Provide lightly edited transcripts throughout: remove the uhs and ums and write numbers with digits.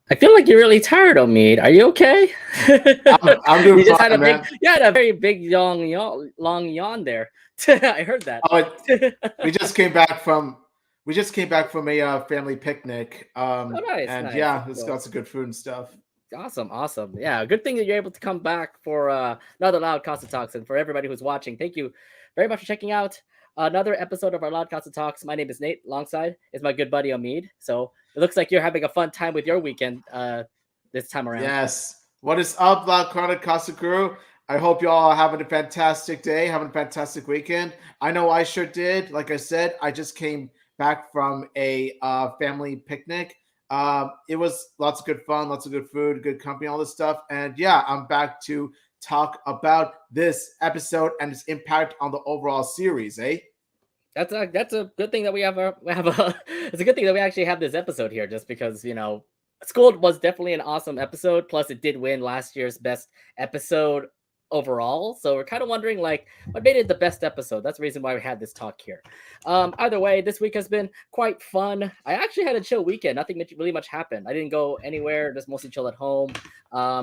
I feel like you're really tired, Omid. Are you okay? I'm doing You just had fine, man. you had a very big long yawn there. I heard that. Oh, we just came back from a family picnic. Oh, nice, And nice. yeah, That's it's cool. got some good food and stuff. Awesome, awesome. Yeah, good thing that you're able to come back for another Loud Casa Talks. And for everybody who's watching, thank you very much for checking out another episode of our Loud Casa Talks. My name is Nate. Alongside is my good buddy Omid. So it looks like you're having a fun time with your weekend this time around. Yes. What is up, La Chronic Casa crew? I hope you all are having a fantastic day, having a fantastic weekend. I know I sure did. Like I said, I just came back from a family picnic. It was lots of good fun, lots of good food, good company, all this stuff. And yeah, I'm back to talk about this episode and its impact on the overall series, eh? That's a good thing that we have a it's a good thing that we actually have this episode here, just because School was definitely an awesome episode. Plus, it did win last year's best episode overall. So we're kind of wondering, like, what made it the best episode. That's the reason why we had this talk here. Either way, this week has been quite fun. I actually had a chill weekend. Nothing really much happened. I didn't go anywhere. Just mostly chill at home,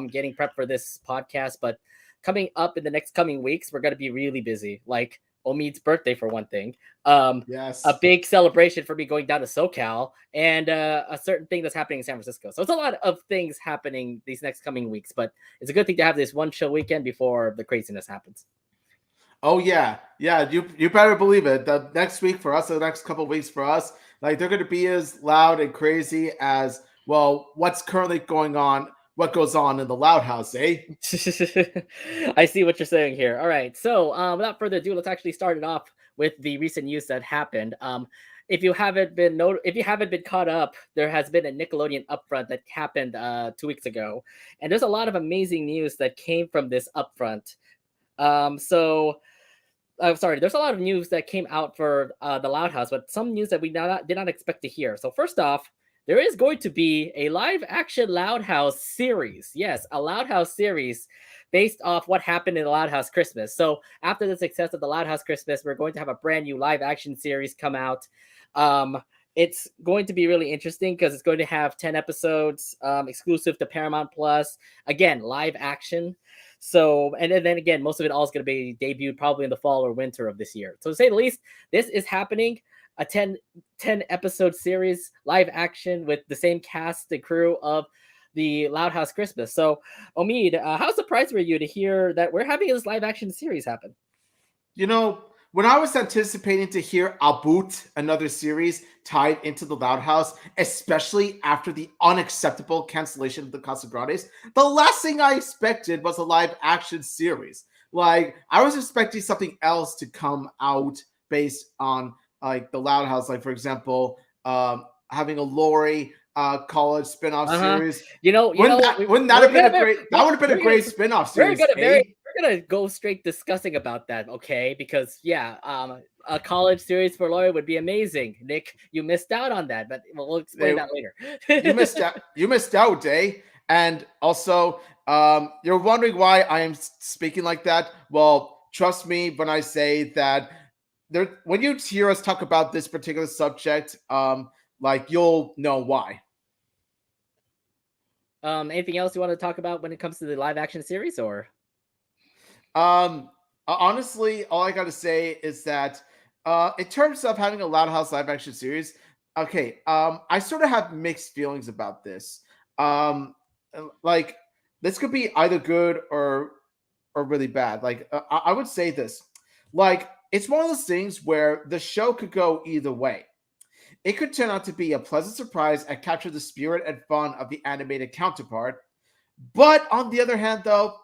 getting prepped for this podcast. But coming up in the next coming weeks, we're gonna be really busy. Like Omid's birthday for one thing. A Yes. big celebration for me going down to SoCal, and a certain thing that's happening in San Francisco. So it's a lot of things happening these next coming weeks, but it's a good thing to have this one chill weekend before the craziness happens. Oh yeah, yeah. You better believe it. The next week for us, the next couple of weeks for us, like they're going to be as loud and crazy as well. What's currently going on? What goes on in the Loud House, eh? I see what you're saying here. All right, so without further ado, let's actually start it off with the recent news that happened. If you haven't been caught up, there has been a Nickelodeon upfront that happened 2 weeks ago, and there's a lot of amazing news that came from this upfront. So I'm sorry, there's a lot of news that came out for the Loud House, but some news that we did not expect to hear. So first off, there is going to be a live action Loud House series. Yes, a Loud House series based off what happened in the Loud House Christmas. So after the success of the Loud House Christmas, we're going to have a brand new live action series come out. Um, it's going to be really interesting because it's going to have 10 episodes exclusive to Paramount Plus. Again, live action. So, and then again, most of it all is going to be debuted probably in the fall or winter of this year. So, to say the least, this is happening. A 10 episode series, live action with the same cast and crew of the Loud House Christmas. So, Omid, how surprised were you to hear that we're having this live action series happen? You know, when I was anticipating to hear about another series tied into the Loud House, especially after the unacceptable cancellation of the Casa Grandes, the last thing I expected was a live action series. Like, I was expecting something else to come out based on like the Loud House, like for example, having a Lori college spin-off Uh-huh. series. You know, Wouldn't that have been a great that would have been a great spin-off we're series, gonna eh? we're gonna go straight discussing about that, okay? Because yeah, a college series for Lori would be amazing. Nick, you missed out on that, but we'll explain They, that later. you missed out. You missed out, eh? And also, you're wondering why I am speaking like that. Well, trust me when I say that. There, when you hear us talk about this particular subject, like you'll know why. Anything else you want to talk about when it comes to the live action series, or? Honestly, all I got to say is that, in terms of having a Loud House live action series, okay, I sort of have mixed feelings about this. Um, like this could be either good or really bad. Like I would say this, like it's one of those things where the show could go either way. It could turn out to be a pleasant surprise and capture the spirit and fun of the animated counterpart. But on the other hand, though,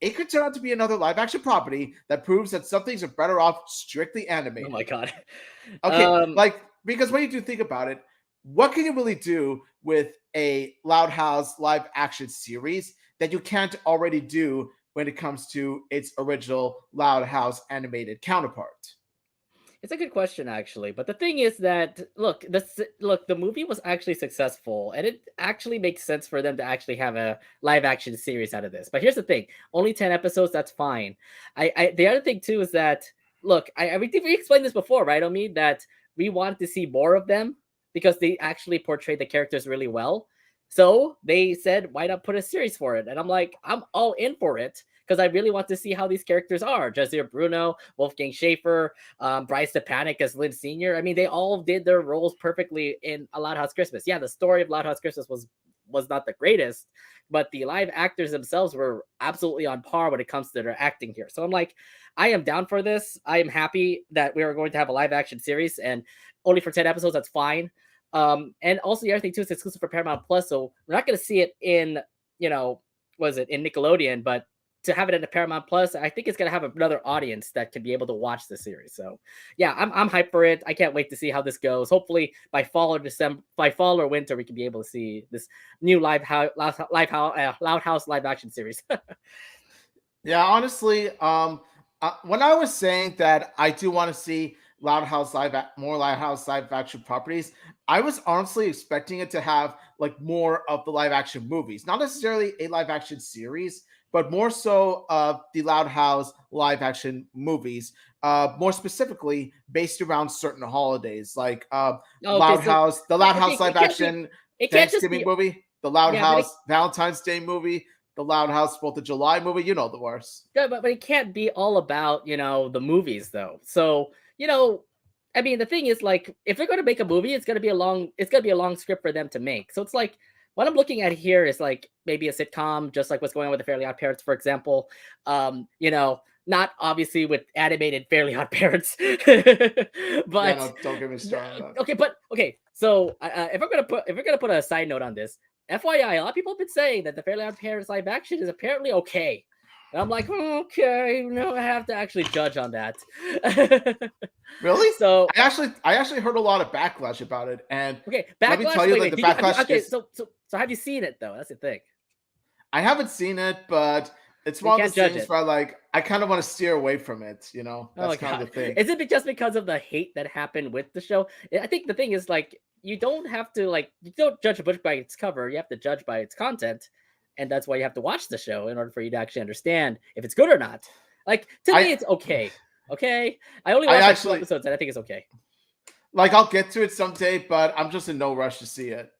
it could turn out to be another live action property that proves that some things are better off strictly Oh animated. my god. Okay, Um, like because when you do think about it, what can you really do with a Loud House live action series that you can't already do when it comes to its original Loud House animated counterpart? It's a good question, actually. But the thing is that the movie was actually successful, and it actually makes sense for them to actually have a live action series out of this. But here's the thing: only 10 episodes. That's fine. The other thing too is that we think we explained this before, right? I mean that we wanted to see more of them because they actually portrayed the characters really well. So they said, why not put a series for it? And I'm like, I'm all in for it because I really want to see how these characters are. Jazir Bruno, Wolfgang Schaefer, Bryce Stepanek as Lynn Sr. I mean, they all did their roles perfectly in A Loud House Christmas. Yeah, the story of Loud House Christmas was not the greatest, but the live actors themselves were absolutely on par when it comes to their acting here. So I'm like, I am down for this. I am happy that we are going to have a live action series and only for 10 episodes. That's fine. And also the other thing too, it's exclusive for Paramount Plus, so we're not going to see it in, was it in Nickelodeon, but to have it in the Paramount Plus, I think it's going to have another audience that can be able to watch the series. So yeah, I'm hyped for it. I can't wait to see how this goes. Hopefully by fall or winter, we can be able to see this new Loud House live action series. Yeah, honestly, when I was saying that I do want to see more Loud House live action properties, I was honestly expecting it to have like more of the live action movies, not necessarily a live action series, but more so of the Loud House live action movies. More specifically, based around certain holidays, like Okay, so The Loud okay, House live action it can't just Thanksgiving be movie, the Loud yeah, but House Valentine's Day movie, the Loud House 4th of July movie. You know the worst. yeah, but it can't be all about, the movies though. So, I mean, the thing is like if they're going to make a movie, it's going to be a long script for them to make. So it's like what I'm looking at here is like maybe a sitcom, just like what's going on with the Fairly Odd Parents, for example. Not obviously with animated Fairly Odd Parents, Yeah, but no, don't get me started on that. okay, but okay. So if we're gonna put a side note on this, FYI, a lot of people have been saying that the Fairly Odd Parents live action is apparently okay. And I'm like, okay, no, I have to actually judge on that. Really? So I actually heard a lot of backlash about it, and okay, let me tell backlash. you Wait, that wait. the Did you? Have you backlash okay, is so have you seen it though? That's the thing. I haven't seen it, but it's So you one of can't those judge things it. where like I kind of want to steer away from it. Oh my That's kind of god, the thing. is it just because of the hate that happened with the show? I think the thing is like you don't judge a book by its cover. You have to judge by its content, and that's why you have to watch the show in order for you to actually understand if it's good or not. Like to I me, it's okay. Okay, I only I watched like two actually episodes, and I think it's okay. like I'll get to it someday, but I'm just in no rush to see it.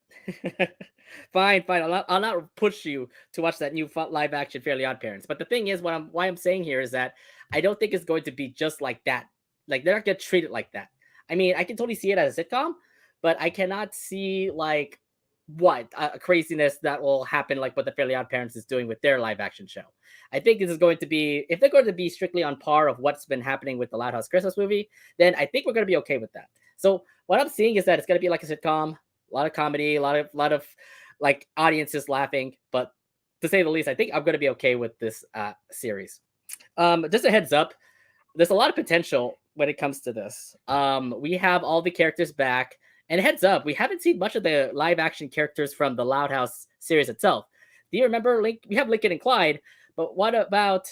Fine, fine. I'll not push you to watch that new live action Fairly Odd Parents. But the thing is, why I'm saying here is that I don't think it's going to be just like that. Like they're not going to treat it like that. I mean, I can totally see it as a sitcom, but I cannot see like what a craziness that will happen like what the Fairly Odd Parents is doing with their live action show. I think this is going to be if they're going to be strictly on par of what's been happening with the Loud House Christmas movie, then I think we're going to be okay with that. So what I'm seeing is that it's going to be like a sitcom, a lot of comedy, a lot of like audiences laughing. But to say the least, I think I'm going to be okay with this series. Just a heads up, there's a lot of potential when it comes to this. We have all the characters back, and heads up, we haven't seen much of the live action characters from the Loud House series itself. Do you remember Link? We have Lincoln and Clyde, but what about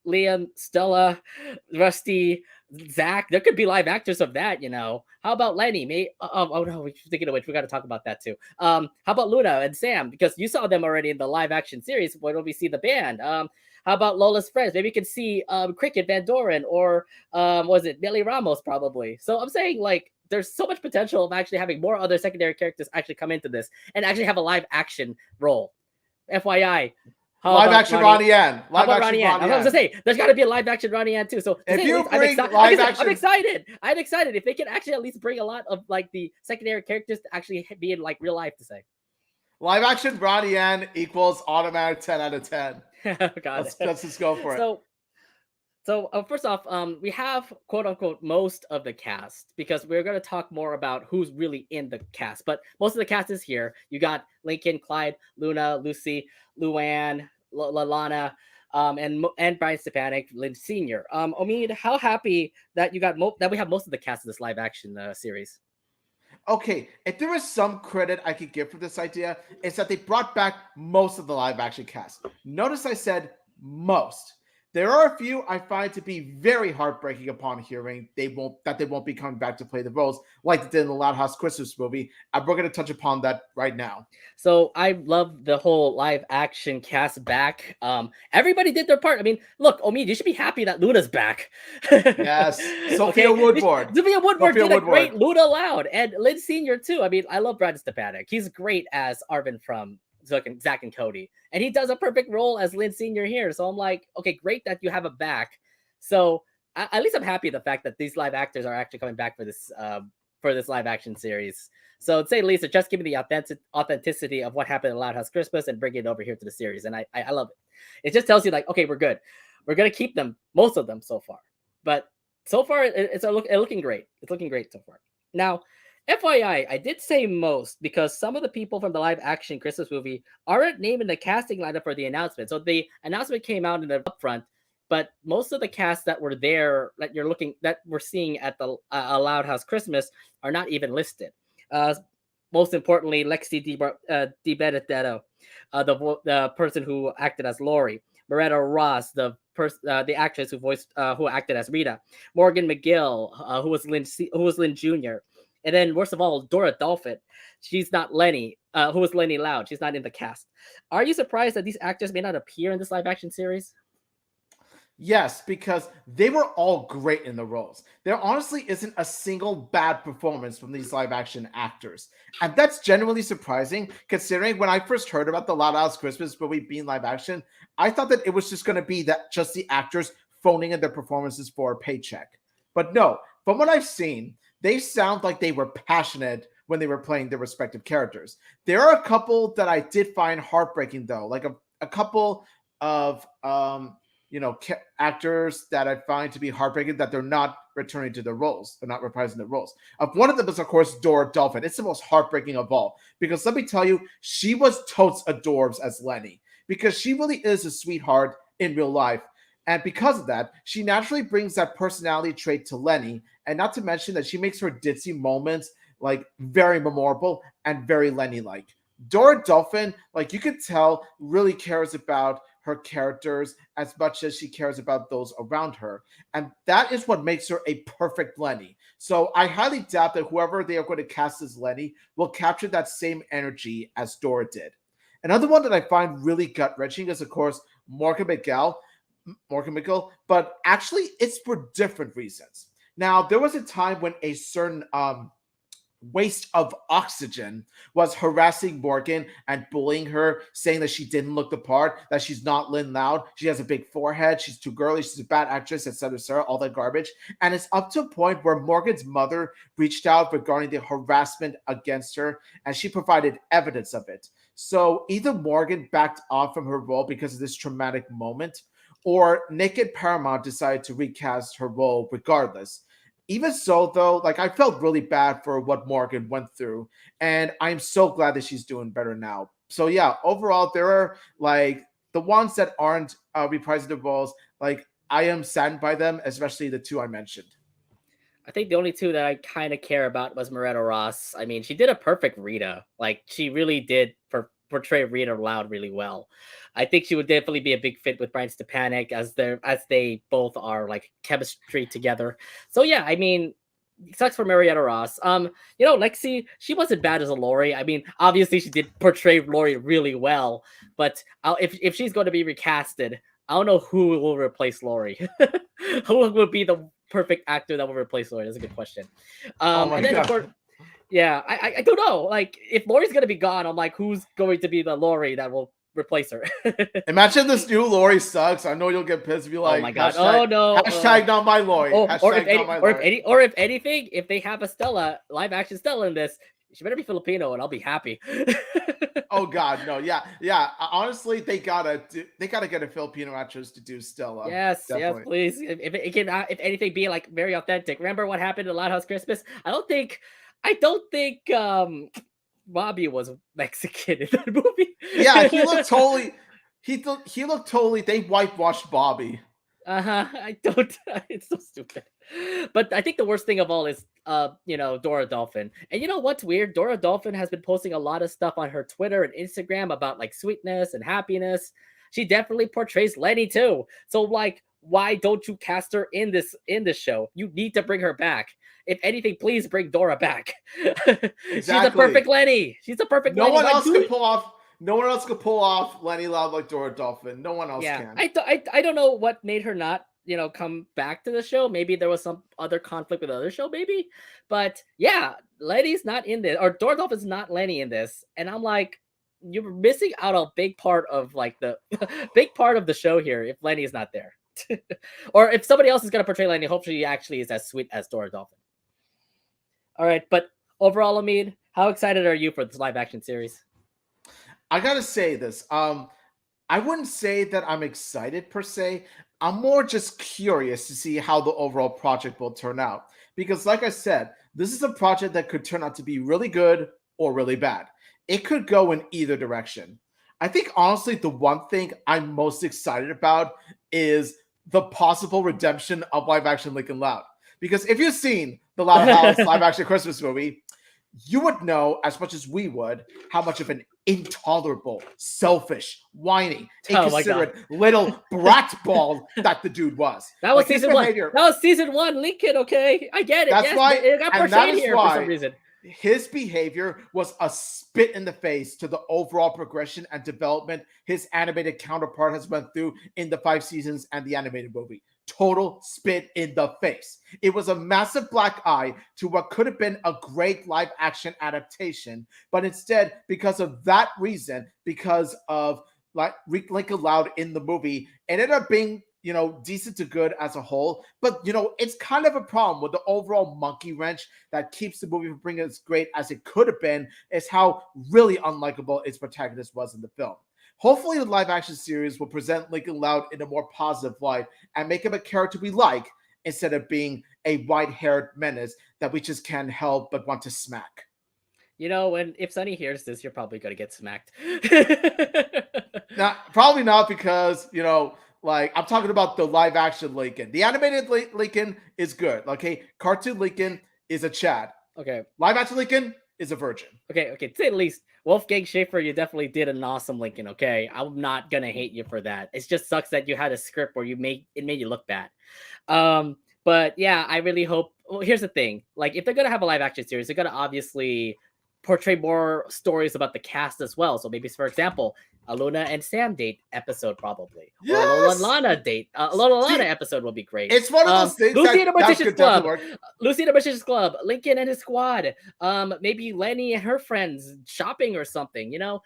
Liam, Stella, Rusty, Zach? There could be live actors of that. How about Lenny? Oh no, thinking of which, we got to talk about that too. How about Luna and Sam? Because you saw them already in the live action series. Why don't we see the band? How about Lola's friends? Maybe we could see Cricket Van Doren or was it Nelly Ramos probably? So I'm saying like there's so much potential of actually having more other secondary characters actually come into this and actually have a live action role. FYI, how Live about action Ronnie Yen. how Live about action Ronnie Ann? I Ronnie was gonna Yen. say there's got to be a live action Ronnie Ann too. So to If say the you least, I'm bring excited. live I'm action, excited. I'm excited if they can actually at least bring a lot of like the secondary characters to actually be in like real life to say. live action Ronnie Yen equals automatic 10 out of 10. Got Let's it. let's just go for it. So first off, we have quote unquote most of the cast because we're going to talk more about who's really in the cast. But most of the cast is here. You got Lincoln, Clyde, Luna, Lucy, Luann, Lalana, and Brian Stepanek, Lynn Senior. Omid, how happy that you got that we have most of the cast of this live action series. Okay, if there is some credit I could give for this idea, it's that they brought back most of the live action cast. Notice I said most. There are a few I find to be very heartbreaking upon hearing they won't be coming back to play the roles like they did in the Loud House Christmas movie. And we're going to touch upon that right now. So I love the whole live action cast back. Everybody did their part. I mean, look, Omid, you should be happy that Luna's back. Yes, Sophia Woodward. Sophia Woodward Sophia did a Woodward. great Luna Loud, and Lynn Senior too. I mean, I love Brad Stepanek. He's great as Arvin from Zach and Cody, and he does a perfect role as Lynn Senior here. So I'm like, okay, great that you have him back. So at least I'm happy the fact that these live actors are actually coming back for this live action series. So to say the least, just giving the authenticity of what happened in Loud House Christmas and bringing it over here to the series, and I love it. It just tells you like, okay, we're good. We're gonna keep them, most of them so far, but so far it's looking great. It's looking great so far. Now, FYI, I did say most because some of the people from the live action Christmas movie aren't named in the casting lineup for the announcement. So the announcement came out in the upfront, but most of the cast that were there that we're seeing at the Loud House Christmas are not even listed. Most importantly, Lexi Di Benedetto, the person who acted as Lori, Moretta Ross, the actress who acted as Rita, Morgan McGill, who was Lynn Jr., and then worst of all, Dora Dolphin. She's not Lenny, who was Lenny Loud. She's not in the cast. Are you surprised that these actors may not appear in this live action series? Yes, because they were all great in the roles. There honestly isn't a single bad performance from these live action actors. And that's genuinely surprising considering when I first heard about the Loud House Christmas movie being live action, I thought that it was just going to be that just the actors phoning in their performances for a paycheck. But no, from what I've seen, they sound like they were passionate when they were playing their respective characters. There are a couple that I did find heartbreaking though, like a couple of actors that I find to be heartbreaking that they're not returning to their roles. They're not reprising their roles. One of them is, of course, Dora Dolphin. It's the most heartbreaking of all because let me tell you, she was totes adorbs as Lenny because she really is a sweetheart in real life. And because of that, she naturally brings that personality trait to Lenny. And not to mention that she makes her ditzy moments like very memorable and very Lenny-like. Dora Dolphin, like you could tell, really cares about her characters as much as she cares about those around her. And that is what makes her a perfect Lenny. So I highly doubt that whoever they are going to cast as Lenny will capture that same energy as Dora did. Another one that I find really gut-wrenching is, of course, Morgan McGill, but actually it's for different reasons. Now, there was a time when a certain waste of oxygen was harassing Morgan and bullying her, saying that she didn't look the part, that she's not Lynn Loud, she has a big forehead, she's too girly, she's a bad actress, etc., all that garbage. And it's up to a point where Morgan's mother reached out regarding the harassment against her, and she provided evidence of it. So either Morgan backed off from her role because of this traumatic moment, or Naked Paramount decided to recast her role regardless. Even so, though, like I felt really bad for what Morgan went through, and I'm so glad that she's doing better now. So yeah, overall, there are like the ones that aren't reprising the roles. Like I am saddened by them, especially the two I mentioned. I think the only two that I kind of care about was Moretta Ross. I mean, she did a perfect Rita. Like she really did portray Rita Loud really well. I think she would definitely be a big fit with Brian Stepanek as they both are like chemistry together. So yeah, I mean, it sucks for Marietta Ross. Lexi, she wasn't bad as a Lori. I mean, obviously she did portray Lori really well, but if she's going to be recasted, I don't know who will replace Lori. Who will be the perfect actor that will replace Lori? That's a good question. Oh my And then god. of course, yeah, I don't know. Like, if Lori's gonna be gone, I'm like, who's going to be the Lori that will replace her? Imagine this new Lori sucks. I know you'll get pissed. Be like, Oh my god! hashtag, Oh no! hashtag not my Lori. Hashtag not my Lori. If anything, if they have a Stella live action Stella in this, she better be Filipino, and I'll be happy. Oh god, no, yeah. Honestly, they gotta get a Filipino actress to do Stella. Yes, Definitely. yes, please. If it can, if anything, be like very authentic. Remember what happened in Loud House Christmas? I don't think Bobby was Mexican in that movie. Yeah, he looked totally. He looked totally. They whitewashed Bobby. I don't. It's so stupid. But I think the worst thing of all is, Dora Dolphin. And you know what's weird? Dora Dolphin has been posting a lot of stuff on her Twitter and Instagram about like sweetness and happiness. She definitely portrays Lenny too. So like, why don't you cast her in this show? You need to bring her back. If anything, please bring Dora back. Exactly. She's a perfect Lenny. She's a perfect. No Lenny. one else could pull off. No one else could pull off Lenny Loud like Dora Dolphin. No one else can. I don't know what made her not, come back to the show. Maybe there was some other conflict with the other show, maybe. But yeah, Lenny's not in this, or Dora Dolphin's not Lenny in this. And I'm like, you're missing out a big part of like the big part of the show here if Lenny is not there. Or if somebody else is gonna portray Lenny, hopefully he actually is as sweet as Dora Dolphin. All right, but overall, Amid, how excited are you for this live action series? I gotta say this. I wouldn't say that I'm excited per se. I'm more just curious to see how the overall project will turn out. Because, like I said, this is a project that could turn out to be really good or really bad. It could go in either direction. I think, honestly, the one thing I'm most excited about is the possible redemption of live action Lincoln Loud. Because if you've seen the Loud House live action Christmas movie, you would know as much as we would how much of an intolerable, selfish, whiny, Oh my god. inconsiderate little brat ball that the dude was. That was Like, his season one. behavior. That was season one, Lincoln, okay? I get it. That's yes, why, it got and that portrayed is here for some why reason. his behavior was a spit in the face to the overall progression and development his animated counterpart has went through in the 5 seasons and the animated movie. Total spit in the face. It was a massive black eye to what could have been a great live action adaptation, but instead, because of that reason, because of like Lincoln Loud in the movie, ended up being, decent to good as a whole. But, it's kind of a problem with the overall monkey wrench that keeps the movie from being as great as it could have been, is how really unlikable its protagonist was in the film. Hopefully, the live action series will present Lincoln Loud in a more positive light and make him a character we like instead of being a white-haired menace that we just can't help but want to smack. If Sunny hears this, you're probably gonna get smacked. Now, probably not because, like, I'm talking about the live action Lincoln. The animated Lincoln is good. Okay. Cartoon Lincoln is a Chad. Okay. Live action Lincoln is a virgin. Okay. To say the least, Wolfgang Schaefer, you definitely did an awesome Lincoln. Okay. I'm not gonna hate you for that. It just sucks that you had a script where it made you look bad. But yeah, I really hope. Well, here's the thing: like, if they're gonna have a live action series, they're gonna obviously portray more stories about the cast as well. So maybe, for example, a Luna and Sam date episode probably, or a Lola and Lana date. A Lola and Lana episode will be great. It's one of those things Lucy and the Mortician's Club. Lucy and the Mortician's Club. Lincoln and his squad. Maybe Lenny and her friends shopping or something. I'm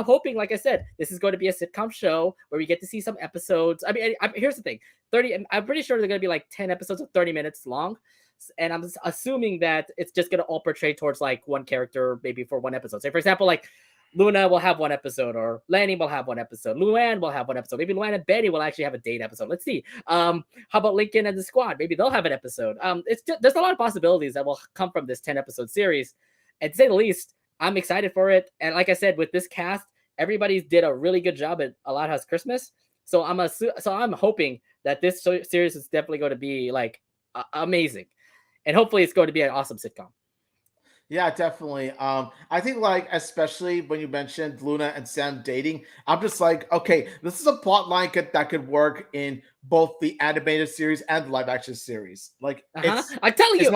hoping, like I said, this is going to be a sitcom show where we get to see some episodes. I mean, here's the thing: 30. I'm pretty sure they're going to be like 10 episodes of 30 minutes long. And I'm assuming that it's just going to all portray towards like one character, maybe for one episode. Say, for example, like Luna will have one episode, or Lenny will have one episode. Luann will have one episode. Maybe Luann and Betty will actually have a date episode. Let's see. How about Lincoln and the squad? Maybe they'll have an episode. There's a lot of possibilities that will come from this 10-episode series. And to say the least, I'm excited for it. And like I said, with this cast, everybody did a really good job at A Loud House Christmas. So I'm hoping that this series is definitely going to be like amazing. And hopefully it's going to be an awesome sitcom. Yeah, definitely. I think, like, especially when you mentioned Luna and Sam dating, I'm just like, okay, this is a plot line that could work in both the animated series and the live action series. Like, I'm telling you,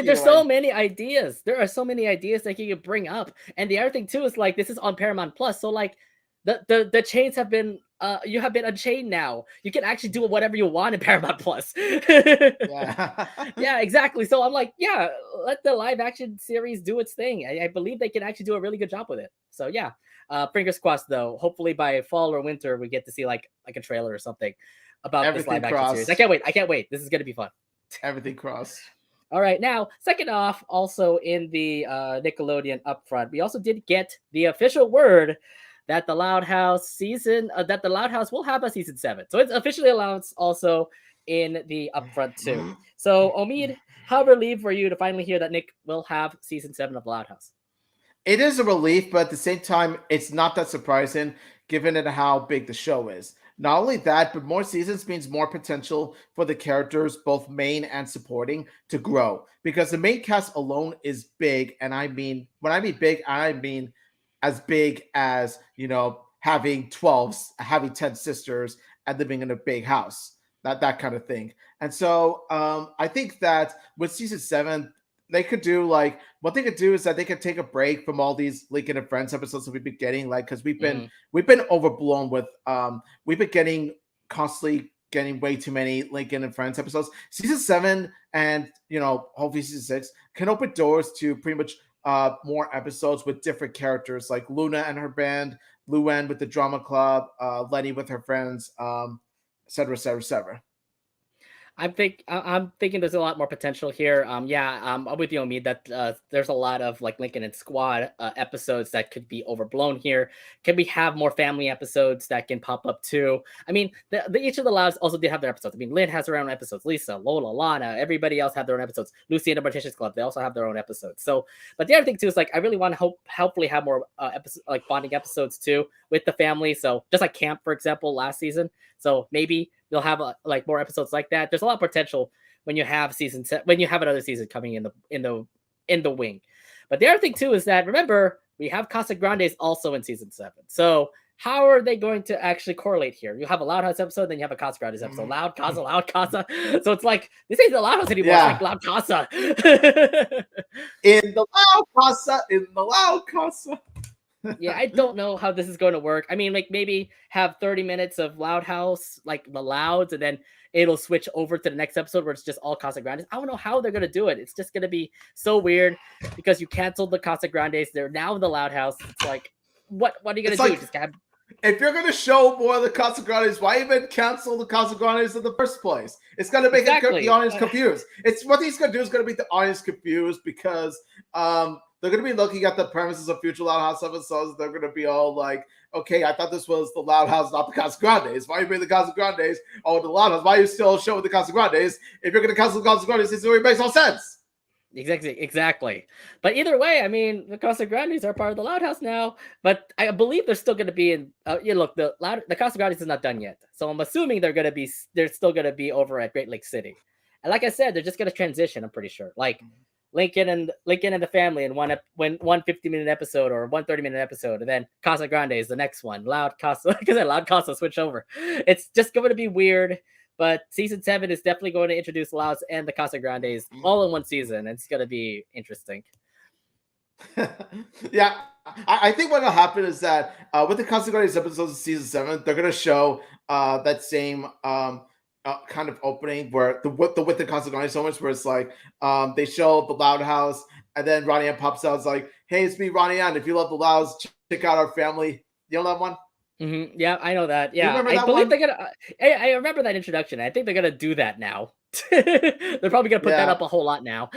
there's so many ideas. There are so many ideas that you could bring up. And the other thing too is, like, this is on Paramount Plus, so like the chains have been you have been unchained now. You can actually do whatever you want in Paramount Plus. Yeah. Yeah, exactly. So I'm like, yeah, let the live action series do its thing. I believe they can actually do a really good job with it. So yeah, fingers crossed though. Hopefully by fall or winter we get to see like a trailer or something about this live action series. I can't wait. This is gonna be fun. Everything crossed. All right, now, second off, also in the Nickelodeon upfront, we also did get the official word that the Loud House will have a season 7. So it's officially announced also in the upfront too. So Omid, how relieved were you to finally hear that Nick will have season 7 of the Loud House? It is a relief, but at the same time, it's not that surprising given it how big the show is. Not only that, but more seasons means more potential for the characters, both main and supporting, to grow. Because the main cast alone is big, and when I mean big, I mean as big as, having 10 sisters and living in a big house, that kind of thing. And so I think that with season 7, they could do what they could do is that they could take a break from all these Lincoln and Friends episodes that we've been getting, because we've been overblown with we've been constantly getting way too many Lincoln and Friends episodes. Season 7 and hopefully season 6 can open doors to pretty much more episodes with different characters, like Luna and her band, Luann with the drama club, Lenny with her friends, et cetera, et cetera, et cetera. I'm thinking there's a lot more potential here. Yeah, I'm with you, Omid, that there's a lot of like Lincoln and Squad episodes that could be overblown here. Can we have more family episodes that can pop up too? I mean, the each of the Louds also did have their episodes. I mean, Lynn has her own episodes. Lisa, Lola, Lana, everybody else have their own episodes. Lucy and the Morticians Club, they also have their own episodes. So, but the other thing too is like I really want to hopefully have more episodes like bonding episodes too with the family. So just like Camp, for example, last season. So maybe you'll have like more episodes like that. There's a lot of potential when you have when you have another season coming in the wing. But the other thing too is that remember we have Casa Grandes also in season 7. So how are they going to actually correlate here? You have a Loud House episode, then you have a Casa Grandes episode. Loud Casa, Loud Casa. So it's like this ain't the Loud House anymore. Yeah. It's like Loud Casa. In the Loud Casa, in the Loud Casa. Yeah, I don't know how this is going to work. I mean, like maybe have 30 minutes of Loud House, like the Louds, and then it'll switch over to the next episode where it's just all Casa Grandes. I don't know how they're going to do it. It's just going to be so weird because you canceled the Casa Grandes. They're now in the Loud House. It's like, what are you going to do? Like, just have... If you're going to show more of the Casa Grandes, why even cancel the Casa Grandes in the first place? It's going to make the audience confused. It's what he's going to do is going to make the audience confused because they're going to be looking at the premises of future Loud House episodes. They're going to be all like, okay, I thought this was the Loud House, not the Casa Grandes. Why are you bringing the Casa Grandes? Oh, the Loud House. Why are you still showing the Casa Grandes? If you're going to cancel the Casa Grandes, it makes no sense. Exactly. But either way, I mean, the Casa Grandes are part of the Loud House now. But I believe they're still going to be in. Look, the Casa Grandes is not done yet, so I'm assuming they're still going to be over at Great Lake City. And like I said, they're just going to transition. I'm pretty sure, like Lincoln and the family in one 50-minute episode or 130-minute episode, and then Casa Grande is the next one. Loud Casa, because Loud Casa switch over. It's just going to be weird. But season 7 is definitely going to introduce Louds and the Casa Grandes all in one season. It's going to be interesting. Yeah, I think what will happen is that with the Casa Grandes episodes of season 7, they're going to show that same kind of opening where with the Casa Grandes moments where it's like they show the Loud House and then Ronnie Ann pops out. It's like, hey, it's me, Ronnie Ann. If you love the Louds, check out our family. You know that one? Mm-hmm. Yeah, I know that. Yeah, I believe they're gonna. I remember that introduction. I think they're gonna do that now. They're probably gonna put that up a whole lot now.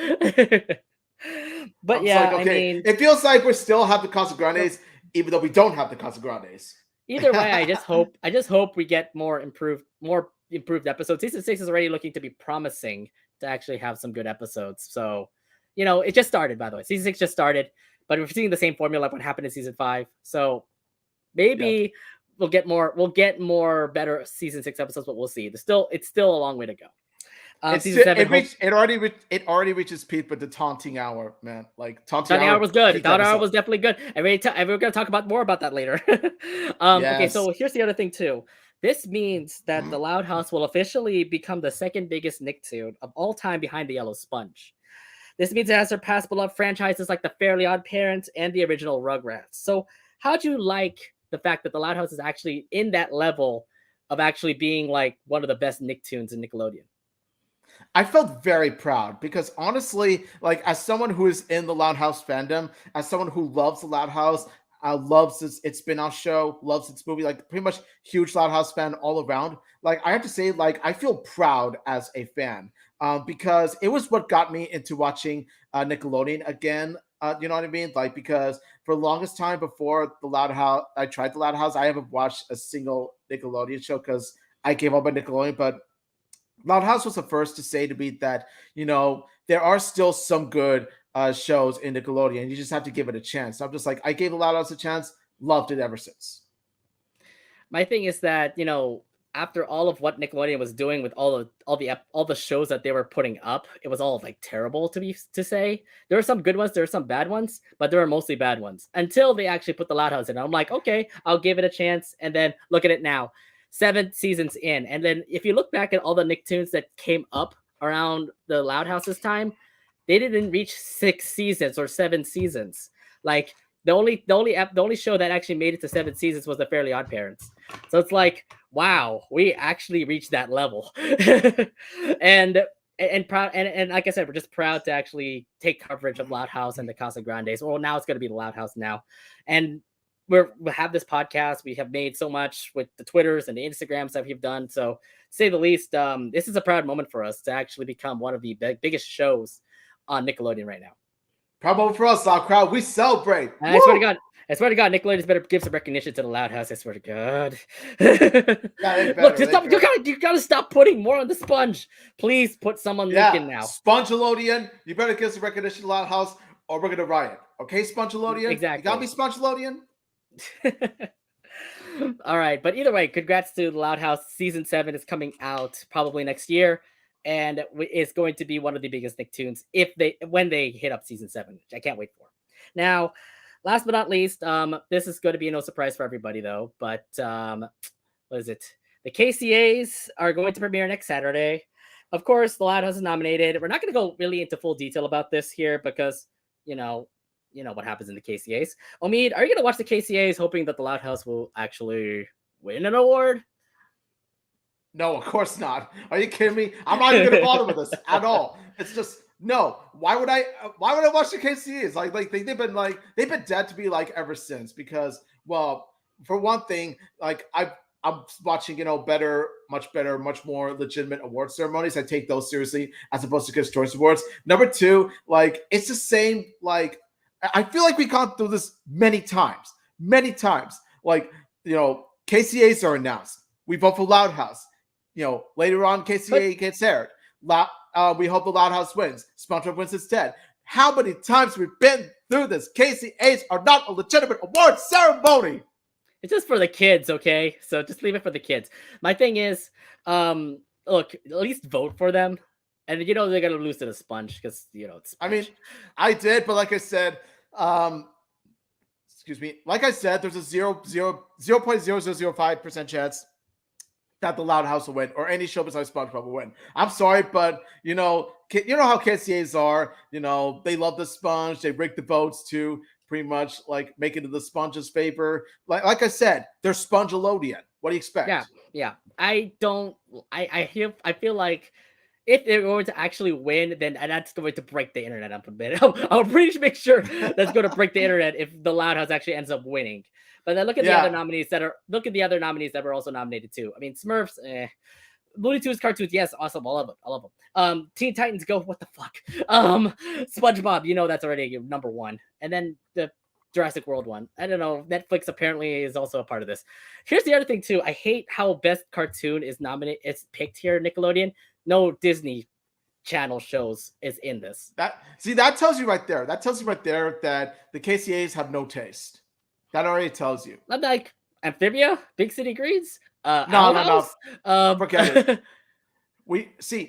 But yeah, like, okay, I mean, it feels like we still have the Casa Grandes, even though we don't have the Casa Grandes. Either way, I just hope we get more improved episodes. Season 6 is already looking to be promising to actually have some good episodes. So, it just started. By the way, season 6 just started, but we're seeing the same formula like what happened in season 5. So. Maybe we'll get more better season 6 episodes, but we'll see. It's still a long way to go. Season 7, it already reaches peak with the taunting hour, man. Like taunting hour was good. Taunting hour was definitely good. And we're going to talk about more about that later. Okay, so here's the other thing too. This means that the Loud House will officially become the second biggest Nicktoon of all time behind the Yellow Sponge. This means it has surpassed beloved franchises like the Fairly Odd Parents and the original Rugrats. So how'd you like the fact that the Loud House is actually in that level of actually being like one of the best Nicktoons in Nickelodeon? I felt very proud because honestly, like as someone who is in the Loud House fandom, as someone who loves the Loud House, loves its spin-off show, loves its movie, like pretty much huge Loud House fan all around. Like I have to say, like I feel proud as a fan because it was what got me into watching Nickelodeon again. You know what I mean? Like, because for the longest time before the Loud House, I tried the Loud House. I haven't watched a single Nickelodeon show because I gave up on Nickelodeon. But Loud House was the first to say to me that, there are still some good shows in Nickelodeon. You just have to give it a chance. So I'm just like, I gave the Loud House a chance. Loved it ever since. My thing is that, after all of what Nickelodeon was doing with all the shows that they were putting up, it was all like terrible to say. There were some good ones, there were some bad ones, but there were mostly bad ones until they actually put the Loud House in. I'm like, okay, I'll give it a chance. And then look at it now, 7 seasons in. And then if you look back at all the Nicktoons that came up around the Loud House this time, they didn't reach 6 seasons or 7 seasons. Like the only show that actually made it to 7 seasons was the Fairly Odd Parents. So it's like, wow, we actually reached that level. And and proud and like I said, we're just proud to actually take coverage of Loud House and the Casa Grandes. Well, now it's going to be the Loud House now, and we have this podcast. We have made so much with the Twitters and the Instagrams that we've done. So, to say the least, this is a proud moment for us to actually become one of the biggest shows on Nickelodeon right now. Proud moment for us, Loud Crowd. We celebrate. I swear to God. I swear to God, Nickelodeon's better give some recognition to the Loud House. I swear to God. Look, you gotta stop putting more on the sponge. Please put some on Lincoln now. Spongelodian, you better give some recognition to Loud House, or we're gonna riot. Okay, Spongelodian? Exactly. You gotta be Spongelodian? All right, but either way, congrats to the Loud House. Season 7 is coming out probably next year, and it's going to be one of the biggest Nicktoons when they hit up season 7, which I can't wait for. Now, last but not least, this is going to be no surprise for everybody though, but what is it? The KCAs are going to premiere next Saturday. Of course, the Loud House is nominated. We're not going to go really into full detail about this here because, you know what happens in the KCAs. Omid, are you going to watch the KCAs hoping that the Loud House will actually win an award? No, of course not. Are you kidding me? I'm not even going to bother with this at all. It's just no. Why would I watch the KCAs? Like they've been dead to be like ever since. Because, well, for one thing, like I'm watching, much better, much more legitimate award ceremonies. I take those seriously as opposed to Kids' Choice Awards. Number two, like it's the same. Like I feel like we've gone through this many times. Like KCAs are announced. We vote for Loud House. Later on, KCA gets aired. We hope the Loud House wins. SpongeBob wins instead. How many times we've been through this? KCAs are not a legitimate award ceremony. It's just for the kids, okay? So just leave it for the kids. My thing is, look, at least vote for them. And they're gonna lose to the sponge because it's sponge. I mean, I did, but like I said, excuse me, like I said, there's a 0.0005% chance that the Loud House will win, or any show besides SpongeBob will win. I'm sorry, but you know how KCAs are. They love the sponge. They rig the votes to pretty much like make it to the sponge's favor. Like I said, they're Spongelodian. What do you expect? Yeah. I feel like if they're going to actually win, then that's going to break the internet up a bit. I'll pretty make sure that's going to break the internet if the Loud House actually ends up winning. But then look at the other nominees that were also nominated too. I mean, Smurfs, Looney Tunes cartoons, yes, awesome, I love them. Teen Titans Go, what the fuck? SpongeBob, that's already number one, and then the Jurassic World one. I don't know. Netflix apparently is also a part of this. Here's the other thing too. I hate how Best Cartoon is nominated. It's picked here, Nickelodeon. No Disney Channel shows is in this. That tells you right there. That the KCAs have no taste. That already tells you. I'm like Amphibia, Big City Greens. No. Forget it.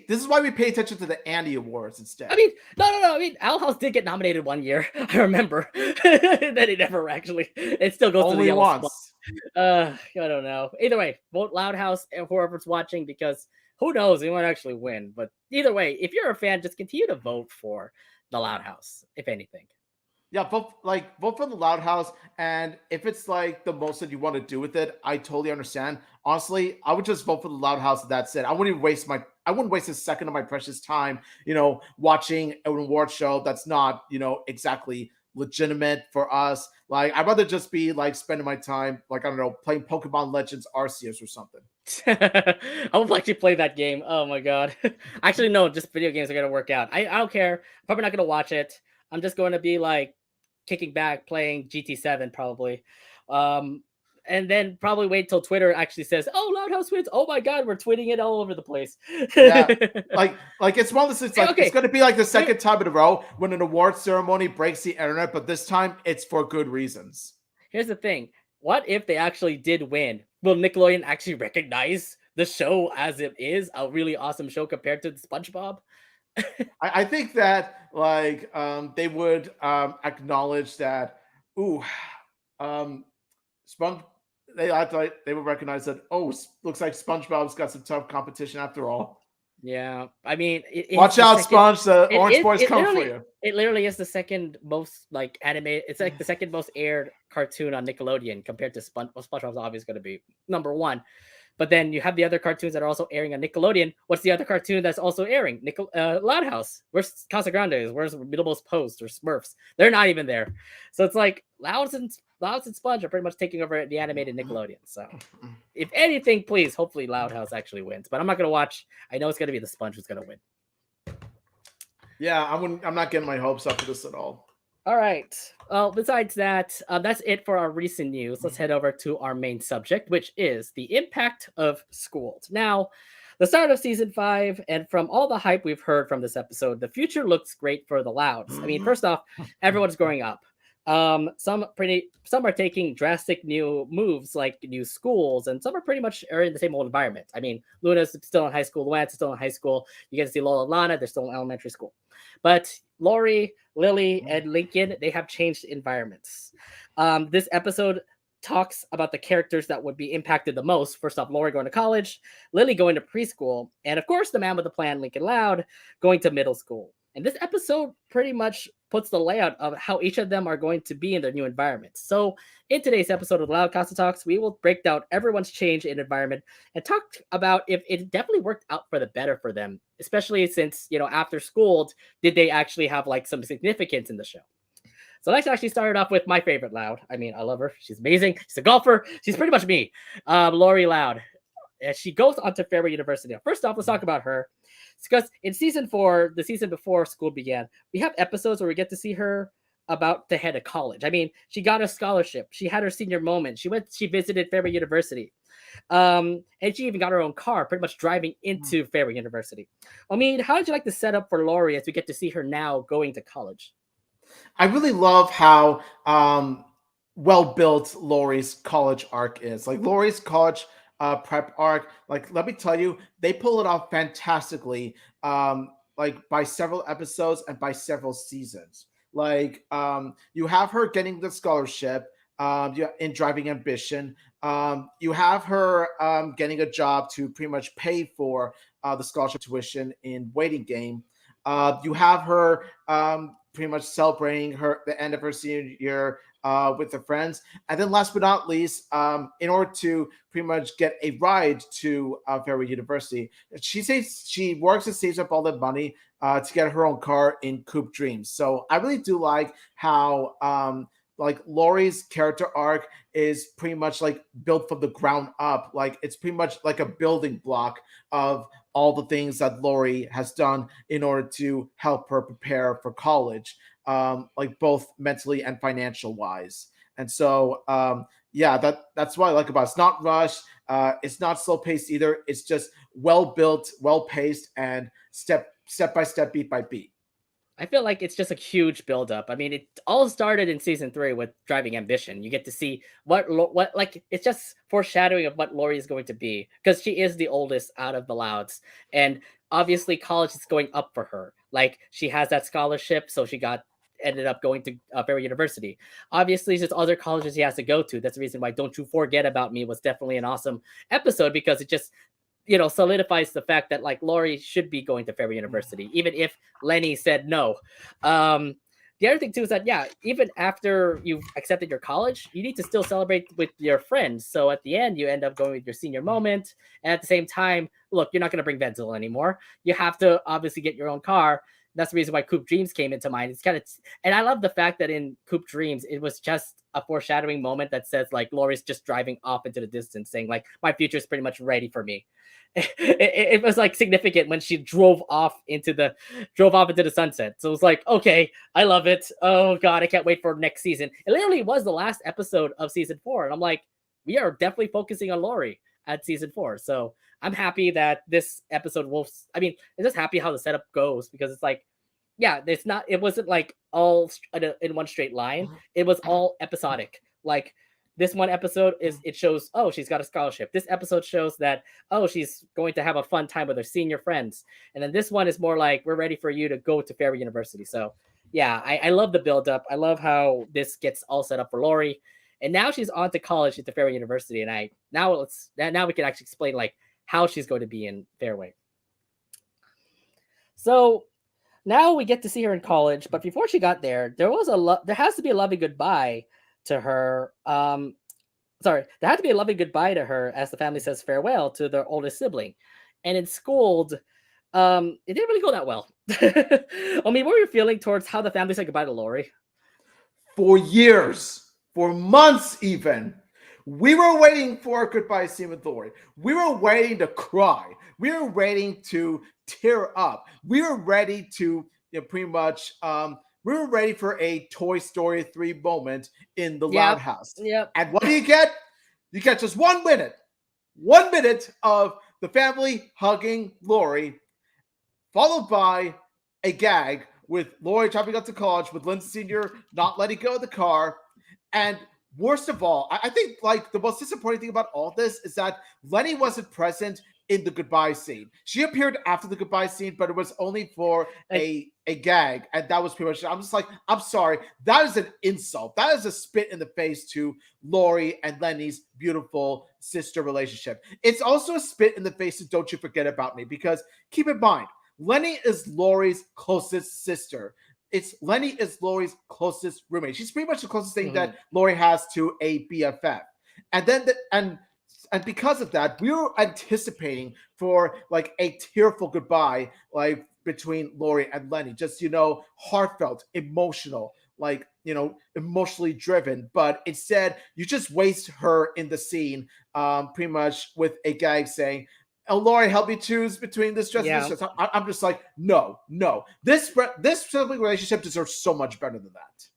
This is why we pay attention to the Andy Awards instead. I mean, no. I mean, Owl House did get nominated one year. I remember. Then it never actually. It still goes only to the once. I don't know. Either way, vote Loud House and whoever's watching because who knows? They might actually win. But either way, if you're a fan, just continue to vote for the Loud House, if anything. Yeah, vote for the Loud House, and if it's like the most that you want to do with it, I totally understand. Honestly, I would just vote for the Loud House. That's it. I wouldn't waste a second of my precious time, watching an award show that's not, exactly legitimate for us. Like, I'd rather just be like spending my time, like, I don't know, playing Pokemon Legends Arceus or something. I would like to play that game. Oh my god. Actually, no, just video games are gonna work out. I don't care. I'm probably not gonna watch it. I'm just going to be like kicking back, playing GT7 probably. And then probably wait till Twitter actually says, "Oh, Loud House wins." Oh my god, we're tweeting it all over the place. Yeah. like it's one of those things, it's going to be like the second time in a row when an award ceremony breaks the internet, but this time it's for good reasons. Here's the thing. What if they actually did win? Will Nickelodeon actually recognize the show as it is a really awesome show compared to the SpongeBob? I think that they would acknowledge that. They would recognize that. Oh, looks like SpongeBob's got some tough competition after all. Yeah, I mean, watch out, Sponge! The Orange Boys come for you. It literally is the second most animated. It's like the second most aired cartoon on Nickelodeon compared to SpongeBob's obviously going to be number one. But then you have the other cartoons that are also airing on Nickelodeon. What's the other cartoon that's also airing? Loud House. Where's Casa Grande? Where's Middlemost Post or Smurfs? They're not even there. So it's like Louds and Sponge are pretty much taking over the animated Nickelodeon. So if anything, please, hopefully Loud House actually wins. But I'm not gonna watch. I know it's gonna be the Sponge who's gonna win. Yeah, I'm not getting my hopes up for this at all. All right. Well, besides that, that's it for our recent news. Let's head over to our main subject, which is the impact of schools. Now, the start of season 5, and from all the hype we've heard from this episode, the future looks great for the Louds. I mean, first off, everyone's growing up. Some are taking drastic new moves like new schools, and some are in the same old environment. I mean, Luna's still in high school, Luan's still in high school. You get to see Lola and Lana, they're still in elementary school. But Lori, Lily, and Lincoln, they have changed environments. This episode talks about the characters that would be impacted the most. First off, Lori going to college, Lily going to preschool, and of course, the man with the plan, Lincoln Loud, going to middle school. And this episode pretty much puts the layout of how each of them are going to be in their new environments. So, in today's episode of Loud Casa Talks, we will break down everyone's change in environment and talk about if it definitely worked out for the better for them, especially since, after school, did they actually have like some significance in the show? So let's actually start it off with my favorite Loud. I mean, I love her. She's amazing. She's a golfer. She's pretty much me. Lori Loud. And she goes on to Fairway University. Now, first off, let's talk about her. Because in season 4, the season before school began, we have episodes where we get to see her about to head to college. I mean, she got a scholarship. She had her senior moment. She visited Fairway University. And she even got her own car, pretty much driving into Fairway University. I mean, how did you like the setup for Lori as we get to see her now going to college? I really love how well built Lori's college arc is. Like Lori's college prep arc, like let me tell you, they pull it off fantastically. Like by several episodes and by several seasons. Like you have her getting the scholarship in Driving Ambition. You have her getting a job to pretty much pay for the scholarship tuition in Waiting Game. You have her pretty much celebrating the end of her senior year with her friends, and then last but not least, in order to pretty much get a ride to Fairway University, she works and saves up all the money to get her own car in Coop Dreams. So I really do like how like Lori's character arc is pretty much like built from the ground up. Like it's pretty much like a building block of all the things that Lori has done in order to help her prepare for college, like both mentally and financial wise. And so, yeah, that's what I like about it. It's not rushed. It's not slow paced either. It's just well built, well paced, and step by step, beat by beat. I feel like it's just a huge buildup. I mean, it all started in season 3 with Driving Ambition. You get to see what like it's just foreshadowing of what Lori is going to be because she is the oldest out of the Louds, and obviously college is going up for her. Like she has that scholarship, so she ended up going to Fairway University. Obviously, there's other colleges he has to go to. That's the reason why Don't You Forget About Me was definitely an awesome episode because it just solidifies the fact that like Lori should be going to Fairway University, even if Lenny said no. The other thing too is that even after you've accepted your college, you need to still celebrate with your friends. So at the end, you end up going with your senior moment, and at the same time, look, you're not going to bring Venzel anymore. You have to obviously get your own car. That's the reason why Coop Dreams came into mind. It's kind of, and I love the fact that in Coop Dreams, it was just a foreshadowing moment that says like Lori's just driving off into the distance, saying like my future is pretty much ready for me. It was like significant when she drove off into the sunset. So it was like, okay, I love it. Oh god, I can't wait for next season. It literally was the last episode of season 4, and I'm like, we are definitely focusing on Lori at season 4. So I'm happy that this episode will. I mean, I'm just happy how the setup goes because it's like, it wasn't like all in one straight line. It was all episodic. Like this one episode it shows, oh, she's got a scholarship. This episode shows that, oh, she's going to have a fun time with her senior friends. And then this one is more like, we're ready for you to go to Fairway University. So yeah, I love the buildup. I love how this gets all set up for Lori. And now she's on to college at the Fairway University. And now we can actually explain like how she's going to be in Fairway. So now we get to see her in college, but before she got there, there has to be a loving goodbye to her. sorry, there had to be a loving goodbye to her as the family says farewell to their oldest sibling. And in Scold, it didn't really go that well. I mean, what were you feeling towards how the family said goodbye to Lori? For years, for months even. We were waiting for a goodbye scene with Lori. We were waiting to cry. We were waiting to tear up. We were ready to, pretty much, we were ready for a Toy Story 3 moment in the Loud Yep, House. yep. And what do you get? You get just 1 minute of the family hugging Lori, followed by a gag with Lori dropping out to college, with Lindsay Sr. not letting go of the car. And worst of all, I think like the most disappointing thing about all this is that Lenny wasn't present in the goodbye scene. She appeared after the goodbye scene, but it was only for a gag, and that was pretty much it. I'm just like, I'm sorry, that is an insult. That is a spit in the face to Lori and Lenny's beautiful sister relationship. It's also a spit in the face to Don't You Forget About Me, because keep in mind, Lenny is Lori's closest sister. Lenny is Lori's closest roommate. She's pretty much the closest thing that Lori has to a BFF. And then and because of that, we were anticipating for like a tearful goodbye, like between Lori and Lenny. Just, heartfelt, emotional, like, emotionally driven. But instead, you just waste her in the scene, pretty much with a gag saying, "Oh, Lori, help me choose between this dress and this dress." I'm just like, no. This sibling relationship deserves so much better than that.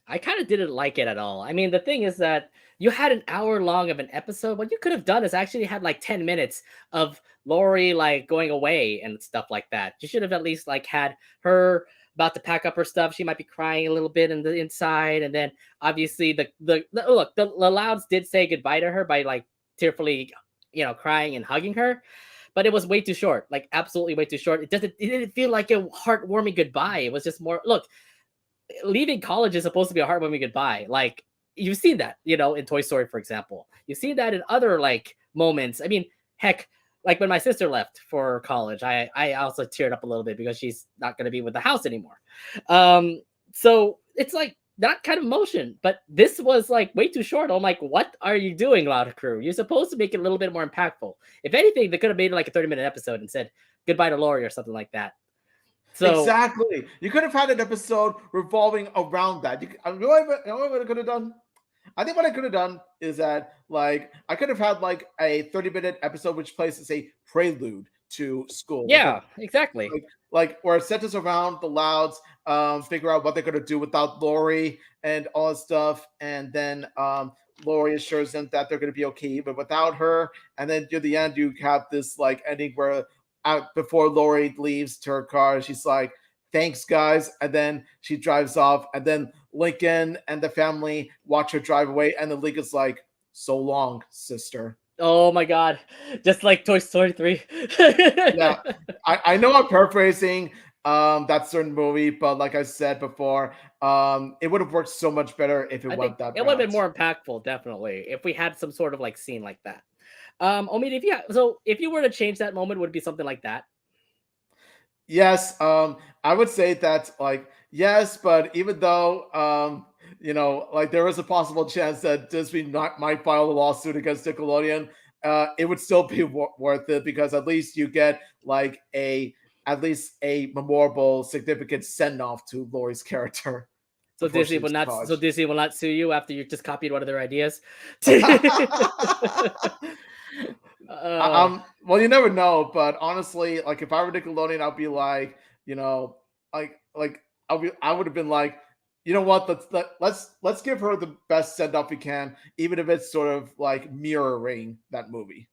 I kind of didn't like it at all. I mean, the thing is that you had an hour long of an episode. What you could have done is actually had like 10 minutes of Lori like going away and stuff like that. You should have at least like had her about to pack up her stuff. She might be crying a little bit in the inside, and then obviously the Louds did say goodbye to her by like tearfully, crying and hugging her. But it was way too short, like absolutely way too short. It didn't feel like a heartwarming goodbye. It was just more look, leaving college is supposed to be a heartwarming goodbye. Like you've seen that, in Toy Story, for example. You've seen that in other like moments. I mean, heck, like when my sister left for college, I also teared up a little bit because she's not going to be with the house anymore. So it's like that kind of emotion, but this was like way too short. I'm like, what are you doing, Loud Crew? You're supposed to make it a little bit more impactful. If anything, they could have made it like a 30-minute episode and said goodbye to Lori or something like that. So Exactly. You could have had an episode revolving around that. What I could have done? I think what I could have done is that, like, I could have had like a 30-minute episode which plays as a prelude to school. yeah, exactly. Like where it centers around the Louds, figure out what they're gonna do without Lori and all that stuff, and then Lori assures them that they're gonna be okay, but without her, and then near the end you have this like ending where before Lori leaves to her car, she's like, "Thanks, guys," and then she drives off, and then Lincoln and the family watch her drive away, and then Lincoln's like, "So long, sister." Oh my god, just like Toy Story 3. Yeah, I know I'm paraphrasing that certain movie, but like I said before, it would have worked so much better if it I went think that it would have been route. more impactful, definitely, if we had some sort of like scene like that. I mean, if you were to change that moment, would it be something like that? Yes, I would say that like yes, but even though like there is a possible chance that Disney might file a lawsuit against Nickelodeon, it would still be worth it, because at least you get like at least a memorable, significant send off to Lori's character So before Disney she will leaves not. So college. Disney will not sue you after you just copied one of their ideas. uh, Well, you never know, but honestly, like if I were Nickelodeon, I'd be like, like I would have been like, you know what? Let's give her the best send off we can, even if it's sort of like mirroring that movie.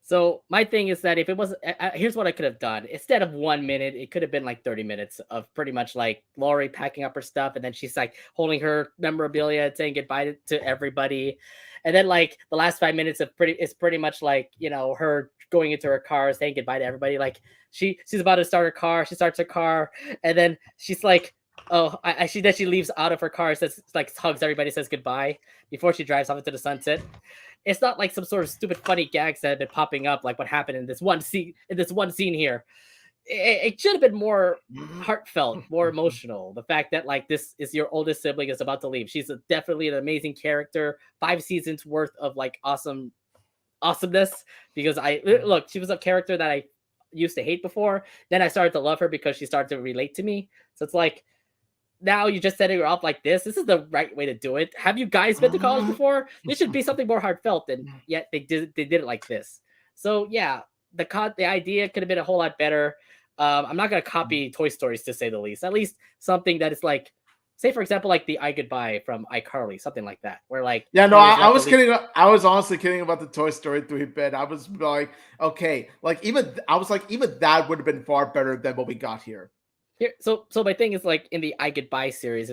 So my thing is that if it was, here's what I could have done. Instead of 1 minute, it could have been like 30 minutes of pretty much like Laurie packing up her stuff, and then she's like holding her memorabilia and saying goodbye to everybody, and then like the last 5 minutes of pretty much like her going into her car saying goodbye to everybody. Like she's about to start her car, she starts her car, and then she's like. Oh, she leaves out of her car, says like hugs everybody, says goodbye before she drives off into the sunset. It's not like some sort of stupid funny gags that have been popping up like what happened in this one scene here. it should have been more heartfelt, more emotional. The fact that like this is your oldest sibling is about to leave. She's definitely an amazing character. 5 seasons worth of like awesomeness. Because look, she was a character that I used to hate before. Then I started to love her because she started to relate to me. So it's like now you're just setting her up like this. This is the right way to do it. Have you guys been to college before? This should be something more heartfelt, and yet they did it like this. So yeah, the idea could have been a whole lot better. I'm not gonna copy Toy Stories to say the least. At least something that is like, say for example, like the I Goodbye from iCarly, something like that, where like Yeah, no, Carly's I about to was leave. kidding. I was honestly kidding about the Toy Story 3 bit. I was like, okay, like even that would have been far better than what we got here. Here, so my thing is like in the I Goodbye series,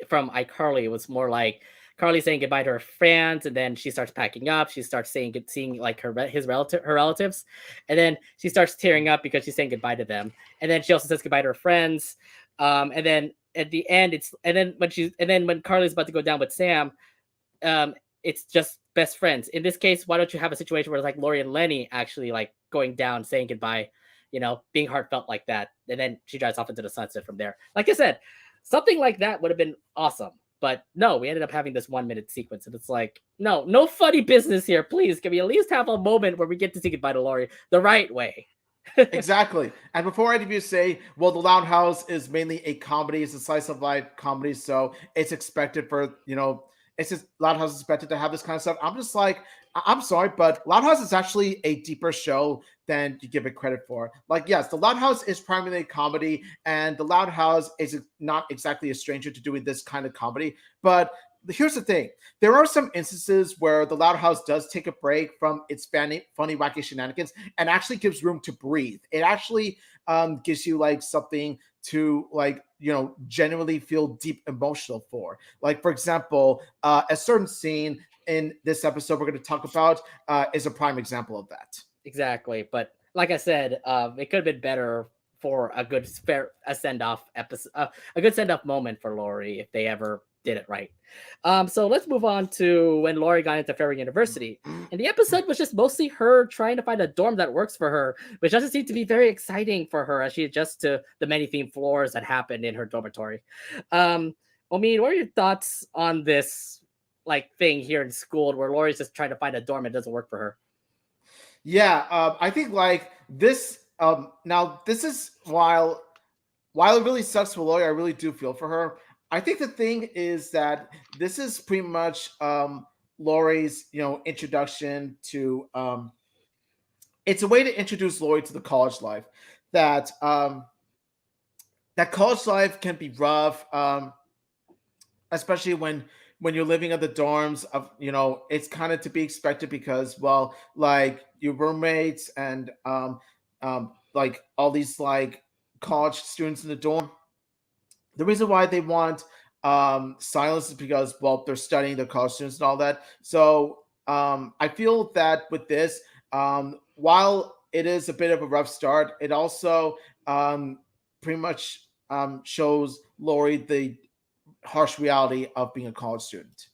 from iCarly. It was more like Carly saying goodbye to her friends, and then she starts packing up. She starts seeing like her relatives, and then she starts tearing up because she's saying goodbye to them. And then she also says goodbye to her friends. And then at the end, when Carly's about to go down with Sam, um, it's just best friends. In this case, why don't you have a situation where it's like Lori and Lenny actually like going down, saying goodbye, being heartfelt like that, and then she drives off into the sunset from there. Like I said, something like that would have been awesome. But no, we ended up having this 1 minute sequence, and it's like, no, no funny business here. Please, can we at least have a moment where we get to say goodbye to Lori the right way? Exactly. And before any of you say, well, The Loud House is mainly a comedy, it's a slice of life comedy, so it's expected for, it's just Loud House is expected to have this kind of stuff. I'm just like, I'm sorry, but Loud House is actually a deeper show than you give it credit for. Like, yes, The Loud House is primarily a comedy, and The Loud House is not exactly a stranger to doing this kind of comedy, but here's the thing. There are some instances where the Loud House does take a break from its funny, wacky shenanigans and actually gives room to breathe. It actually gives you like something to like, genuinely feel deep emotional for. Like, for example, a certain scene in this episode we're going to talk about is a prime example of that. Exactly. But like I said, it could have been better for a send off episode, a good send off moment for Lori if they ever did it right. So let's move on to when Lori got into Fairy University. And the episode was just mostly her trying to find a dorm that works for her, which doesn't seem to be very exciting for her as she adjusts to the many themed floors that happened in her dormitory. Omid, what are your thoughts on this like thing here in school where Lori's just trying to find a dorm and it doesn't work for her? Yeah, I think like this. Now this is while it really sucks for Lori, I really do feel for her. I think the thing is that this is pretty much Lori's, introduction to. It's a way to introduce Lori to the college life. That that college life can be rough, especially when you're living at the dorms. Of it's kind of to be expected because, well, like your roommates and like all these like college students in the dorm. The reason why they want silence is because, well, they're studying, the college students and all that. So I feel that with this, while it is a bit of a rough start, it also pretty much shows Lori the harsh reality of being a college student.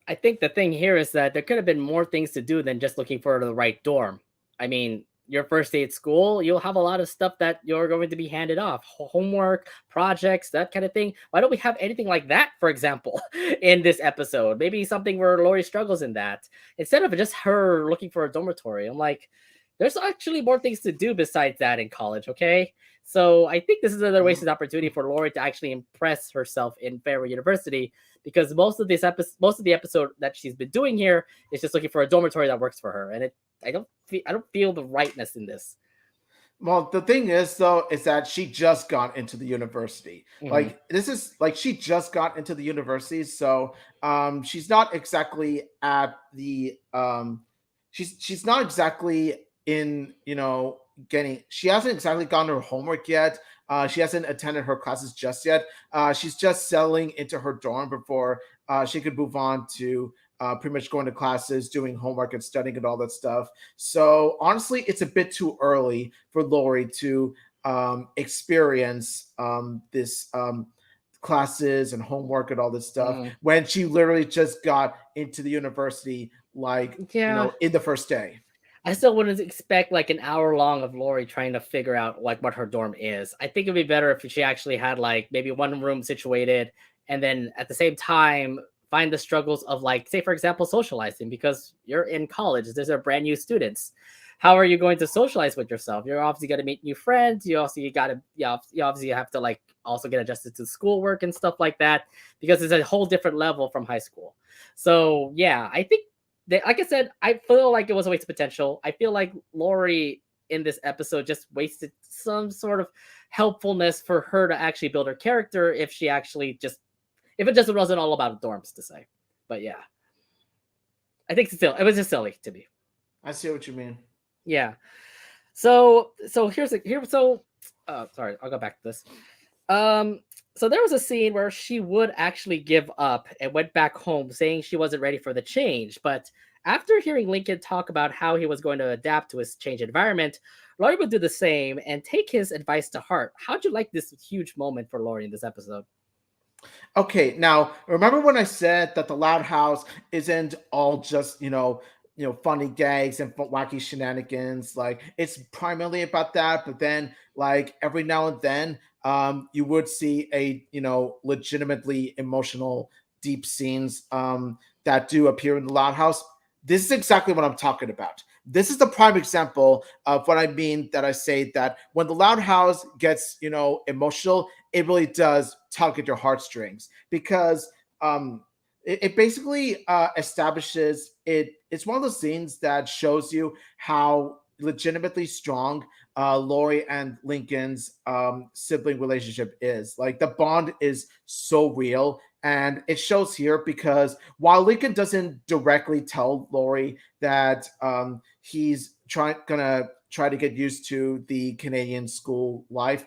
I think the thing here is that there could have been more things to do than just looking for the right dorm. I mean, your first day at school, you'll have a lot of stuff that you're going to be handed off, homework, projects, that kind of thing. Why don't we have anything like that, for example, in this episode? Maybe something where Lori struggles in that instead of just her looking for a dormitory. I'm like, there's actually more things to do besides that in college, okay? So I think this is another wasted opportunity for Lori to actually impress herself in Fairy University because most of the episode that she's been doing here is just looking for a dormitory that works for her, and I don't feel the rightness in this. Well, the thing is, though, is that she just got into the university. Mhm. Like, this is like she just got into the university, so she's not exactly at the she's not exactly in getting. She hasn't exactly gotten her homework yet. She hasn't attended her classes just yet. She's just settling into her dorm before she could move on to pretty much going to classes, doing homework, and studying and all that stuff. So honestly, it's a bit too early for Lori to experience this classes and homework and all this stuff Mm. when she literally just got into the university, like Yeah, in the first day. I still wouldn't expect like an hour long of Lori trying to figure out like what her dorm is. I think it'd be better if she actually had like maybe one room situated, and then at the same time find the struggles of like, say for example, socializing, because you're in college. These are brand new students. How are you going to socialize with yourself? You're obviously going to meet new friends. You got to, you obviously have to like also get adjusted to schoolwork and stuff like that, because it's a whole different level from high school. So yeah, I think like I said, I feel like it was a waste of potential. I feel like Lori in this episode just wasted some sort of helpfulness for her to actually build her character if she actually just, if it just wasn't all about dorms to say. But yeah, I think still it was just silly to me. I see what you mean. Yeah. So here's a here so sorry, I'll go back to this. Um, so there was a scene where she would actually give up and went back home saying she wasn't ready for the change. But after hearing Lincoln talk about how he was going to adapt to his changed environment, Laurie would do the same and take his advice to heart. How'd you like this huge moment for Laurie in this episode? Okay, now remember when I said that the Loud House isn't all just funny gags and wacky shenanigans? Like it's primarily about that, but then like every now and then, you would see a legitimately emotional, deep scenes that do appear in the Loud House. This is exactly what I'm talking about. This is the prime example of what I mean that I say that when the Loud House gets emotional, it really does tug at your heartstrings because it basically establishes it. It's one of those scenes that shows you how legitimately strong Lori and Lincoln's sibling relationship is. Like the bond is so real. And it shows here because while Lincoln doesn't directly tell Lori that he's gonna try to get used to the Canadian school life,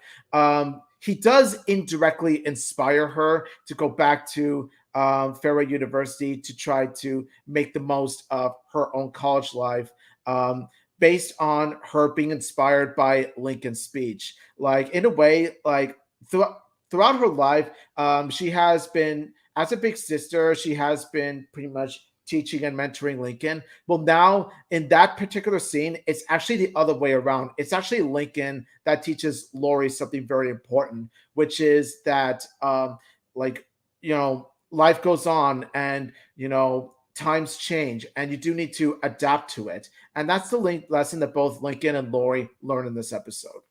he does indirectly inspire her to go back to Fairway University to try to make the most of her own college life, based on her being inspired by Lincoln's speech. Like in a way, like throughout her life, she has been as a big sister. She has been pretty much teaching and mentoring Lincoln. Well, now in that particular scene, it's actually the other way around. It's actually Lincoln that teaches Lori something very important, which is that like life goes on and times change and you do need to adapt to it. And that's the lesson that both Lincoln and Lori learn in this episode.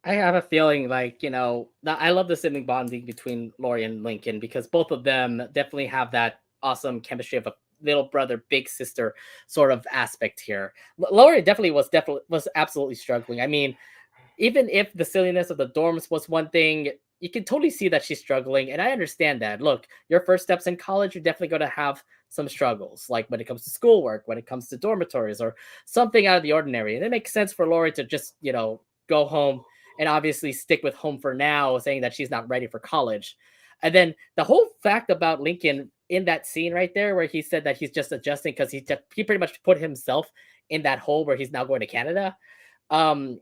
I have a feeling like, that I love the sibling bonding between Laurie and Lincoln, because both of them definitely have that awesome chemistry of a little brother, big sister sort of aspect here. Laurie definitely was absolutely struggling. I mean, even if the silliness of the dorms was one thing, you can totally see that she's struggling. And I understand that. Look, your first steps in college, you're definitely going to have some struggles, like when it comes to schoolwork, when it comes to dormitories, or something out of the ordinary. And it makes sense for Lori to just, go home and obviously stick with home for now, saying that she's not ready for college. And then the whole fact about Lincoln in that scene right there, where he said that he's just adjusting because he pretty much put himself in that hole where he's now going to Canada.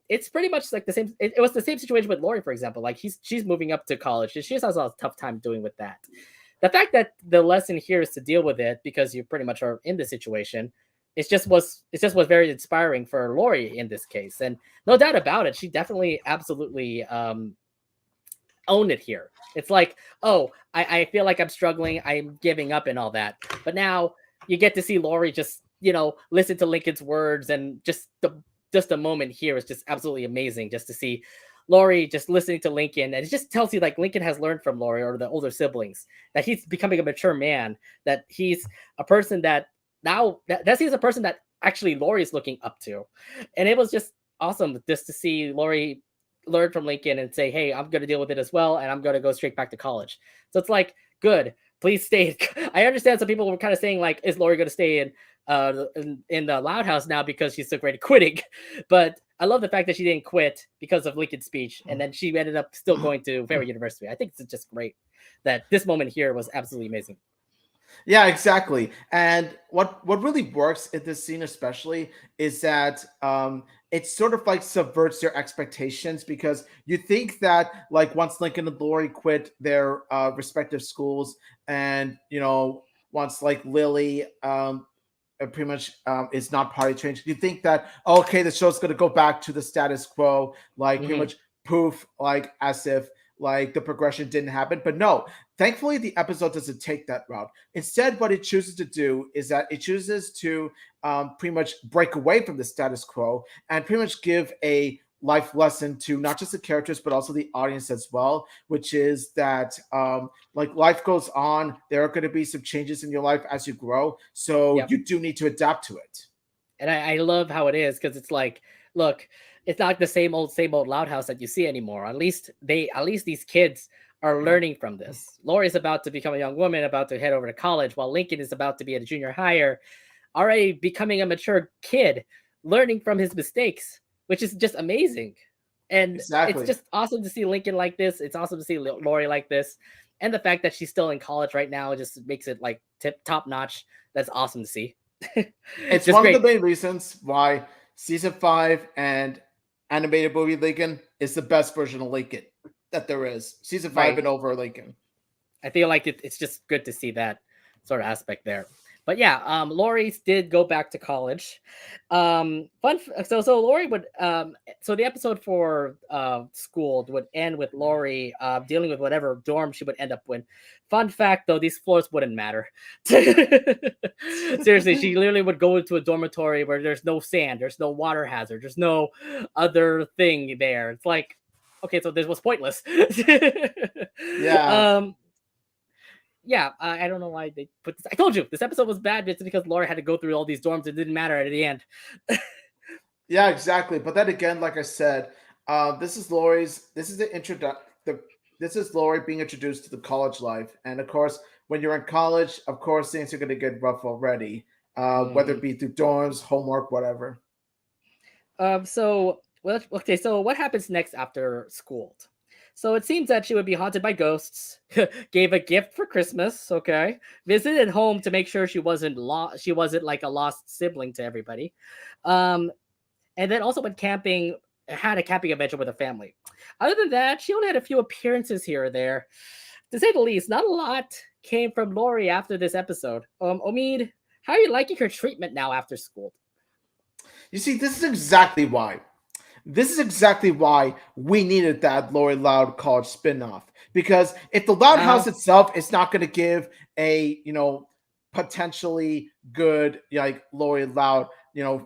It's pretty much like the same. It was the same situation with Lori, for example. Like she's moving up to college. She just has a tough time doing with that. The fact that the lesson here is to deal with it because you pretty much are in the situation. It just was very inspiring for Lori in this case, and no doubt about it, she definitely absolutely owned it here. It's like, oh, I feel like I'm struggling, I'm giving up and all that. But now you get to see Lori just, listen to Lincoln's words, and just the moment here is just absolutely amazing just to see Lori just listening to Lincoln. And it just tells you like Lincoln has learned from Lori or the older siblings, that he's becoming a mature man, that he's a person that now that he's a person that actually Lori is looking up to. And it was just awesome just to see Lori learn from Lincoln and say, "Hey, I'm going to deal with it as well, and I'm going to go straight back to college." So it's like, good, please stay. I understand some people were kind of saying like, "Is Lori going to stay in the Loud House now because she's so great at quitting?" But I love the fact that she didn't quit because of Lincoln's speech, and then she ended up still going to Fairway University. I think it's just great that this moment here was absolutely amazing. Yeah, exactly. And what really works in this scene, especially, is that it sort of like subverts your expectations because you think that like once Lincoln and Lori quit their respective schools, and once like Lily pretty much is not potty trained, you think that okay, the show's going to go back to the status quo, like pretty Hmm. much poof, like as if like the progression didn't happen. But no, thankfully the episode doesn't take that route. Instead, what it chooses to do is that it chooses to pretty much break away from the status quo and pretty much give a life lesson to not just the characters but also the audience as well, which is that like life goes on, there are going to be some changes in your life as you grow, so Yep. you do need to adapt to it. And I love how it is because it's like, look, it's not the same old Loud House that you see anymore. At least these kids are learning from this. Lori's about to become a young woman, about to head over to college, while Lincoln is about to be at a junior higher, already becoming a mature kid, learning from his mistakes, which is just amazing. And it's Exactly. just awesome to see Lincoln like this. It's awesome to see Lori like this. And the fact that she's still in college right now just makes it like top notch. That's awesome to see. It's Just one of the great. main reasons why season 5 and animated movie Lincoln is the best version of Lincoln that there is. Season 5 Right. and over Lincoln. I feel like it's just good to see that sort of aspect there. But yeah, Lori did go back to college. So Lori would so the episode for school would end with Lori dealing with whatever dorm she would end up in. Fun fact though, these floors wouldn't matter. Seriously, she literally would go into a dormitory where there's no sand, there's no water hazard, there's no other thing there. It's like, okay, so this was pointless. Yeah. um yeah, I don't know why they put this. I told you this episode was bad. It's because Laura had to go through all these dorms. It didn't matter at the end. Yeah, exactly. But then again, like I said, this is Lori's. This is the The This is Lori being introduced to the college life, and of course, when you're in college, of course, things are going to get rough already. Whether Hmm. it be through dorms, homework, whatever. So well, okay. So what happens next after school? So it seems that she would be haunted by ghosts. Gave a gift for Christmas. Okay, visited home to make sure she wasn't lost. She wasn't like a lost sibling to everybody. Um, and then also went camping. Had a camping adventure with a family. Other than that, she only had a few appearances here or there. To say the least, not a lot came from Lori after this episode. Omid, how are you liking her treatment now after school? You see, this is exactly why. This is exactly why we needed that Lori Loud college spinoff. Because if the Loud Uh House itself is not going to give a, potentially good, like Lori Loud,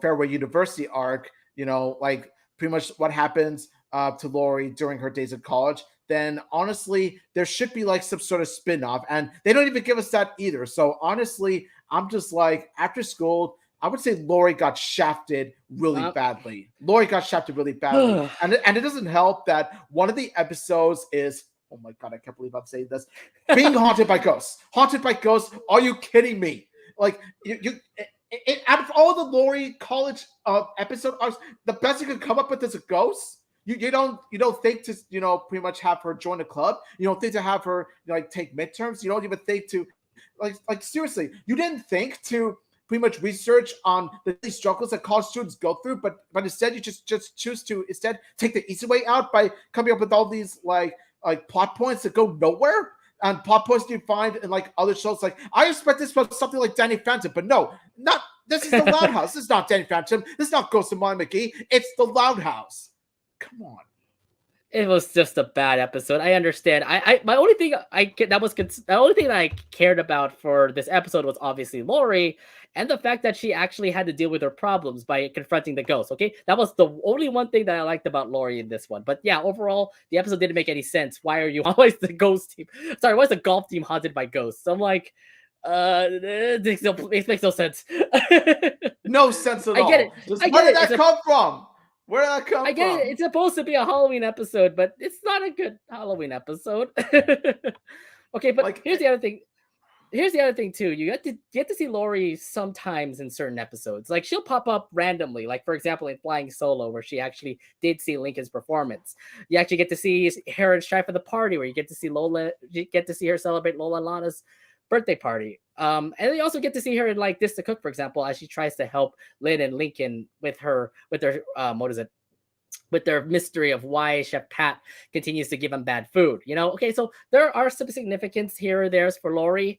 Fairway University arc, like pretty much what happens to Lori during her days of college, then honestly, there should be like some sort of spinoff. And they don't even give us that either. So honestly, I'm just like, after school, I would say Lori got shafted really huh. badly. Lori got shafted really badly. Uh, And it doesn't help that one of the episodes is, oh my God, I can't believe I'm saying this, being haunted by ghosts. Haunted by ghosts? Are you kidding me? Like, out of all the Lori college episode arcs, the best you could come up with is a ghost? You don't think to pretty much have her join a club. You don't think to have her like take midterms. You don't even think to like seriously. You didn't think to pretty much research on the daily struggles that college students go through, but instead you just choose to instead take the easy way out by coming up with all these like plot points that go nowhere and plot points you find in like other shows. Like I expect this from something like Danny Phantom, but no, not this is the Loud House. This is not Danny Phantom. This is not Ghost of Molly McGee. It's the Loud House. Come on. it was just a bad episode. I understand. My only thing the only thing that I cared about for this episode was obviously Lori and the fact that she actually had to deal with her problems by confronting the ghost. Okay, that was the only one thing that I liked about Lori in this one. But yeah, overall, the episode didn't make any sense. Why are you always the ghost team? Sorry, why is the golf team haunted by ghosts? I'm like, it makes no sense. No sense at I get it. all. Just I where get did it. that come from? Where did that I come get it. from? It's supposed to be a Halloween episode, but it's not a good Halloween episode. Okay, but Like here's the other thing. Here's the other thing too. You get to see Lori sometimes in certain episodes. Like she'll pop up randomly. Like for example, in Flying Solo, where she actually did see Lincoln's performance. You actually get to see her in Strife at the Party, where you get to see Lola. You get to see her celebrate Lola Lana's birthday party. And you also get to see her in like This to Cook, for example, as she tries to help Lynn and Lincoln with their what is it, with their mystery of why Chef Pat continues to give him bad food. Okay, so there are some significance here or there's for Lori.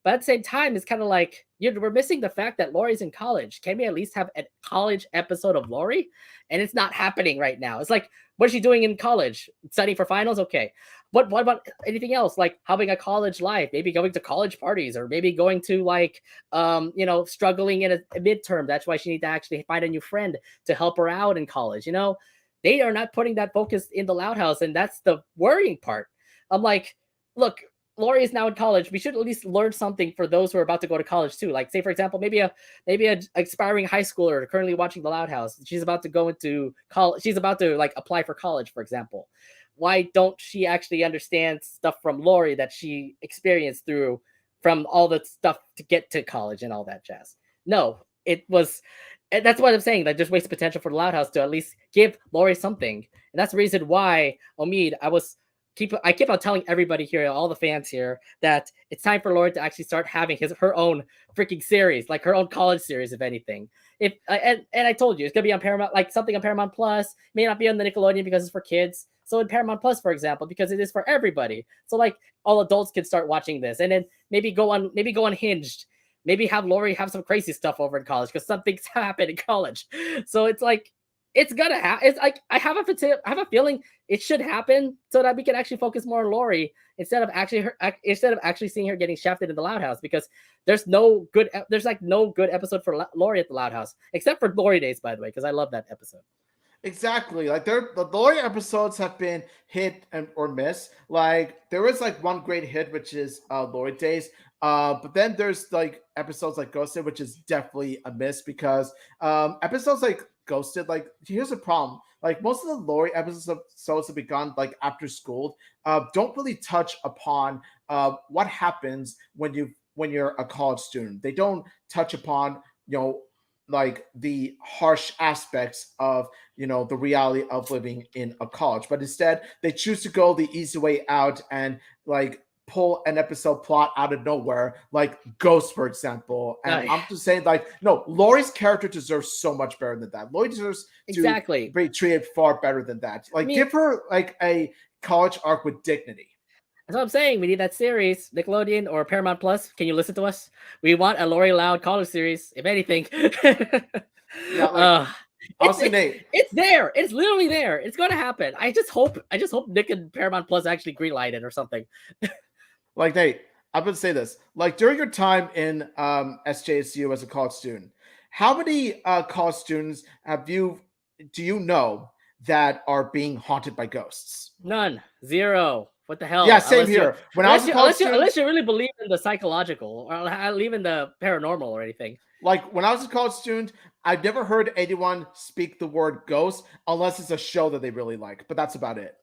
But at the same time, it's kind of like we're missing the fact that Lori's in college. Can we at least have a college episode of Lori? And it's not happening right now. It's like, what is she doing in college? Studying for finals? Okay. What about anything else? Like having a college life, maybe going to college parties, or maybe going to like struggling in a midterm. That's why she needs to actually find a new friend to help her out in college. They are not putting that focus in the Loud House, and that's the worrying part. I'm like, look, Lori is now in college. We should at least learn something for those who are about to go to college too. Like, say for example, maybe a aspiring high schooler currently watching the Loud House. She's about to go into college. She's about to like apply for college, for example. Why don't she actually understand stuff from Lori that she experienced through from all the stuff to get to college and all that jazz? No, it was. And that's what I'm saying. That just wasted potential for the Loud House to at least give Lori something, and that's the reason why Omid. I keep on telling everybody here, all the fans here, that it's time for Lori to actually start having her own freaking series, like her own college series, if anything. If and I told you it's gonna be on Paramount, like something on Paramount Plus. May not be on the Nickelodeon because it's for kids. So in Paramount Plus, for example, because it is for everybody. So like all adults can start watching this, and then maybe go unhinged. Maybe have Lori have some crazy stuff over in college because something's happened in college. So it's like it's gonna happen. It's like I have a feeling it should happen so that we can actually focus more on Lori instead of actually seeing her getting shafted in the Loud House, because there's no good episode for Lori at the Loud House except for Lori Days, by the way, because I love that episode. Exactly. Like the Lori episodes have been hit or miss. Like there was like one great hit, which is Lori Days. But then there's like episodes like Ghosted, which is definitely a miss because episodes like Ghosted, like here's the problem. Like most of the Lori episodes have begun like after school, don't really touch upon what happens when you're a college student. They don't touch upon like the harsh aspects of the reality of living in a college, but instead they choose to go the easy way out and like pull an episode plot out of nowhere, like Ghost, for example. And I'm just saying, like, no, Lori's character deserves so much better than that. Lori deserves to be treated far better than that. Like, give her like a college arc with dignity. That's what I'm saying. We need that series, Nickelodeon or Paramount Plus. Can you listen to us? We want a Lori Loud college series, if anything. Yeah, like, it's there. It's literally there. It's going to happen. I just hope Nick and Paramount Plus actually greenlight it or something. Like, Nate, I'm going to say this. Like, during your time in SJSU as a college student, how many college students do you know that are being haunted by ghosts? None. Zero. What the hell? Yeah, same here. Unless you really believe in the psychological or believe in the paranormal or anything. Like when I was a college student, I've never heard anyone speak the word ghost unless it's a show that they really like. But that's about it.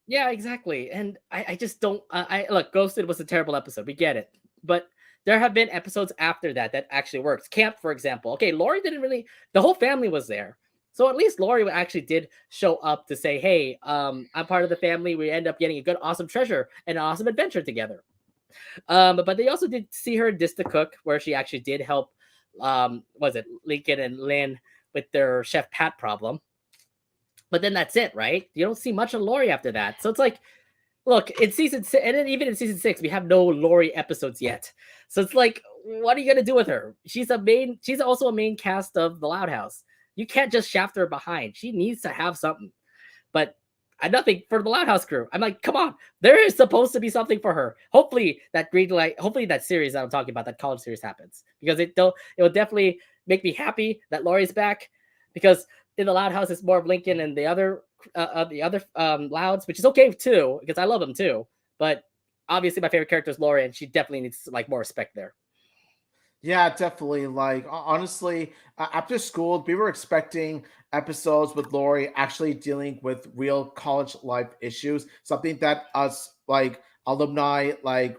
Yeah, exactly. And I just don't. Look, Ghosted was a terrible episode. We get it, but there have been episodes after that actually works. Camp, for example. Okay, Lori didn't really. The whole family was there. So at least Lori actually did show up to say, hey, I'm part of the family. We end up getting a good, awesome treasure and an awesome adventure together. But they also did see her in Dis the Cook, where she actually did help, was it Lincoln and Lynn with their Chef Pat problem. But then that's it, right? You don't see much of Lori after that. So it's like, look, in season 6, and then even in season 6, we have no Lori episodes yet. So it's like, what are you going to do with her? She's also a main cast of The Loud House. You can't just shaft her behind. She needs to have something. But nothing for the Loud House crew. I'm like, come on. There is supposed to be something for her. Hopefully that series that I'm talking about, that college series happens. Because it will definitely make me happy that Lori's back. Because in the Loud House, it's more of Lincoln and the other Louds, which is okay too, because I love them too. But obviously my favorite character is Lori, and she definitely needs like more respect there. Yeah, definitely. Like, honestly, after school, we were expecting episodes with Lori actually dealing with real college life issues, something that us, like, alumni, like,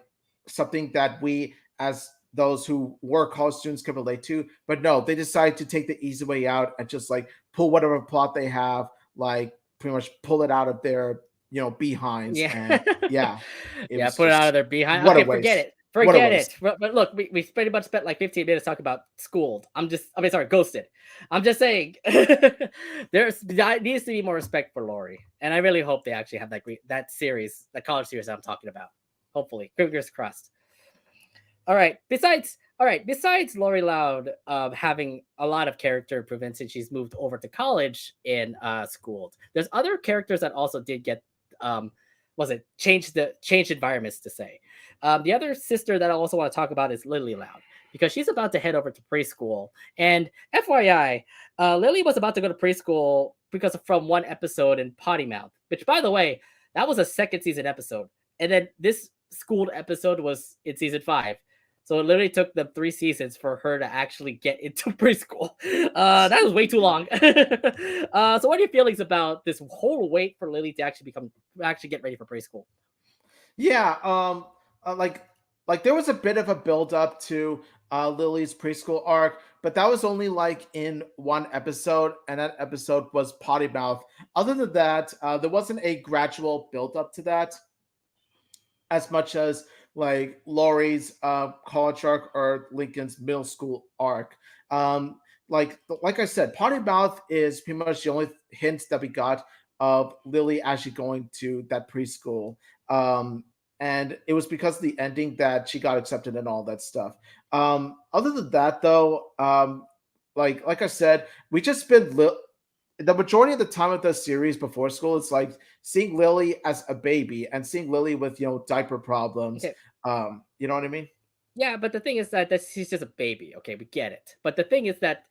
something that we, as those who were college students, can relate to. But no, they decided to take the easy way out and just, like, pull whatever plot they have, like, pretty much pull it out of their, behinds. Yeah. And, yeah. Put it out of their behind. What Okay, a waste. forget it. Forget it. But look, we pretty much spent like 15 minutes talking about Schooled. Ghosted. I'm just saying there needs to be more respect for Lori. And I really hope they actually have that series, that college series I'm talking about. Hopefully. Fingers crossed. Besides Lori Loud having a lot of character improvements since she's moved over to college in Schooled, there's other characters that also did get um, was it changed environments to say. The other sister that I also want to talk about is Lily Loud because she's about to head over to preschool. And FYI, Lily was about to go to preschool because from one episode in Potty Mouth, which by the way, that was a second season episode, and then this schooled episode was in season 5. So it literally took them 3 seasons for her to actually get into preschool. That was way too long. So what are your feelings about this whole wait for Lily to actually get ready for preschool? Yeah, like there was a bit of a build up to Lily's preschool arc, but that was only like in one episode, and that episode was Potty Mouth. Other than that, there wasn't a gradual build up to that as much as like Laurie's college arc or Lincoln's middle school arc. Like I said, Potty Mouth is pretty much the only hint that we got of Lily actually going to that preschool. And it was because of the ending that she got accepted and all that stuff. Other than that, though, like I said, we just been the majority of the time of the series before school, it's like seeing Lily as a baby and seeing Lily with diaper problems. Okay. You know what I mean? Yeah, but the thing is that she's just a baby. Okay, we get it. But the thing is that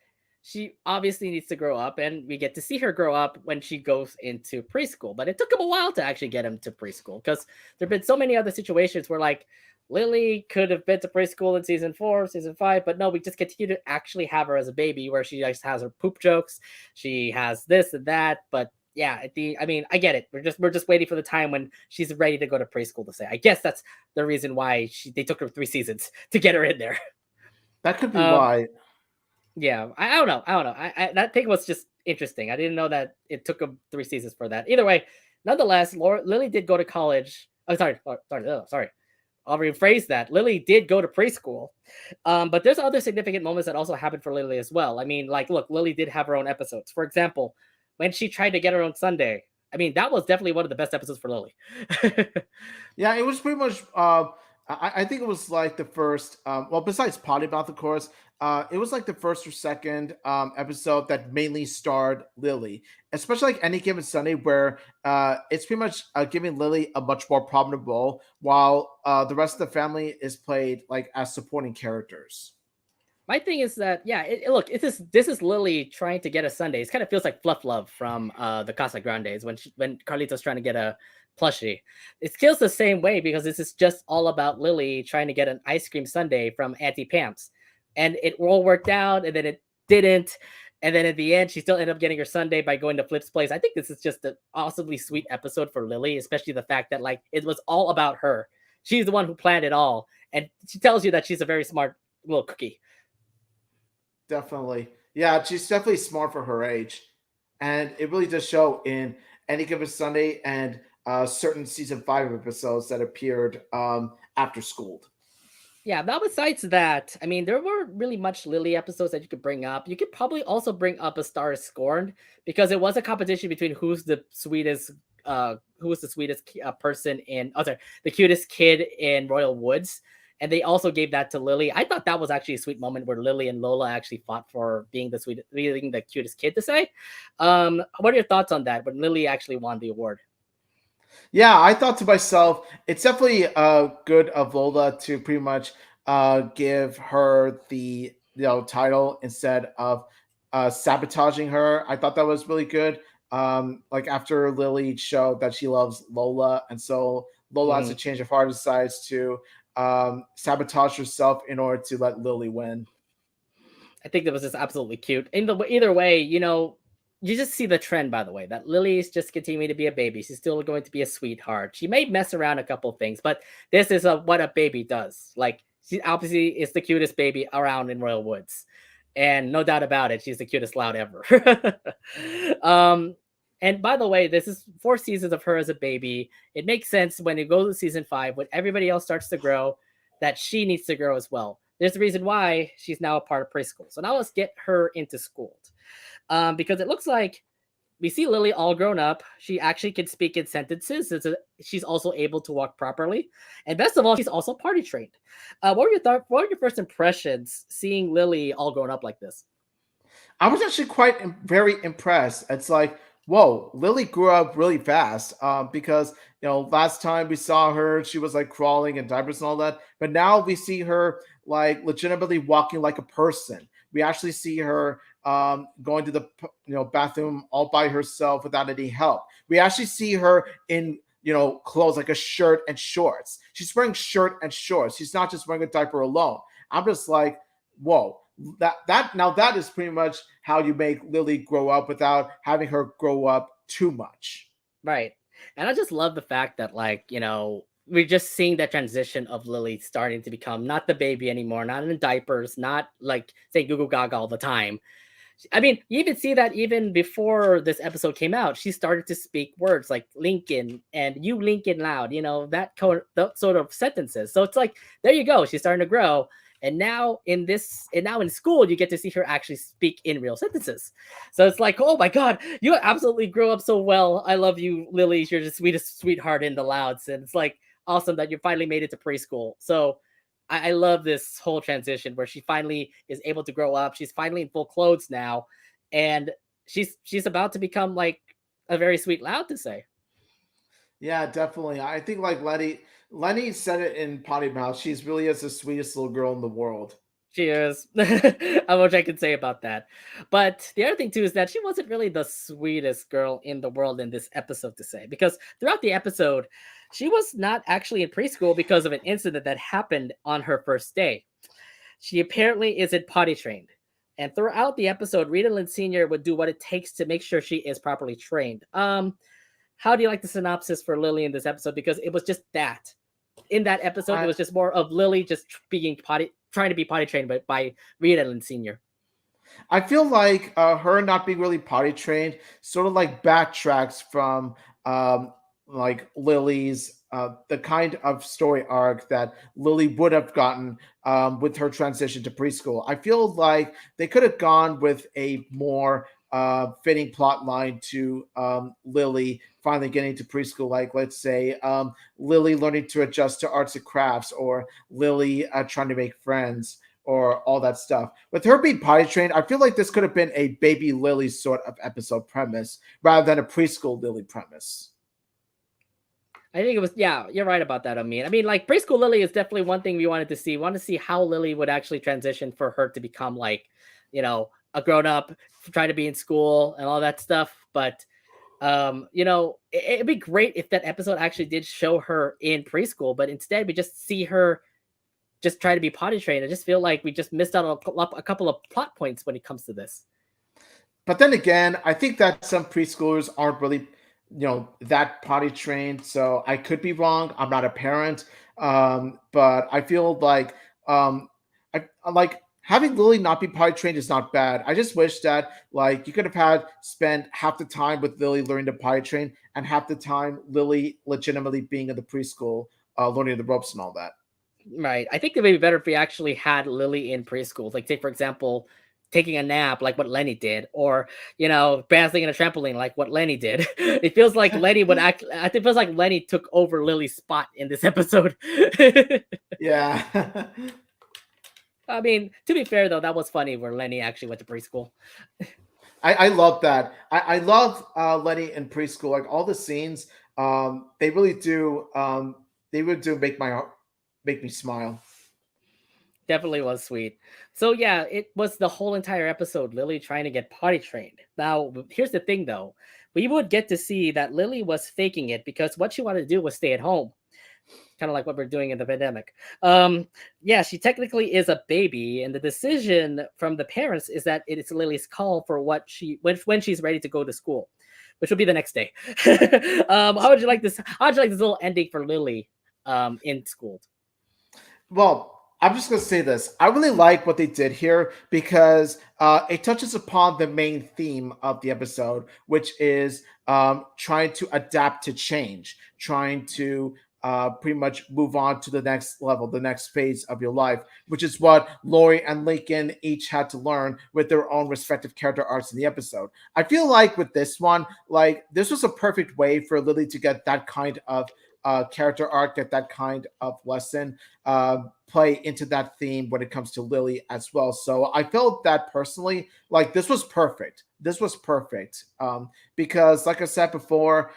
she obviously needs to grow up, and we get to see her grow up when she goes into preschool. But it took him a while to actually get him to preschool because there've been so many other situations where like Lily could have been to preschool in season 4, season 5, but no, we just continue to actually have her as a baby where she just has her poop jokes, she has this and that, but yeah, I mean, I get it. We're just waiting for the time when she's ready to go to preschool to say. I guess that's the reason why they took her 3 seasons to get her in there. That could be Um, why. yeah, I don't know. I don't know. That thing was just interesting. I didn't know that it took them 3 seasons for that. Either way, nonetheless, Lily did go to college. Oh, sorry. I'll rephrase that. Lily did go to preschool, but there's other significant moments that also happened for Lily as well. I mean, like, look, Lily did have her own episodes. For example, when she tried to get her own Sunday. I mean, that was definitely one of the best episodes for Lily. Yeah, it was pretty much. I think it was like the first. Well, besides Potty Mouth, of course, it was like the first or second episode that mainly starred Lily, especially like Any Given Sunday, where it's pretty much giving Lily a much more prominent role, while the rest of the family is played like as supporting characters. My thing is that yeah, look, this is Lily trying to get a Sunday. It kind of feels like Fluff Love from the Casa Grandes when Carlito's trying to get a plushie. It feels the same way because this is just all about Lily trying to get an ice cream sundae from Auntie Pam's, and it all worked out, and then it didn't, and then at the end she still ended up getting her Sunday by going to Flip's place. I think this is just an awesomely sweet episode for Lily, especially the fact that like it was all about her. She's the one who planned it all, and she tells you that she's a very smart little cookie. Definitely, yeah, she's definitely smart for her age, and it really does show in Any Given Sunday and certain season 5 episodes that appeared after Schooled. Yeah, now besides that, I mean, there were really much Lily episodes that you could bring up. You could probably also bring up A Star is Scorned because it was a competition between who's the sweetest person in sorry, the cutest kid in Royal Woods. And they also gave that to Lily. I thought that was actually a sweet moment where Lily and Lola actually fought for being the cutest kid to say. What are your thoughts on that when Lily actually won the award? Yeah, I thought to myself, it's definitely good of Lola to pretty much give her the title instead of sabotaging her. I thought that was really good. Like after Lily showed that she loves Lola, and so Lola has a Mhm. change of heart, decides to sabotage herself in order to let Lily win. I think that was just absolutely cute. Either way, you just see the trend. By the way, that Lily's just continuing to be a baby. She's still going to be a sweetheart. She may mess around a couple things, but this is what a baby does. Like she obviously is the cutest baby around in Royal Woods, and no doubt about it, she's the cutest loud ever. um, and by the way, this is 4 seasons of her as a baby. It makes sense when you go to season 5, when everybody else starts to grow, that she needs to grow as well. There's the reason why she's now a part of preschool. So now let's get her into school, because it looks like we see Lily all grown up. She actually can speak in sentences. She's also able to walk properly, and best of all, she's also party trained. What were your What were your first impressions seeing Lily all grown up like this? I was actually very impressed. It's like, whoa, Lily grew up really fast. Because last time we saw her, she was like crawling in diapers and all that, but now we see her like legitimately walking like a person. We actually see her going to the bathroom all by herself without any help. We actually see her in clothes like a shirt and shorts. She's wearing shirt and shorts. She's not just wearing a diaper alone. I'm just like, whoa, that is pretty much how you make Lily grow up without having her grow up too much. Right. And I just love the fact that, like, we're just seeing that transition of Lily starting to become not the baby anymore, not in diapers, not like saying Goo Goo Gaga all the time. I mean, you even see that even before this episode came out, she started to speak words like Lincoln and you Lincoln loud, that sort of sentences. So it's like, there you go. She's starting to grow. And now in school, you get to see her actually speak in real sentences. So it's like, oh my God, you absolutely grew up so well. I love you, Lily. You're the sweetest sweetheart in the louds. And it's like awesome that you finally made it to preschool. So I love this whole transition where she finally is able to grow up. She's finally in full clothes now, and she's about to become like a very sweet loud to say. Yeah, definitely. I think like Lenny said it in Potty Mouth. She's really is the sweetest little girl in the world. She is. How much I can say about that. But the other thing too is that she wasn't really the sweetest girl in the world in this episode to say, because throughout the episode, she was not actually in preschool because of an incident that happened on her first day. She apparently isn't potty trained. And throughout the episode, Rita Lynn Sr. would do what it takes to make sure she is properly trained. How do you like the synopsis for Lily in this episode? Because it was just that. In that episode, it I was just more of Lily just being trying to be potty trained by Rita Lynn Sr. I feel like her not being really potty trained sort of like backtracks from like Lily's the kind of story arc that Lily would have gotten with her transition to preschool. I feel like they could have gone with a more fitting plot line to Lily finally getting to preschool. Like, let's say Lily learning to adjust to arts and crafts, or Lily trying to make friends, or all that stuff. With her being potty trained, I feel like this could have been a baby Lily sort of episode premise rather than a preschool Lily premise. I think it was, yeah, you're right about that. I mean, like preschool Lily is definitely one thing we wanted to see. We want to see how Lily would actually transition for her to become like, a grown up, trying to be in school and all that stuff. But it'd be great if that episode actually did show her in preschool, but instead we just see her just try to be potty trained. I just feel like we just missed out on a couple of plot points when it comes to this. But then again, I think that some preschoolers aren't really, that potty trained. So I could be wrong. I'm not a parent, but I feel like I like having Lily not be potty trained is not bad. I just wish that like you could have had spent half the time with Lily learning to potty train and half the time Lily legitimately being in the preschool, learning the ropes and all that. Right. I think it would be better if we actually had Lily in preschool. Like, say, for example, taking a nap like what Lenny did, or bouncing in a trampoline like what Lenny did. It feels like Lenny would act. I think it feels like Lenny took over Lily's spot in this episode. Yeah. I mean, to be fair though, that was funny where Lenny actually went to preschool. I love that. I love Lenny in preschool. Like all the scenes, they really do. They really do make me smile. Definitely was sweet. So yeah, it was the whole entire episode Lily trying to get potty trained. Now, here's the thing though. We would get to see that Lily was faking it because what she wanted to do was stay at home. Kind of like what we're doing in the pandemic. Yeah, she technically is a baby, and the decision from the parents is that it is Lily's call for when she's ready to go to school, which will be the next day. How would you like this? How would you like this little ending for Lily in school? Well, I'm just gonna say this. I really like what they did here because it touches upon the main theme of the episode, which is trying to adapt to change, trying to pretty much move on to the next level, the next phase of your life, which is what Lori and Lincoln each had to learn with their own respective character arcs in the episode. I feel like with this one, like this was a perfect way for Lily to get that kind of character arc, get that kind of lesson, play into that theme when it comes to Lily as well. So I felt that personally, like this was perfect. This was perfect because, like I said before,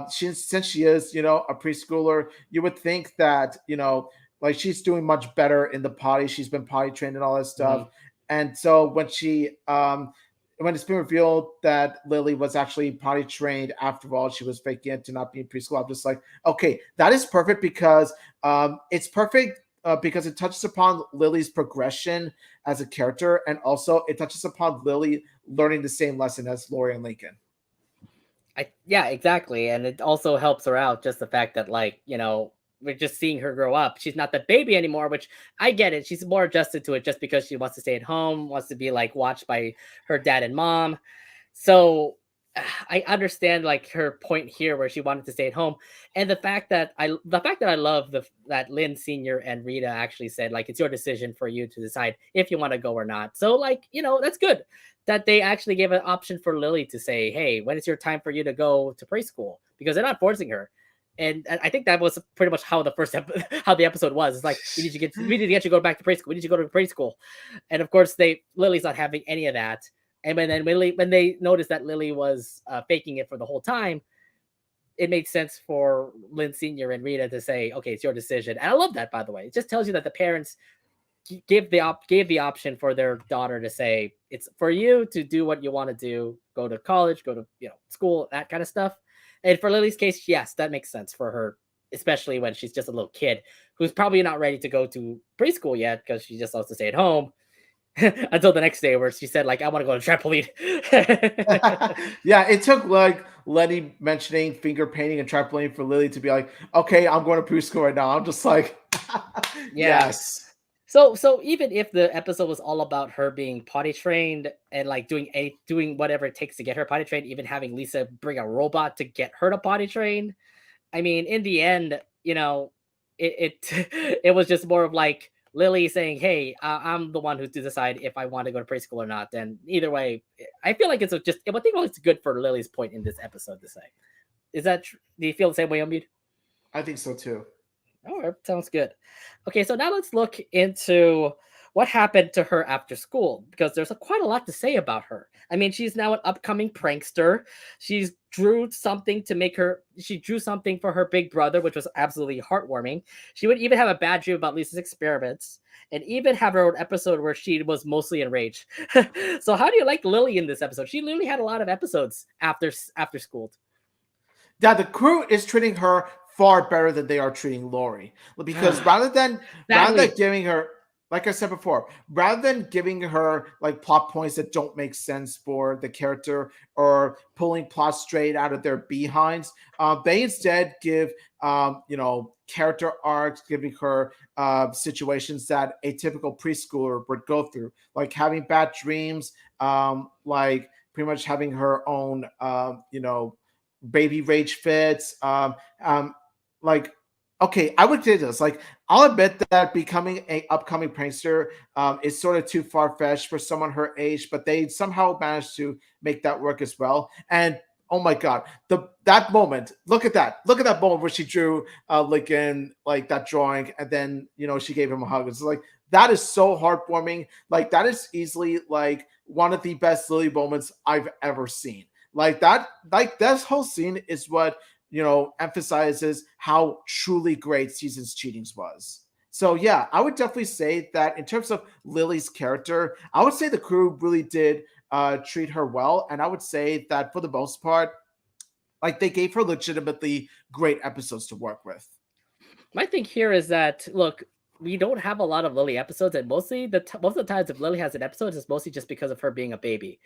since she is, a preschooler, you would think that, like she's doing much better in the potty. She's been potty trained and all that stuff. Mhm. And so when it's been revealed that Lily was actually potty trained after all, she was faking it to not be in preschool. I'm just like, okay, that is perfect because it's perfect because it touches upon Lily's progression as a character, and also it touches upon Lily learning the same lesson as Lori and Lincoln. Yeah, exactly. And it also helps her out just the fact that like, we're just seeing her grow up. She's not the baby anymore, which I get it. She's more adjusted to it just because she wants to stay at home, wants to be like watched by her dad and mom. So I understand like her point here where she wanted to stay at home, and the fact that I love that Lynn Senior and Rita actually said like it's your decision for you to decide if you want to go or not. So like that's good that they actually gave an option for Lily to say, hey, when is your time for you to go to preschool, because they're not forcing her. And I think that was pretty much how how the episode was. It's like we need to get you to go back to preschool. We need you to go to preschool, and of course Lily's not having any of that. And then when they noticed that Lily was faking it for the whole time, it made sense for Lynn Senior and Rita to say, "Okay, it's your decision." And I love that, by the way. It just tells you that the parents gave the option for their daughter to say, "It's for you to do what you want to do. Go to college, go to school, that kind of stuff." And for Lily's case, yes, that makes sense for her, especially when she's just a little kid who's probably not ready to go to preschool yet because she just wants to stay at home. Until the next day where she said like I want to go to trampoline. Yeah, it took like Lenny mentioning finger painting and trampoline for Lily to be like, okay, I'm going to preschool right now. I'm just like, Yeah. yes. So even if the episode was all about her being potty trained and like doing whatever it takes to get her potty trained, even having Lisa bring a robot to get her to potty train, I mean, in the end, it it was just more of like Lily saying, "Hey, I'm the one who to decide if I want to go to preschool or not." And either way, I feel like I think it's good for Lily's point in this episode to say. Is that? Do you feel the same way, Omid? I think so too. All right, sounds good. Okay, so now let's look into what happened to her after school because there's quite a lot to say about her. I mean, she's now an upcoming prankster. She drew something for her big brother, which was absolutely heartwarming. She would even have a bad dream about Lisa's experiments and even have her own episode where she was mostly enraged. So how do you like Lily in this episode? She literally had a lot of episodes after school. Yeah, the crew is treating her far better than they are treating Lori. Because rather than Sadly. giving her, like I said before, rather than giving her like plot points that don't make sense for the character or pulling plots straight out of their behinds, they instead give character arcs, giving her situations that a typical preschooler would go through, like having bad dreams, like pretty much having her own baby rage fits. Um, like, okay, I would say this. Like, I'll admit that becoming a upcoming prankster is sort of too far fetched for someone her age, but they somehow managed to make that work as well. And oh my god, that moment! Look at that moment where she drew Lincoln like that drawing, and then she gave him a hug. It's like that is so heartwarming. Like that is easily like one of the best Lily moments I've ever seen. Like this whole scene is what emphasizes how truly great Season's Cheatings was. So yeah, I would definitely say that in terms of Lily's character, I would say the crew really did treat her well, and I would say that for the most part, like they gave her legitimately great episodes to work with. My thing here is that look, we don't have a lot of Lily episodes, and most of the times if Lily has an episode, it's mostly just because of her being a baby.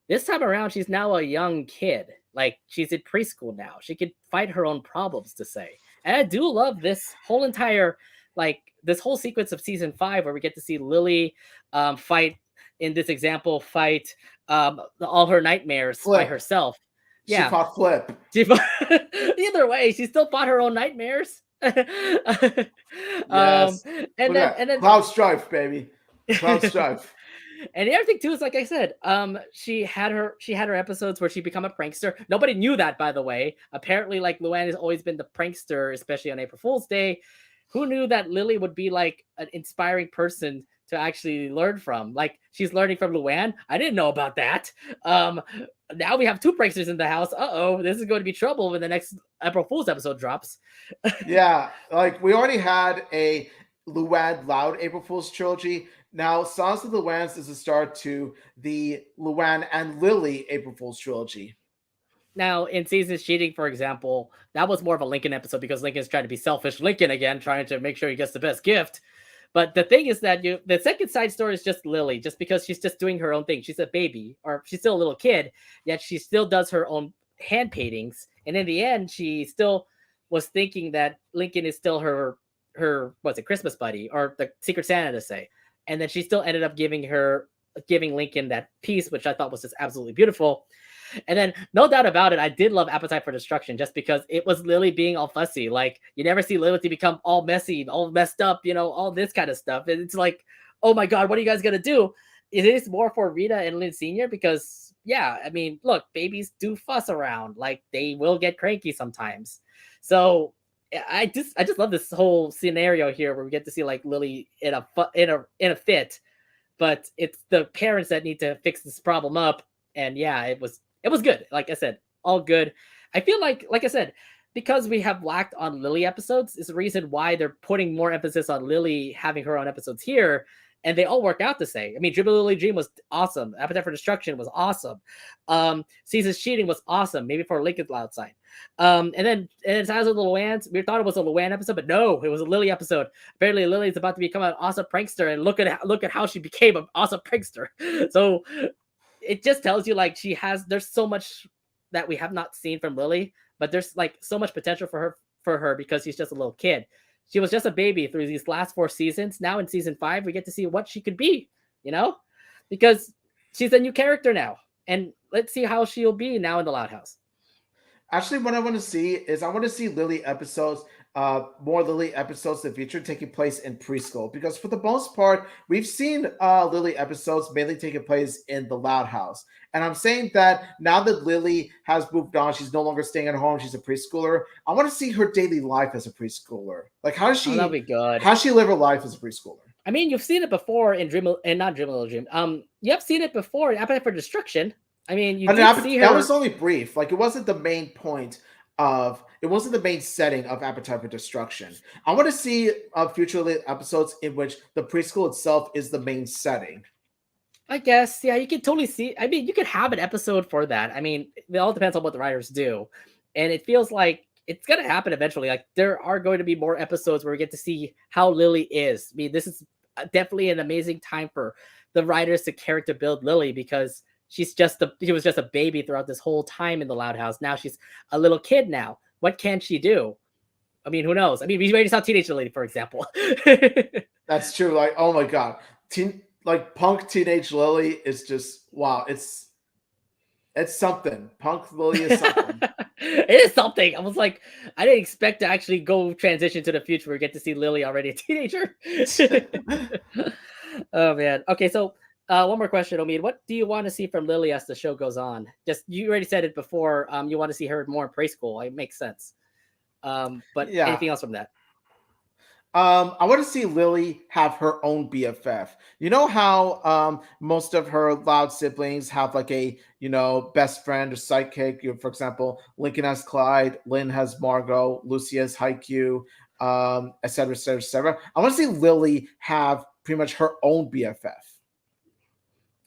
This time around, she's now a young kid. Like she's in preschool now. She can fight her own problems to say. And I do love this whole sequence of season 5 where we get to see Lily fight in this example fight all her nightmares by Flip. herself. She Yeah. fought Flip. She, either way, she still fought her own nightmares. um, Yes. and Look then at and that. then Cloud Strife, baby. Cloud Strife. and the other thing too is like I said, she had her episodes where she become a prankster. Nobody knew that, by the way. Apparently, like Luann has always been the prankster, especially on April Fool's Day. Who knew that Lily would be like an inspiring person to actually learn from? Like she's learning from Luann. I didn't know about that. Um, Now we have two pranksters in the house. Uh-oh, this is going to be trouble when the next April Fool's episode drops. Yeah, like we already had a Luann Loud April Fool's trilogy. Now, Songs of the Luanns is a start to the Luann and Lily April Fool's trilogy. Now, in Seasons Cheating, for example, that was more of a Lincoln episode because Lincoln's trying to be selfish Lincoln again, trying to make sure he gets the best gift. But the thing is that the second side story is just Lily, just because she's just doing her own thing. She's a baby, or she's still a little kid, yet she still does her own hand paintings. And in the end, she still was thinking that Lincoln is still her what's it, Christmas buddy or the Secret Santa to say. And then she still ended up giving Lincoln that piece, which I thought was just absolutely beautiful. And then, no doubt about it, I did love Appetite for Destruction just because it was Lily being all fussy. Like, you never see Lily become all messy, all messed up, all this kind of stuff. And it's like, oh my God, what are you guys going to do? It is more for Rita and Lynn Sr. because, yeah, I mean, look, babies do fuss around. Like, they will get cranky sometimes. So, I just love this whole scenario here where we get to see like Lily in a fit, but it's the parents that need to fix this problem up. And yeah, it was good. Like I said, all good. I feel like I said, because we have lacked on Lily episodes, is the reason why they're putting more emphasis on Lily having her own episodes here. And they all work out to say. I mean, Dribble Lily Dream was awesome. Appetite for Destruction was awesome. Seasons Cheating was awesome. Maybe for Lincoln's Loud side. And then Size of the Luanns, we thought it was a Luann episode, but no, it was a Lily episode. Apparently, Lily's about to become an awesome prankster, and look at how she became an awesome prankster. So it just tells you like there's so much that we have not seen from Lily, but there's like so much potential for her because she's just a little kid. She was just a baby through these last 4 seasons. Now in season 5, we get to see what she could be, you know, because she's a new character now, and let's see how she'll be now in the Loud House. Actually, what I want to see is I want to see Lily episodes, more Lily episodes in the future taking place in preschool because for the most part, we've seen Lily episodes mainly taking place in the Loud House. And I'm saying that now that Lily has moved on, she's no longer staying at home. She's a preschooler. I want to see her daily life as a preschooler. Like, Oh, that'll be good. how does she live her life as a preschooler? I mean, you've seen it before in Dream and not Dream Little Dream. You have seen it before in Appetite for Destruction. I mean, you I mean, did see that was her. only brief. Like, it wasn't the main point it wasn't the main setting of Appetite for Destruction. I want to see future episodes in which the preschool itself is the main setting. I guess, yeah, you can totally see. I mean, you could have an episode for that. I mean, it all depends on what the writers do, and it feels like it's gonna happen eventually. Like there are going to be more episodes where we get to see how Lily is. I mean, this is definitely an amazing time for the writers to character build Lily because she was just a baby throughout this whole time in the Loud House. Now she's a little kid now. What can she do? I mean, who knows? I mean, we already saw Teenage Lily, for example. That's true. Like, oh my god, like punk teenage Lily is just wow. It's something. Punk Lily is something. It is something. I was like, I didn't expect to actually go transition to the future where we get to see Lily already a teenager. Oh man. Okay, so one more question, Omid. What do you want to see from Lily as the show goes on? Just you already said it before. You want to see her more in preschool. It makes sense. But Yeah. anything else from that? I want to see Lily have her own BFF. You know how most of her loud siblings have like a best friend or sidekick. For example, Lincoln has Clyde, Lynn has Margot, Lucy has Haikyuu, etc., etc., etc. I want to see Lily have pretty much her own BFF.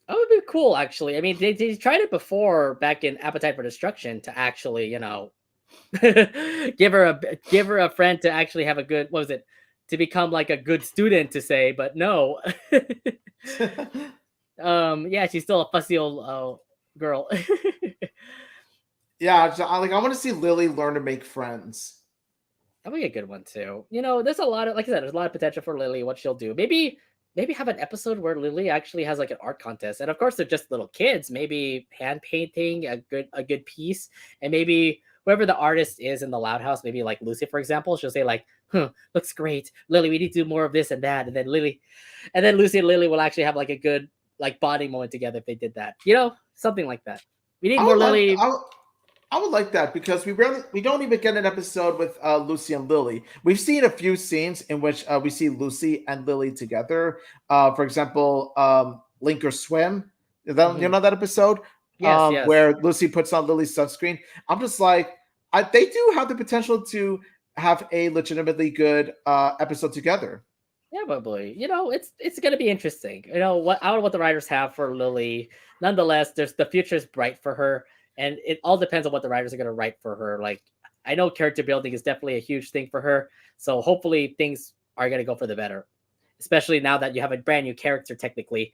That would be cool, actually. I mean, they tried it before back in Appetite for Destruction to actually, give her a friend to actually have a good, what was it, to become like a good student to say, but no. Yeah, she's still a fussy old girl. Yeah, I want to see Lily learn to make friends. That'd be a good one too. There's a lot of, like I said, there's a lot of potential for Lily. What she'll do, maybe have an episode where Lily actually has like an art contest, and of course they're just little kids. Maybe hand painting a good piece, and maybe whoever the artist is in the Loud House, maybe like Lucy, for example, she'll say like, huh, looks great. Lily, we need to do more of this and that. And then Lucy and Lily will actually have like a good like bonding moment together if they did that. Something like that. We need I more would like Lily. I would like that because we don't even get an episode with Lucy and Lily. We've seen a few scenes in which we see Lucy and Lily together. For example, Link or Swim. You Mhm. know that episode Yes, yes. where Lucy puts on Lily's sunscreen. I'm just like, they do have the potential to have a legitimately good episode together. Yeah, but boy, it's gonna be interesting. I don't know what the writers have for Lily. Nonetheless, there's the future is bright for her, and it all depends on what the writers are gonna write for her. Like, I know character building is definitely a huge thing for her, so hopefully things are gonna go for the better. Especially now that you have a brand new character technically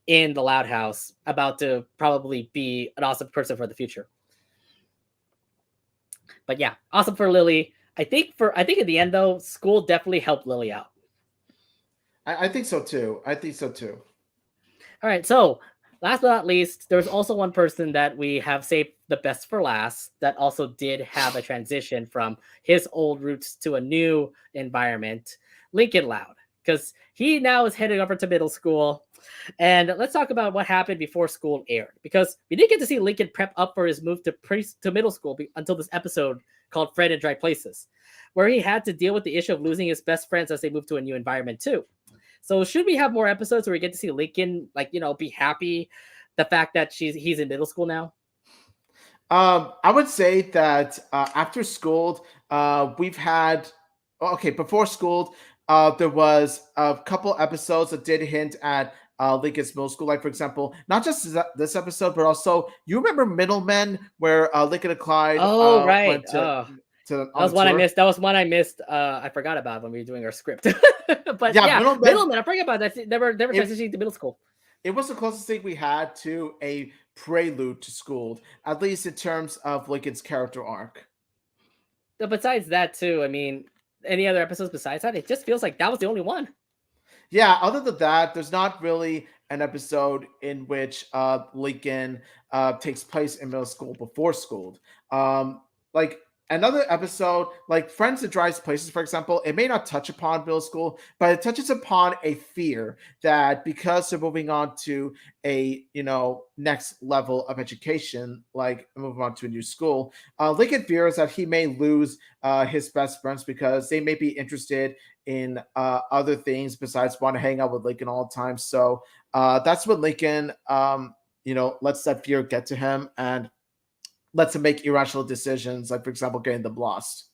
in the Loud House, about to probably be an awesome person for the future. But yeah, awesome for Lily. I think in the end though, school definitely helped Lily out. I think so too. I think so too. All right, so last but not least, there's also one person that we have saved the best for last that also did have a transition from his old roots to a new environment, Lincoln Loud, because he now is heading over to middle school. And let's talk about what happened before school aired, because we didn't get to see Lincoln prep up for his move to middle school until this episode called "Friend in Dry Places," where he had to deal with the issue of losing his best friends as they move to a new environment too. So should we have more episodes where we get to see Lincoln, like, be happy the fact that he's in middle school now? I would say that after Schooled, we've had okay before Schooled. There was a couple episodes that did hint at Lincoln's middle school. Like for example, not just this episode, but also you remember Middlemen, where Lincoln and Clyde Oh, right. went That on was the one I tour. missed. That was one I missed. I forgot about when we were doing our script. But Yeah, yeah, Middlemen. middleman. I forgot about that. They were It, transitioning to middle school. it was the closest thing we had to a prelude to Schooled, at least in terms of Lincoln's character arc. But besides that, too, I mean, any other episodes besides that? It just feels like that was the only one. Yeah, other than that, there's not really an episode in which Lincoln takes place in middle school before Schooled. Like another episode, like Friends that Drives Places, for example, it may not touch upon middle school, but it touches upon a fear that because they're moving on to a next level of education, like moving on to a new school, Lincoln fears that he may lose his best friends because they may be interested in other things besides want to hang out with Lincoln all the time. So that's when Lincoln, lets that fear get to him and lets him make irrational decisions, like for example, getting them lost.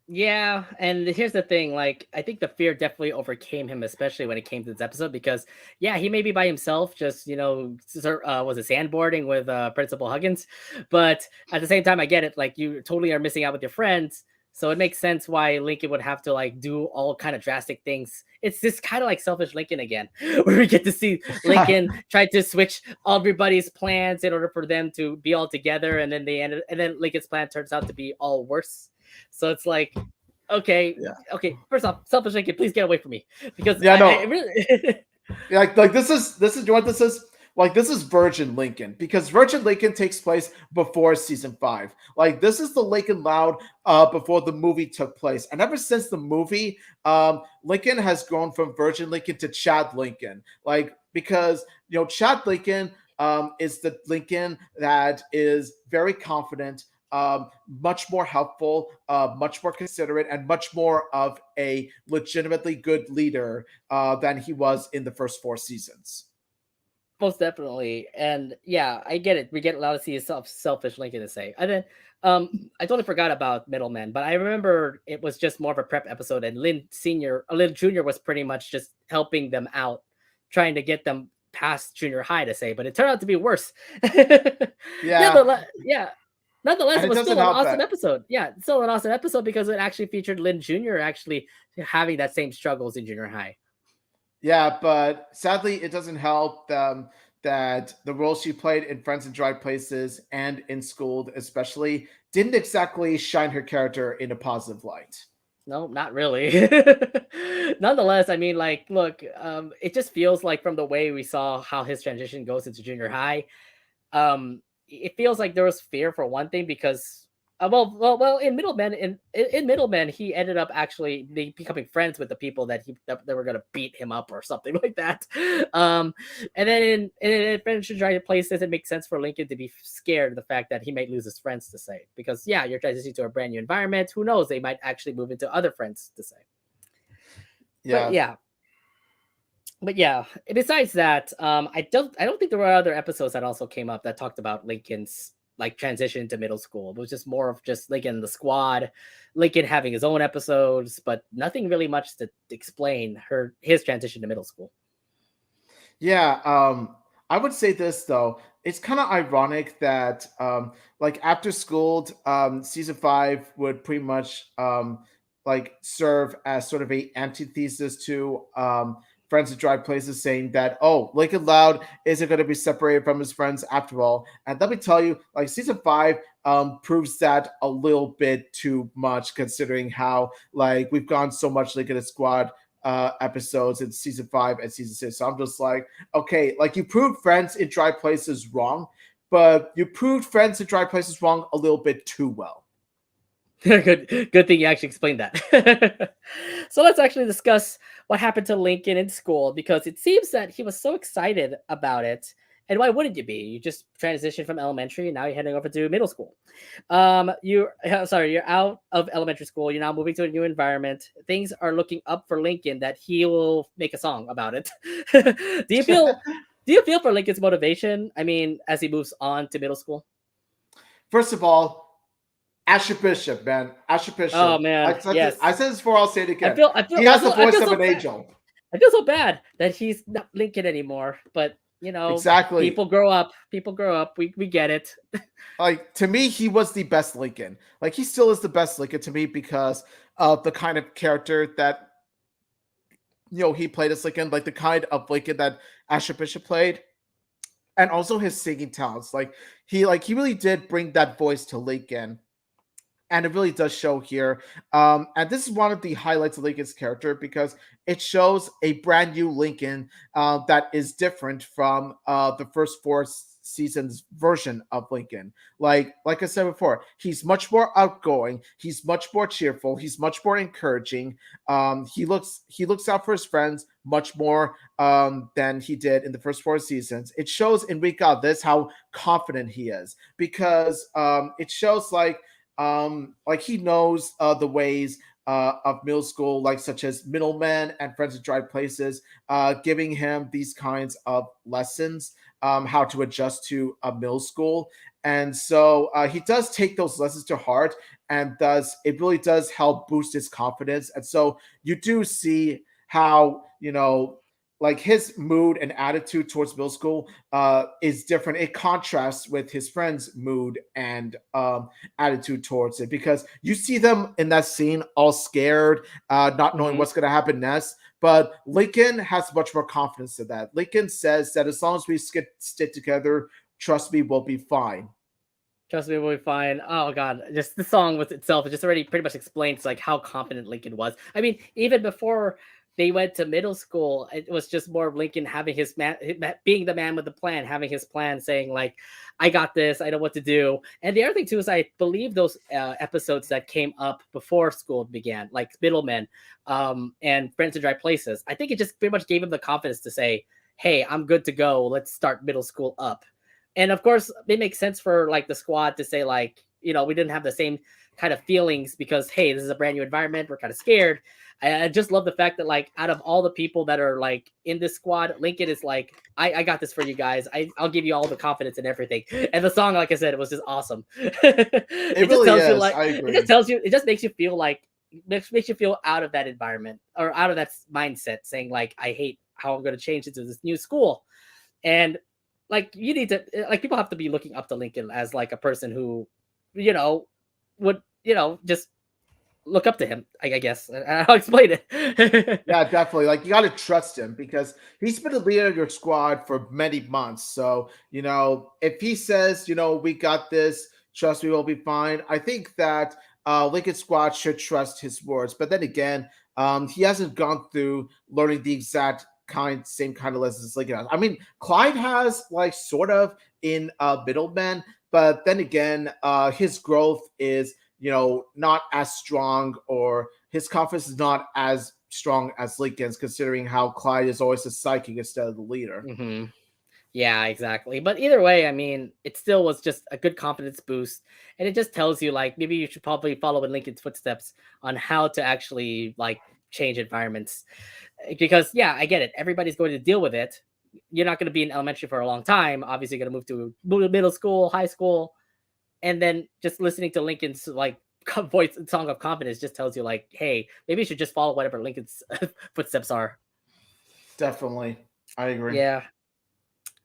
Yeah, and here's the thing, like, I think the fear definitely overcame him, especially when it came to this episode, because yeah, he may be by himself, just was it sandboarding with Principal Huggins, but at the same time, I get it. Like, you totally are missing out with your friends, so it makes sense why Lincoln would have to like do all kind of drastic things. It's this kind of like selfish Lincoln again, where we get to see Lincoln try to switch everybody's plans in order for them to be all together, and then and then Lincoln's plan turns out to be all worse. So it's like, okay, Yeah. okay. First off, selfish Lincoln, please get away from me because Yeah, I no. really. Yeah, like this is you know what this is? Like this is Virgin Lincoln because Virgin Lincoln takes place before season 5. Like this is the Lincoln Loud before the movie took place. And ever since the movie, Lincoln has grown from Virgin Lincoln to Chad Lincoln. Like because Chad Lincoln is the Lincoln that is very confident, much more helpful, much more considerate, and much more of a legitimately good leader than he was in the first 4 seasons. Most definitely, and yeah, I get it. We get a lot to see selfish Lincoln to say, and then I totally forgot about Middleman, but I remember it was just more of a prep episode, and Lynn Junior was pretty much just helping them out, trying to get them past junior high to say, but it turned out to be worse. Yeah, Yeah. Nonetheless, and it it was doesn't still an help awesome that. episode. Yeah, still an awesome episode because it actually featured Lynn Jr. actually having that same struggles in junior high. Yeah, but sadly, it doesn't help that the role she played in Friends in Dry Places and in Schooled, especially, didn't exactly shine her character in a positive light. No, not really. Nonetheless, I mean, like, look, it just feels like from the way we saw how his transition goes into junior high, it feels like there was fear for one thing because well. In Middlemen, in Middlemen, he ended up actually becoming friends with the people that were gonna beat him up or something like that. Um, and then in Adventure Giant Places, it makes sense for Lincoln to be scared of the fact that he might lose his friends to say, because yeah, you're transitioning to a brand new environment. Who knows? They might actually move into other friends to say. But Yeah. yeah, but yeah. Besides that, I don't think there were other episodes that also came up that talked about Lincoln's like transition to middle school. It was just more of just Lincoln the squad, Lincoln having his own episodes, but nothing really much to explain his transition to middle school. Yeah, I would say this though. It's kind of ironic that like after school, season 5 would pretty much like serve as sort of a antithesis to Friends of Dry Places, saying that Lincoln Loud isn't going to be separated from his friends after all. And let me tell you, like season 5 proves that a little bit too much, considering how like we've gone so much Lincoln and Squad episodes in season 5 and season 6. So I'm just like, okay, like you proved Friends in Dry Places wrong, but you proved Friends in Dry Places wrong a little bit too well. Good thing you actually explained that. So let's actually discuss what happened to Lincoln in school, because it seems that he was so excited about it. And why wouldn't you be? You just transitioned from elementary and now you're heading over to middle school. You're out of elementary school. You're now moving to a new environment. Things are looking up for Lincoln that he will make a song about it. do you feel? Do you feel for Lincoln's motivation? I mean, as he moves on to middle school. First of all, Asher Bishop, man, Asher Oh Bishop. man, I yes. said this before. I'll say it I again. feel I feel He I has the feel I voice feel of so an bad. angel. I feel so bad that he's not Lincoln anymore. But Exactly. people grow up. People grow up. We get it. Like to me, he was the best Lincoln. Like he still is the best Lincoln to me because of the kind of character that he played as Lincoln, like the kind of Lincoln that Asher Bishop played, and also his singing talents. He really did bring that voice to Lincoln, and it really does show here. And this is one of the highlights of Lincoln's character because it shows a brand new Lincoln that is different from the first four seasons version of Lincoln. Like I said before, he's much more outgoing. He's much more cheerful. He's much more encouraging. He looks out for his friends much more than he did in the first four seasons. It shows in We Got This how confident he is because it shows like he knows the ways of middle school, like such as Middlemen and Friends of Dry Places, giving him these kinds of lessons, how to adjust to a middle school. And so he does take those lessons to heart, and does it really does help boost his confidence. And so you do see how like his mood and attitude towards middle school is different. It contrasts with his friend's mood and attitude towards it because you see them in that scene all scared, not knowing Mhm. what's going to happen next. But Lincoln has much more confidence in that. Lincoln says that as long as we stick together, trust me, we'll be fine. Trust me, we'll be fine. Oh god, just the song with itself, it just already pretty much explains like how confident Lincoln was. I mean, even before they went to middle school, it was just more of Lincoln having being the man with the plan, having his plan, saying like, "I got this. I know what to do." And the other thing too is, I believe those episodes that came up before school began, like Middlemen, and Friends in Dry Places. I think it just pretty much gave him the confidence to say, "Hey, I'm good to go. Let's start middle school up." And of course it makes sense for like the squad to say like, we didn't have the same kind of feelings because hey, this is a brand new environment, we're kind of scared. I just love the fact that like out of all the people that are like in this squad, Lincoln is like, I got this for you guys. I'll give you all the confidence and everything. And the song, like I said, it was just awesome. It It just really tells you is. like, I it just agree. tells you, it just makes you feel like, makes you feel out of that environment or out of that mindset, saying like, I hate how I'm going to change into this new school. And like you need to like people have to be looking up to Lincoln as like a person who, you know, would just look up to him. I guess I'll explain it. Yeah, definitely. Like you got to trust him because he's been the leader of your squad for many months. So, if he says, we got this, trust me, we'll be fine. I think that Lincoln squad should trust his words. But then again, he hasn't gone through learning the exact same kind of lessons Lincoln has. I mean, Clyde has like sort of in Middleman, but then again, his growth is, not as strong, or his confidence is not as strong as Lincoln's, considering how Clyde is always the psychic instead of the leader. Hmm. Yeah, exactly. But either way, I mean, it still was just a good confidence boost. And it just tells you, like, maybe you should probably follow in Lincoln's footsteps on how to actually, like, change environments. Because, yeah, I get it. Everybody's going to deal with it. You're not going to be in elementary for a long time. Obviously, you're going to move to middle school, high school. And then just listening to Lincoln's, like, voice song of confidence just tells you, like, hey, maybe you should just follow whatever Lincoln's footsteps are. Definitely. I agree. Yeah.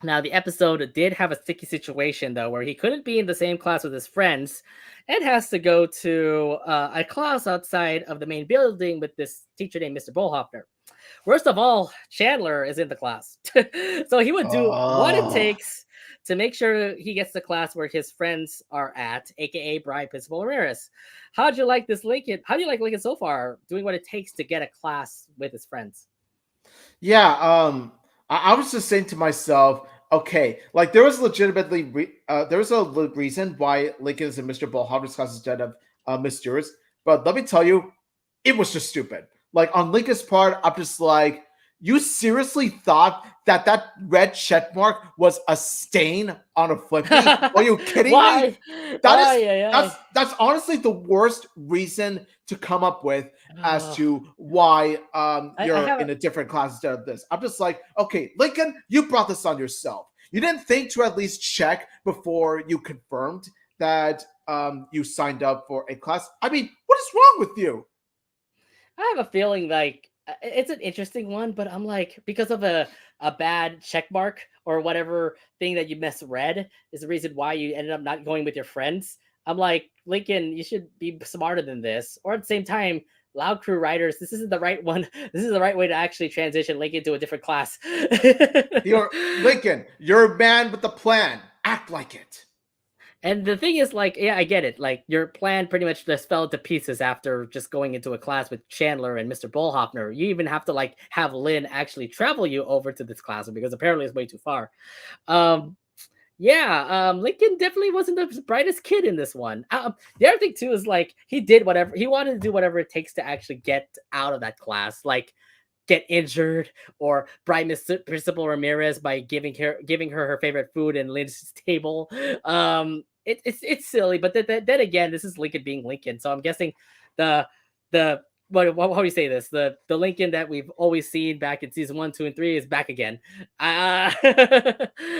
Now, the episode did have a sticky situation, though, where he couldn't be in the same class with his friends and has to go to a class outside of the main building with this teacher named Mr. Bullhoffner. Worst of all, Chandler is in the class. So he would do what it Oh. takes to make sure he gets the class where his friends are at, aka Brian Principal Ramirez. How'd you like this Lincoln? How do you like Lincoln so far, doing what it takes to get a class with his friends? Yeah, I was just saying to myself, okay, like there was there was reason why Lincoln is in Mr. Bullhoff's class instead of Mr. But let me tell you, it was just stupid. Like on Lincoln's part, I'm just like, you seriously thought that that red check mark was a stain on a flippy? Are you kidding me? Why? That is Ay, ay, ay. that's honestly the worst reason to come up with as Oh, to why I you're have in a different class instead of this. I'm just like, okay, Lincoln, you brought this on yourself. You didn't think to at least check before you confirmed that you signed up for a class. I mean, what is wrong with you? I have a feeling like it's an interesting one, but I'm like, because of a bad check mark or whatever thing that you misread is the reason why you ended up not going with your friends. I'm like, Lincoln, you should be smarter than this. Or at the same time, Loud Crew writers, this isn't the right one. This is the right way to actually transition Lincoln to a different class. You're Lincoln, you're a man with a plan. Act like it. And the thing is, like, yeah, I get it. Like, your plan pretty much just fell to pieces after just going into a class with Chandler and Mr. Bullhoffner. You even have to, like, have Lynn actually travel you over to this class because apparently it's way too far. Um, yeah, Lincoln definitely wasn't the brightest kid in this one. The other thing too is like he did whatever he wanted to do, whatever it takes to actually get out of that class. Like get injured or bribe Miss Principal Ramirez by giving her her favorite food and Lynn's table. It's silly, but then again, this is Lincoln being Lincoln, so I'm guessing the the how do you say this? The Lincoln that we've always seen back in season 1, 2, and 3 is back again. Uh,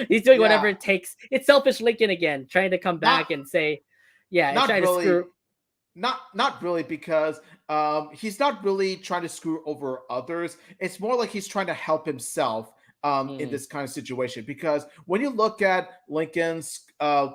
he's doing whatever Yeah, it takes. It's selfish Lincoln again, trying to come not back and say, yeah, and not trying to screw. really. Not really, because he's not really trying to screw over others. It's more like he's trying to help himself in Mhm, this kind of situation. Because when you look at Lincoln's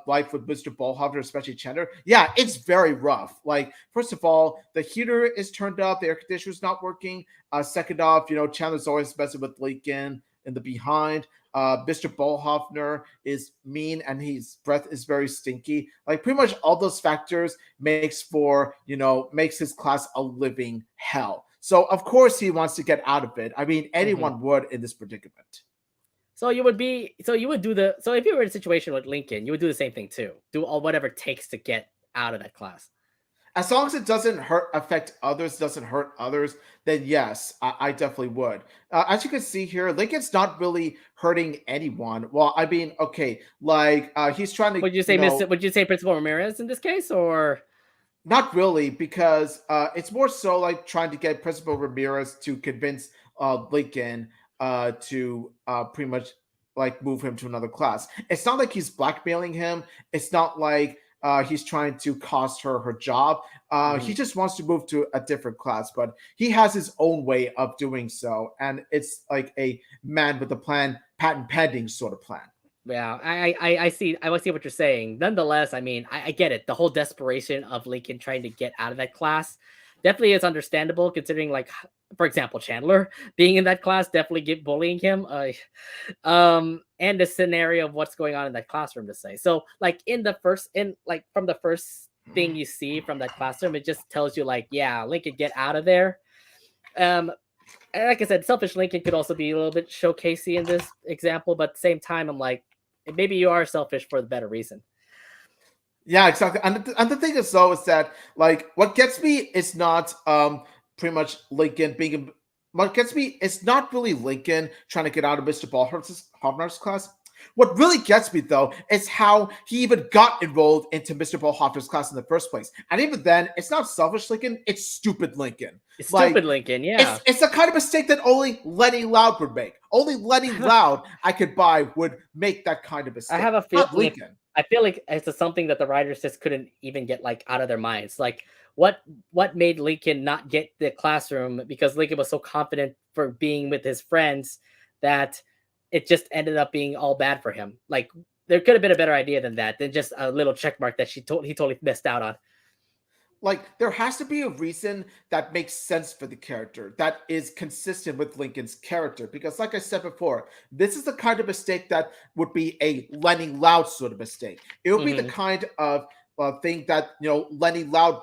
life with Mr. Ballhofer, especially Chandler, yeah, it's very rough. Like, first of all, the heater is turned up, the air conditioner's not working. Second off, Chandler's always messing with Lincoln in the behind. Mr. Ballhoffner is mean and his breath is very stinky. Like pretty much all those factors makes his class a living hell. So of course he wants to get out of it. I mean, mhm. anyone would in this predicament. You would do so if you were in a situation with Lincoln, you would do the same thing too. Do all whatever it takes to get out of that class. As long as it doesn't affect others, doesn't hurt others, then yes, I definitely would. As you can see here, Lincoln's not really hurting anyone. Well, I mean, okay, like he's trying to, Would you say Principal Ramirez in this case, or not really, because it's more so like trying to get Principal Ramirez to convince Lincoln to pretty much like move him to another class. It's not like he's blackmailing him. It's not like he's trying to cost her job. He Mhm. just wants to move to a different class, but he has his own way of doing so, and it's like a man with a plan, patent pending sort of plan. Yeah, I see what you're saying. Nonetheless, I mean, I get it. The whole desperation of Lincoln trying to get out of that class definitely is understandable, considering, like, for example, Chandler being in that class, definitely get bullying him. And the scenario of what's going on in that classroom to say. So, like from the first thing you see from that classroom, it just tells you, like, yeah, Lincoln, get out of there. Um, and like I said, selfish Lincoln could also be a little bit showcasey in this example, but at the same time, I'm like, maybe you are selfish for the better reason. Yeah, exactly. And the thing is though is that like what gets me is not pretty much Lincoln being what gets me is not really Lincoln trying to get out of Mr. Ballhorner's class. What really gets me though is how he even got enrolled into Mr. Ballhorner's class in the first place. And even then, it's not selfish Lincoln, it's stupid Lincoln. It's Like stupid Lincoln, it's yeah. it's the kind of mistake that only Lenny Loud would make. Only Lenny Loud I could buy would make that kind of I mistake. have a Not feeling. Lincoln. I feel like it's something that the writers just couldn't even get like out of their minds. Like what what made Lincoln not get the classroom because Lincoln was so confident for being with his friends that it just ended up being all bad for him. Like there could have been a better idea than that, than just a little check mark that he totally missed out on. Like there has to be a reason that makes sense for the character that is consistent with Lincoln's character because like I said before, this is the kind of mistake that would be a Lenny Loud sort of mistake. It would be the Hmm. kind of thing that Lenny Loud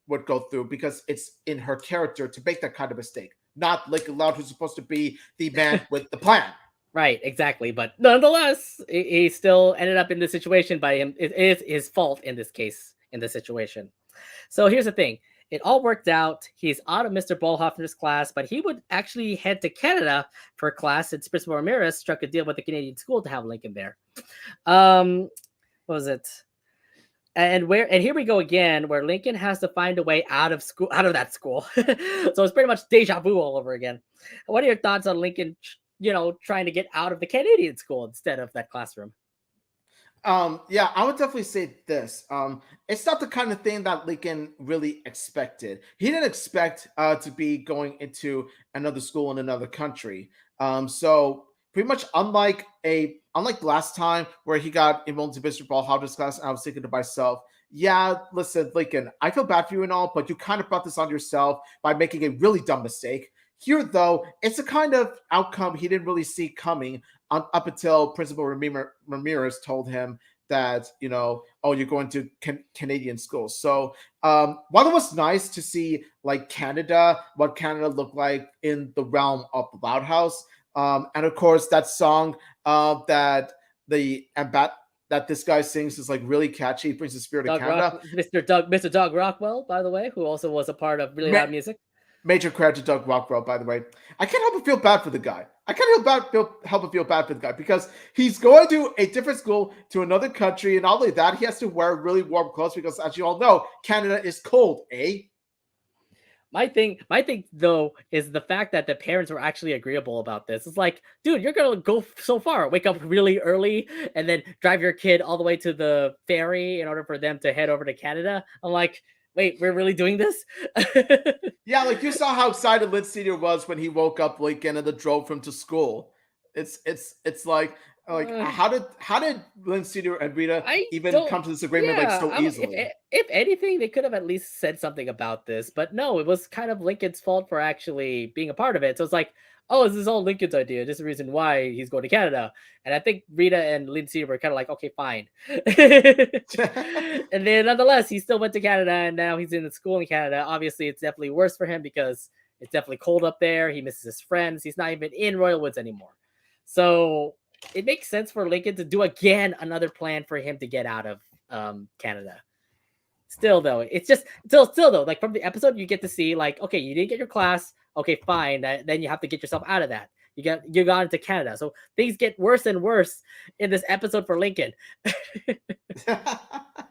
would go through because it's in her character to make that kind of mistake, not Lincoln Loud who's supposed to be the man with the plan. Right, exactly. But nonetheless, he still ended up in this situation by him. It is his fault in this case, in this situation. So here's the thing. It all worked out. He's out of Mr. Ballhoffner's class, but he would actually head to Canada for class since Principal Ramirez struck a deal with the Canadian school to have Lincoln there. Um, what was it? And here we go again, where Lincoln has to find a way out of school, out of that school. So it's pretty much deja vu all over again. What are your thoughts on Lincoln? Trying to get out of the Canadian school instead of that classroom. Yeah, I would definitely say this. It's not the kind of thing that Lincoln really expected. He didn't expect to be going into another school in another country. So pretty much unlike last time where he got enrolled into Mr. Ballhauer's class, and I was thinking to myself, yeah, listen, Lincoln, I feel bad for you and all, but you kind of brought this on yourself by making a really dumb mistake. Here, though, it's a kind of outcome he didn't really see coming up until Principal Ramirez told him that oh, you're going to Canadian school. So while it was nice to see like Canada, what Canada looked like in the realm of the Loud House, and of course that song that the that this guy sings is like really catchy, brings the spirit of Canada. Mr. Doug Rockwell, by the way, who also was a part of Really Ma- Loud Music. Major credit to Doug Rockwell, by the way. I can't help but feel bad for the guy. I can't help but feel bad for the guy because he's going to a different school to another country, and not only that, he has to wear really warm clothes because, as you all know, Canada is cold, eh? My thing though is the fact that the parents were actually agreeable about this. It's like, dude, you're gonna go so far, wake up really early, and then drive your kid all the way to the ferry in order for them to head over to Canada. I'm like, wait, we're really doing this? Yeah, like you saw how excited Lynn Senior was when he woke up Lincoln and then drove him to school. It's like Uh, how did Lynn Senior and Rita I even don't. come to this agreement like Yeah, so easily? if anything, they could have at least said something about this, but no, it was kind of Lincoln's fault for actually being a part of it. So it's like, oh, this is all Lincoln's idea. This is the reason why he's going to Canada. And I think Rita and Lindsay were kind of like, okay, fine. And then nonetheless, he still went to Canada, and now he's in the school in Canada. Obviously, it's definitely worse for him because it's definitely cold up there. He misses his friends. He's not even in Royal Woods anymore. So it makes sense for Lincoln to do again another plan for him to get out of Canada. Still though, it's just still though, like from the episode, you get to see like, okay, you didn't get your class, okay, fine. Then you have to get yourself out of that. You got into Canada, so things get worse and worse in this episode for Lincoln. I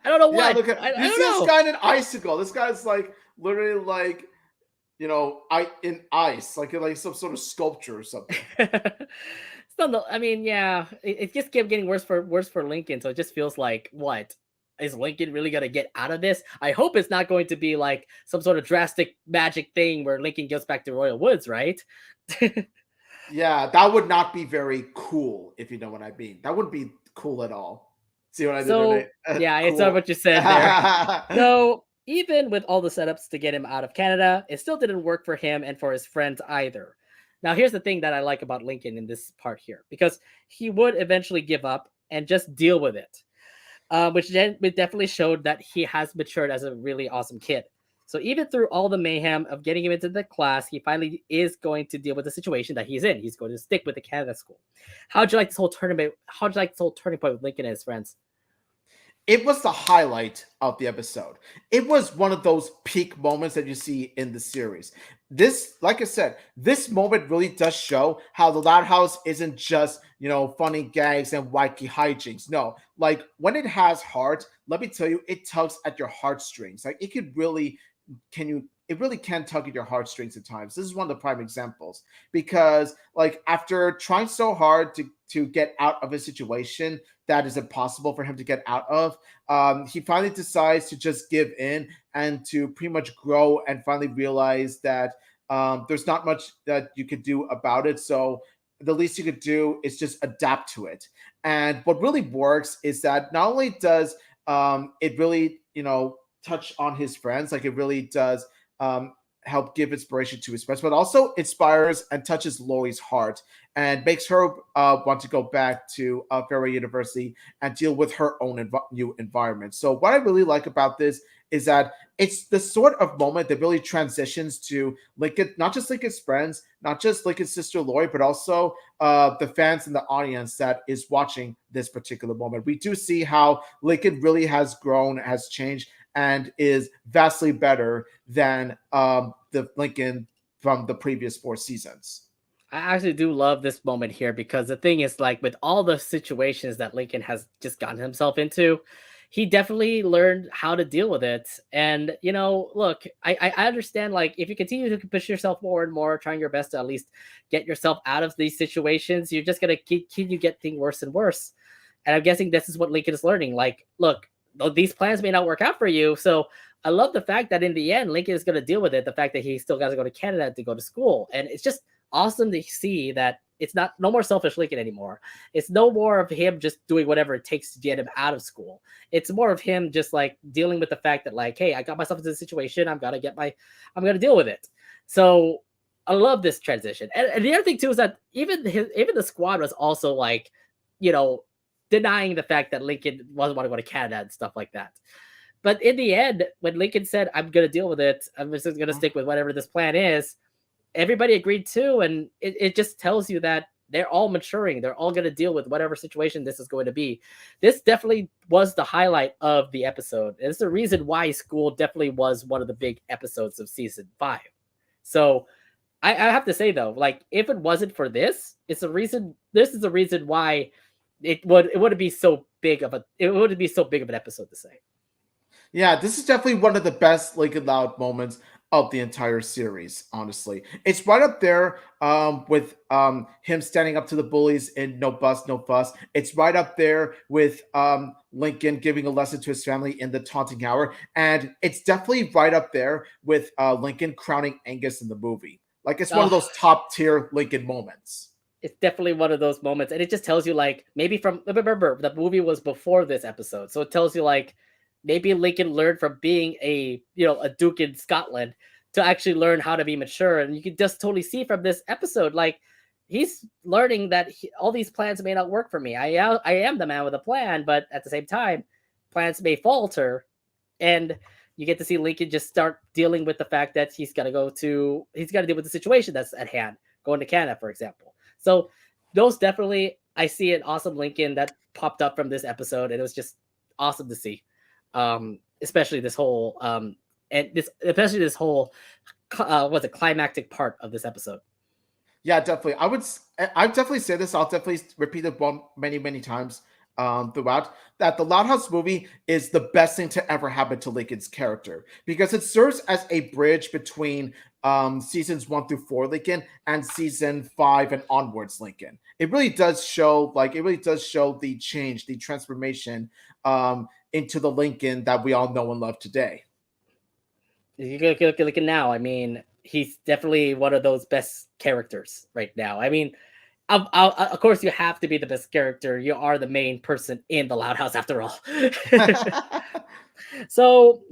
don't know Yeah, what. look at I you see don't this know. guy in an icicle. This guy's like literally like I in ice, like some sort of sculpture or something. Still, no, I mean, yeah, it just kept getting worse for Lincoln. So it just feels like, what is Lincoln really gonna get out of this? I hope it's not going to be like some sort of drastic magic thing where Lincoln gets back to Royal Woods, right? Yeah, that would not be very cool if you know what I mean. That wouldn't be cool at all. See what I did in So it? yeah, it's not Cool. what you said there. So even with all the setups to get him out of Canada, it still didn't work for him and for his friends either. Now, here's the thing that I like about Lincoln in this part here, because he would eventually give up and just deal with it, which definitely showed that he has matured as a really awesome kid. So even through all the mayhem of getting him into the class, he finally is going to deal with the situation that he's in. He's going to stick with the Canada school. How'd you like this whole tournament? How'd you like this whole turning point with Lincoln and his friends? it was the highlight of the episode. It was one of those peak moments that you see in the series. This, like I said, this moment really does show how the Loud House isn't just, funny gags and wacky hijinks. No, like when it has heart, let me tell you, it tugs at your heartstrings. Like it could really, it really can tug at your heartstrings at times. This is one of the prime examples because, like, after trying so hard to get out of a situation that is impossible for him to get out of, he finally decides to just give in and to pretty much grow and finally realize that there's not much that you could do about it. So the least you could do is just adapt to it. And what really works is that not only does it really, touch on his friends, like it really does um, help give inspiration to his friends, but also inspires and touches Lori's heart and makes her want to go back to Fairway University and deal with her own new environment. So what I really like about this is that it's the sort of moment that really transitions to Lincoln, not just Lincoln's friends, not just Lincoln's sister Lori, but also the fans and the audience that is watching this particular moment. We do see how Lincoln really has grown, has changed, and is vastly better than the Lincoln from the previous 4 seasons. I actually do love this moment here because the thing is, like, with all the situations that Lincoln has just gotten himself into, he definitely learned how to deal with it. And look, I understand, like, if you continue to push yourself more and more, trying your best to at least get yourself out of these situations, you're just gonna continue getting worse and worse. And I'm guessing this is what Lincoln is learning. Like, look, these plans may not work out for you, so I love the fact that in the end, Lincoln is going to deal with it. The fact that he still got to go to Canada to go to school, and it's just awesome to see that it's not no more selfish Lincoln anymore. It's no more of him just doing whatever it takes to get him out of school. It's more of him just like dealing with the fact that, like, hey, I got myself into this situation. I'm gonna deal with it. So I love this transition. And the other thing too is that even the squad was also like, you know, denying the fact that Lincoln wasn't want to go to Canada and stuff like that. But in the end, when Lincoln said, I'm going to deal with it, I'm just going to stick with whatever this plan is, everybody agreed too. And it just tells you that they're all maturing. They're all going to deal with whatever situation this is going to be. This definitely was the highlight of the episode. And it's the reason why school definitely was one of the big episodes of season 5. So I have to say, though, like, if it wasn't for this, it's a reason. This is the reason why it wouldn't be so big of an episode to say. Yeah, this is definitely one of the best Lincoln Loud moments of the entire series, honestly. It's right up there with him standing up to the bullies in No Bus, No Fuss. It's right up there with Lincoln giving a lesson to his family in the taunting hour. And it's definitely right up there with Lincoln crowning Angus in the movie. Like, it's one of Oh, those top tier Lincoln moments. it's definitely one of those moments, and it just tells you, like, maybe from remember the movie was before this episode, so it tells you, like, maybe Lincoln learned from being a duke in Scotland to actually learn how to be mature, and you can just totally see from this episode, like, he's learning that all these plans may not work for me. I am the man with a plan, but at the same time, plans may falter, and you get to see Lincoln just start dealing with the fact that he's got to deal with the situation that's at hand, going to Canada, for example. So those definitely, I see an awesome Lincoln that popped up from this episode, and it was just awesome to see. Especially this whole what's a climactic part of this episode. Yeah, definitely. I'd definitely say this. I'll definitely repeat it many, many times throughout that the Loud House movie is the best thing to ever happen to Lincoln's character because it serves as a bridge between seasons 1 through 4 Lincoln and season 5 and onwards Lincoln. It really does show, the change, the transformation into the Lincoln that we all know and love today. You look at Lincoln now. I mean, he's definitely one of those best characters right now. I mean, of course, you have to be the best character. You are the main person in the Loud House, after all. So,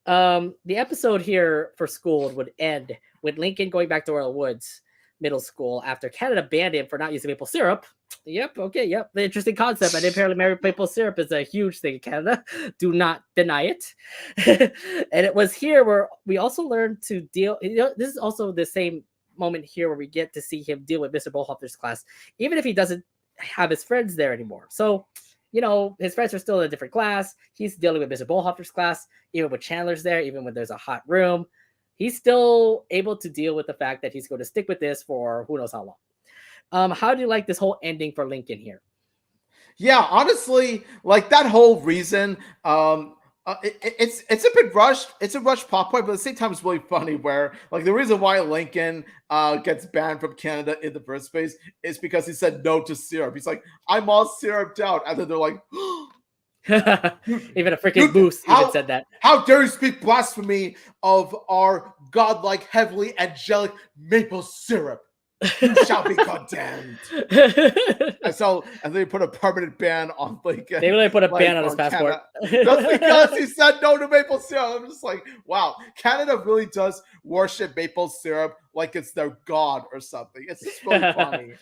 the episode here for school would end with Lincoln going back to Royal Woods Middle School after Canada banned him for not using maple syrup. Yep, okay, yep. The interesting concept. And apparently, maple syrup is a huge thing in Canada. Do not deny it. And it was here where we also learned to deal. This is also the same moment here where we get to see him deal with Mr. Bullhopper's class, even if he doesn't have his friends there anymore. So his friends are still in a different class. He's dealing with Mr. Bullhoffer's class, even with Chandler's there, even when there's a hot room. He's still able to deal with the fact that he's going to stick with this for who knows how long. How do you like this whole ending for Lincoln here? Yeah, honestly, like that whole reason, it's a bit rushed. It's a rushed plot point, but at the same time, it's really funny. Where like the reason why Lincoln gets banned from Canada in the first place is because he said no to syrup. He's like, I'm all syruped out, and then they're like, Even a freaking dude, Moose even said that. how dare you speak blasphemy of our godlike, heavily angelic maple syrup? You shall be condemned. And they put a permanent ban on Lincoln. They really put a ban on his passport. Just because he said no to maple syrup. I'm just like, wow, Canada really does worship maple syrup like it's their god or something. It's just really funny.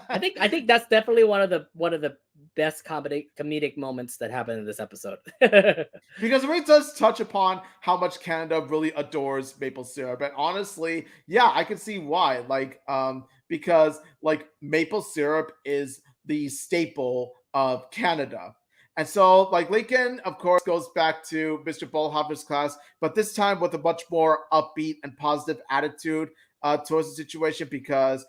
I think that's definitely one of the best comedic moments that happened in this episode. Because it really does touch upon how much Canada really adores maple syrup. And honestly, yeah, I can see why. Because like maple syrup is the staple of Canada. And so, like, Lincoln, of course, goes back to Mr. Bullhoffer's class, but this time with a much more upbeat and positive attitude towards the situation because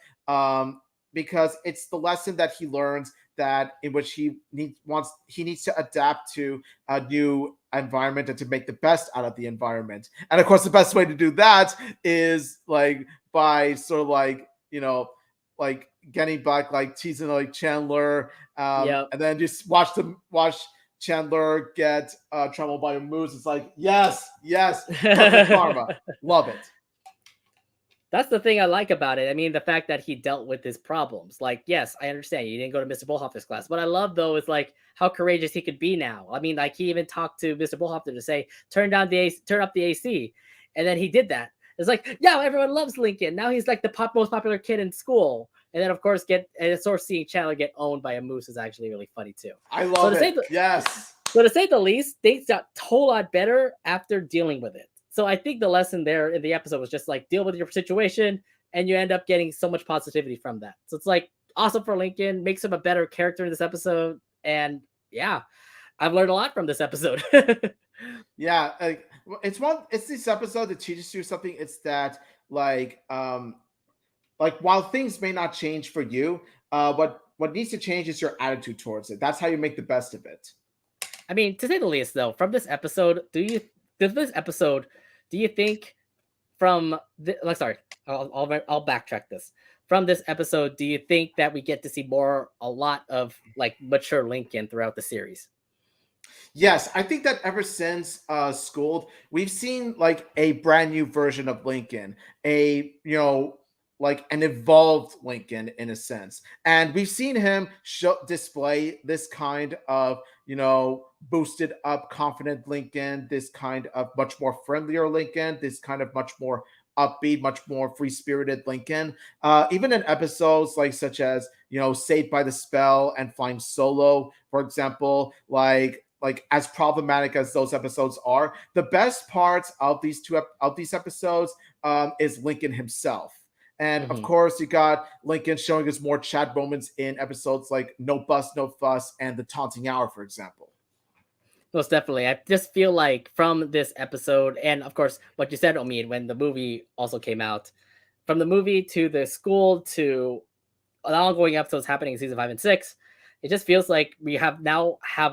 it's the lesson that he learns that in which he needs to adapt to a new environment and to make the best out of the environment. And of course, the best way to do that is like by sort of like like getting back, like teasing like Chandler, Yep. and then just watch Chandler get troubled by a moose. It's like yes, perfect karma, love it. That's the thing I like about it. I mean, the fact that he dealt with his problems. Like, yes, I understand you didn't go to Mr. Bullhoffer's class. What I love though is like how courageous he could be now. I mean, like he even talked to Mr. Bullhoffer to say, turn up the AC. And then he did that. It's like, yeah, everyone loves Lincoln. Now he's like the most popular kid in school. And then of course sort of seeing Chandler get owned by a moose is actually really funny too. I love it. Yes. So to say the least, things got a whole lot better after dealing with it. So I think the lesson there in the episode was just like deal with your situation, and you end up getting so much positivity from that. So it's like awesome for Lincoln, makes him a better character in this episode, and yeah, I've learned a lot from this episode. Yeah, it's this episode that teaches you something. It's that like while things may not change for you, what needs to change is your attitude towards it. That's how you make the best of it. I mean, to say the least, though, from this episode, do you think from sorry, I'll backtrack this. From this episode, do you think that we get to see a lot of like mature Lincoln throughout the series? Yes, I think that ever since Schooled, we've seen like a brand new version of Lincoln, like an evolved Lincoln in a sense. And we've seen him display this kind of, boosted up, confident Lincoln, this kind of much more friendlier Lincoln, this kind of much more upbeat, much more free spirited Lincoln. Even in episodes like such as, Saved by the Spell and Flying Solo, for example, like as problematic as those episodes are, the best parts of these episodes is Lincoln himself. And of course, you got Lincoln showing us more Chad moments in episodes like No Bus, No Fuss and The Taunting Hour, for example. Most definitely. I just feel like from this episode, and of course, what you said, Omid, when the movie also came out, from the movie to the school to the ongoing episodes happening in season 5 and 6, it just feels like we have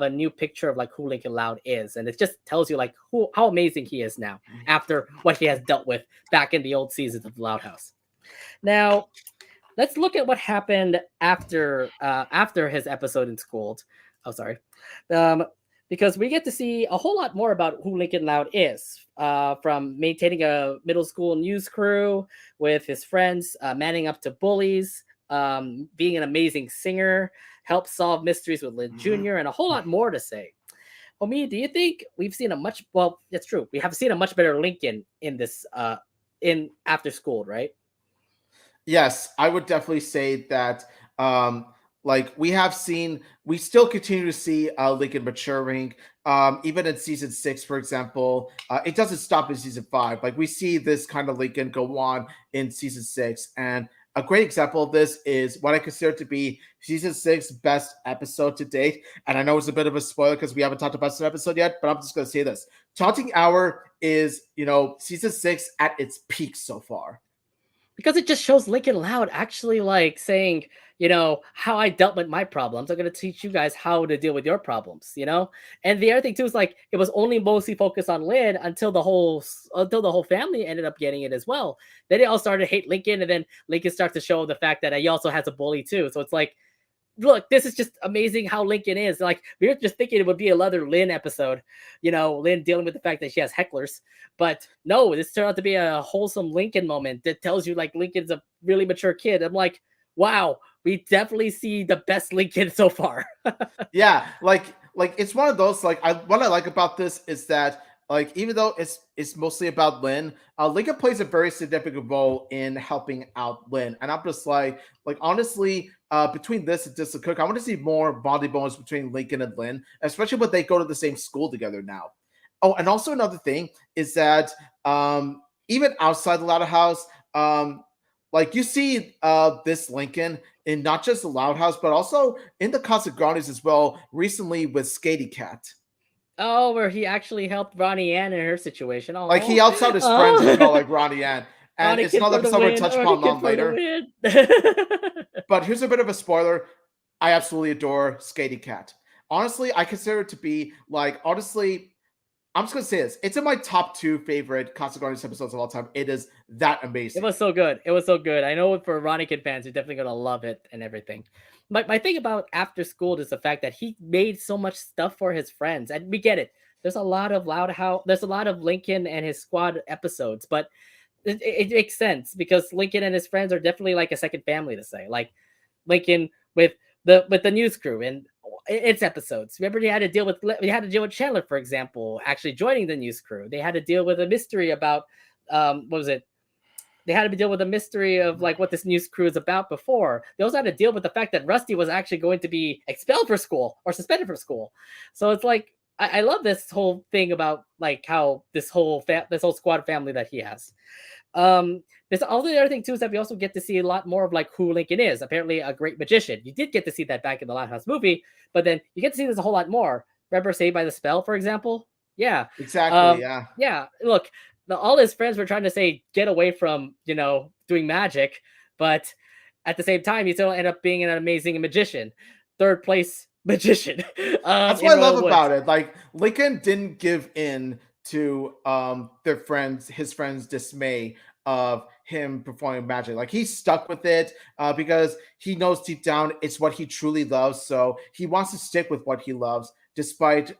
a new picture of like who Lincoln Loud is, and it just tells you like how amazing he is now after what he has dealt with back in the old seasons of the Loud House. Now, let's look at what happened after his episode in Schooled. Oh, sorry. Because we get to see a whole lot more about who Lincoln Loud is, from maintaining a middle school news crew with his friends, manning up to bullies, being an amazing singer, help solve mysteries with Lynn Jr., and a whole lot more to say. Omi, do you think we've seen that's true. We have seen a much better Lincoln in this, in After School, right? Yes, I would definitely say that. We still continue to see Lincoln maturing. Even in season 6, for example, it doesn't stop in season 5. Like we see this kind of Lincoln go on in season 6, and a great example of this is what I consider to be season 6 best episode to date. And I know it's a bit of a spoiler because we haven't talked about this episode yet, but I'm just going to say this. Taunting Hour is, season 6 at its peak so far. Because it just shows Lincoln Loud actually like saying, how I dealt with my problems. I'm gonna teach you guys how to deal with your problems. And the other thing too is like it was only mostly focused on Lynn until the whole family ended up getting it as well. Then they all started to hate Lincoln, and then Lincoln starts to show the fact that he also has a bully too. So it's like, look, this is just amazing how Lincoln is. Like, we were just thinking it would be another Lynn episode, Lynn dealing with the fact that she has hecklers. But no, this turned out to be a wholesome Lincoln moment that tells you like Lincoln's a really mature kid. I'm like, wow, we definitely see the best Lincoln so far. Yeah, like it's one of those what I like about this is that like even though it's mostly about Lynn, Lincoln plays a very significant role in helping out Lynn, and I'm just like honestly, between this and Disney Cook, I want to see more bonding moments between Lincoln and Lynn, especially when they go to the same school together now. Oh, and also another thing is that even outside the Loud House, like you see this Lincoln in not just the Loud House, but also in the Casagrandes as well. Recently with Skatey Cat, Oh, where he actually helped Ronnie Ann in her situation. like he Oh, helps out his friends as well, oh, like Ronnie Ann. And Ronnie it's Kid another for the episode we'll win. touch Ronnie upon Kid on for the later. win. But here's a bit of a spoiler. I absolutely adore Skatey Cat. Honestly, I consider it to be like honestly, I'm just gonna say this. It's in my top 2 favorite Casagrandes episodes of all time. It is that It amazing. was so good. It was so good. I know for Ronnie Kid fans, you're definitely gonna love it and everything. My thing about After School is the fact that he made so much stuff for his friends, and we get it. There's a lot of there's a lot of Lincoln and his squad episodes, but it makes sense because Lincoln and his friends are definitely like a second family to say. Like Lincoln with the news crew and its episodes. Remember, they had to deal with Chandler, for example, actually joining the news crew. They had to deal with a mystery about what was it? They had to deal with a mystery of like what this news crew is about before. They also had to deal with the fact that Rusty was actually going to be expelled for school or suspended from school. So it's like I love this whole thing about like how this whole squad family that he has. There's all the other thing too is that we also get to see a lot more of like who Lincoln is. Apparently, a great magician. You did get to see that back in the Lighthouse movie, but then you get to see this a whole lot more. Remember, Saved by the Spell, for example. Yeah, Exactly, yeah. yeah. Look, all his friends were trying to say get away from doing magic, but at the same time, he still ended up being an amazing magician, third place magician. That's In what I love Royal Woods. about it. Like Lincoln didn't give in to his friends' dismay of him performing magic. Like he stuck with it because he knows deep down it's what he truly loves. So he wants to stick with what he loves, despite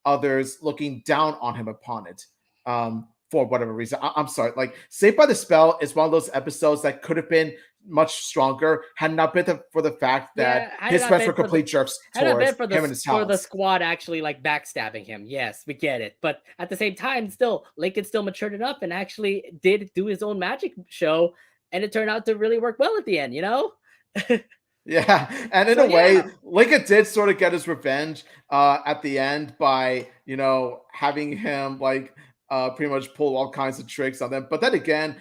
others looking down on him upon it. For whatever reason, I'm sorry. Like Saved by the Spell is one of those episodes that could have been much stronger had not been for the fact that Yeah, had it his not friends been were for the complete jerks had it not towards been for him and his the talents. squad actually like backstabbing him. Yes, we get it. But at the same time, still Lincoln still matured enough and actually did do his own magic show, and it turned out to really work well at the end. Yeah, and in So a way, yeah, Lincoln did sort of get his revenge at the end by having him pretty much pull all kinds of tricks on them. But then again,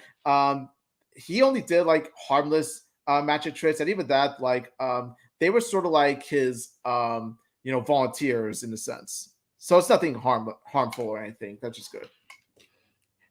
he only did like harmless magic tricks, and even that they were sort of like his volunteers in a sense. So it's nothing harmful or anything. That's just good.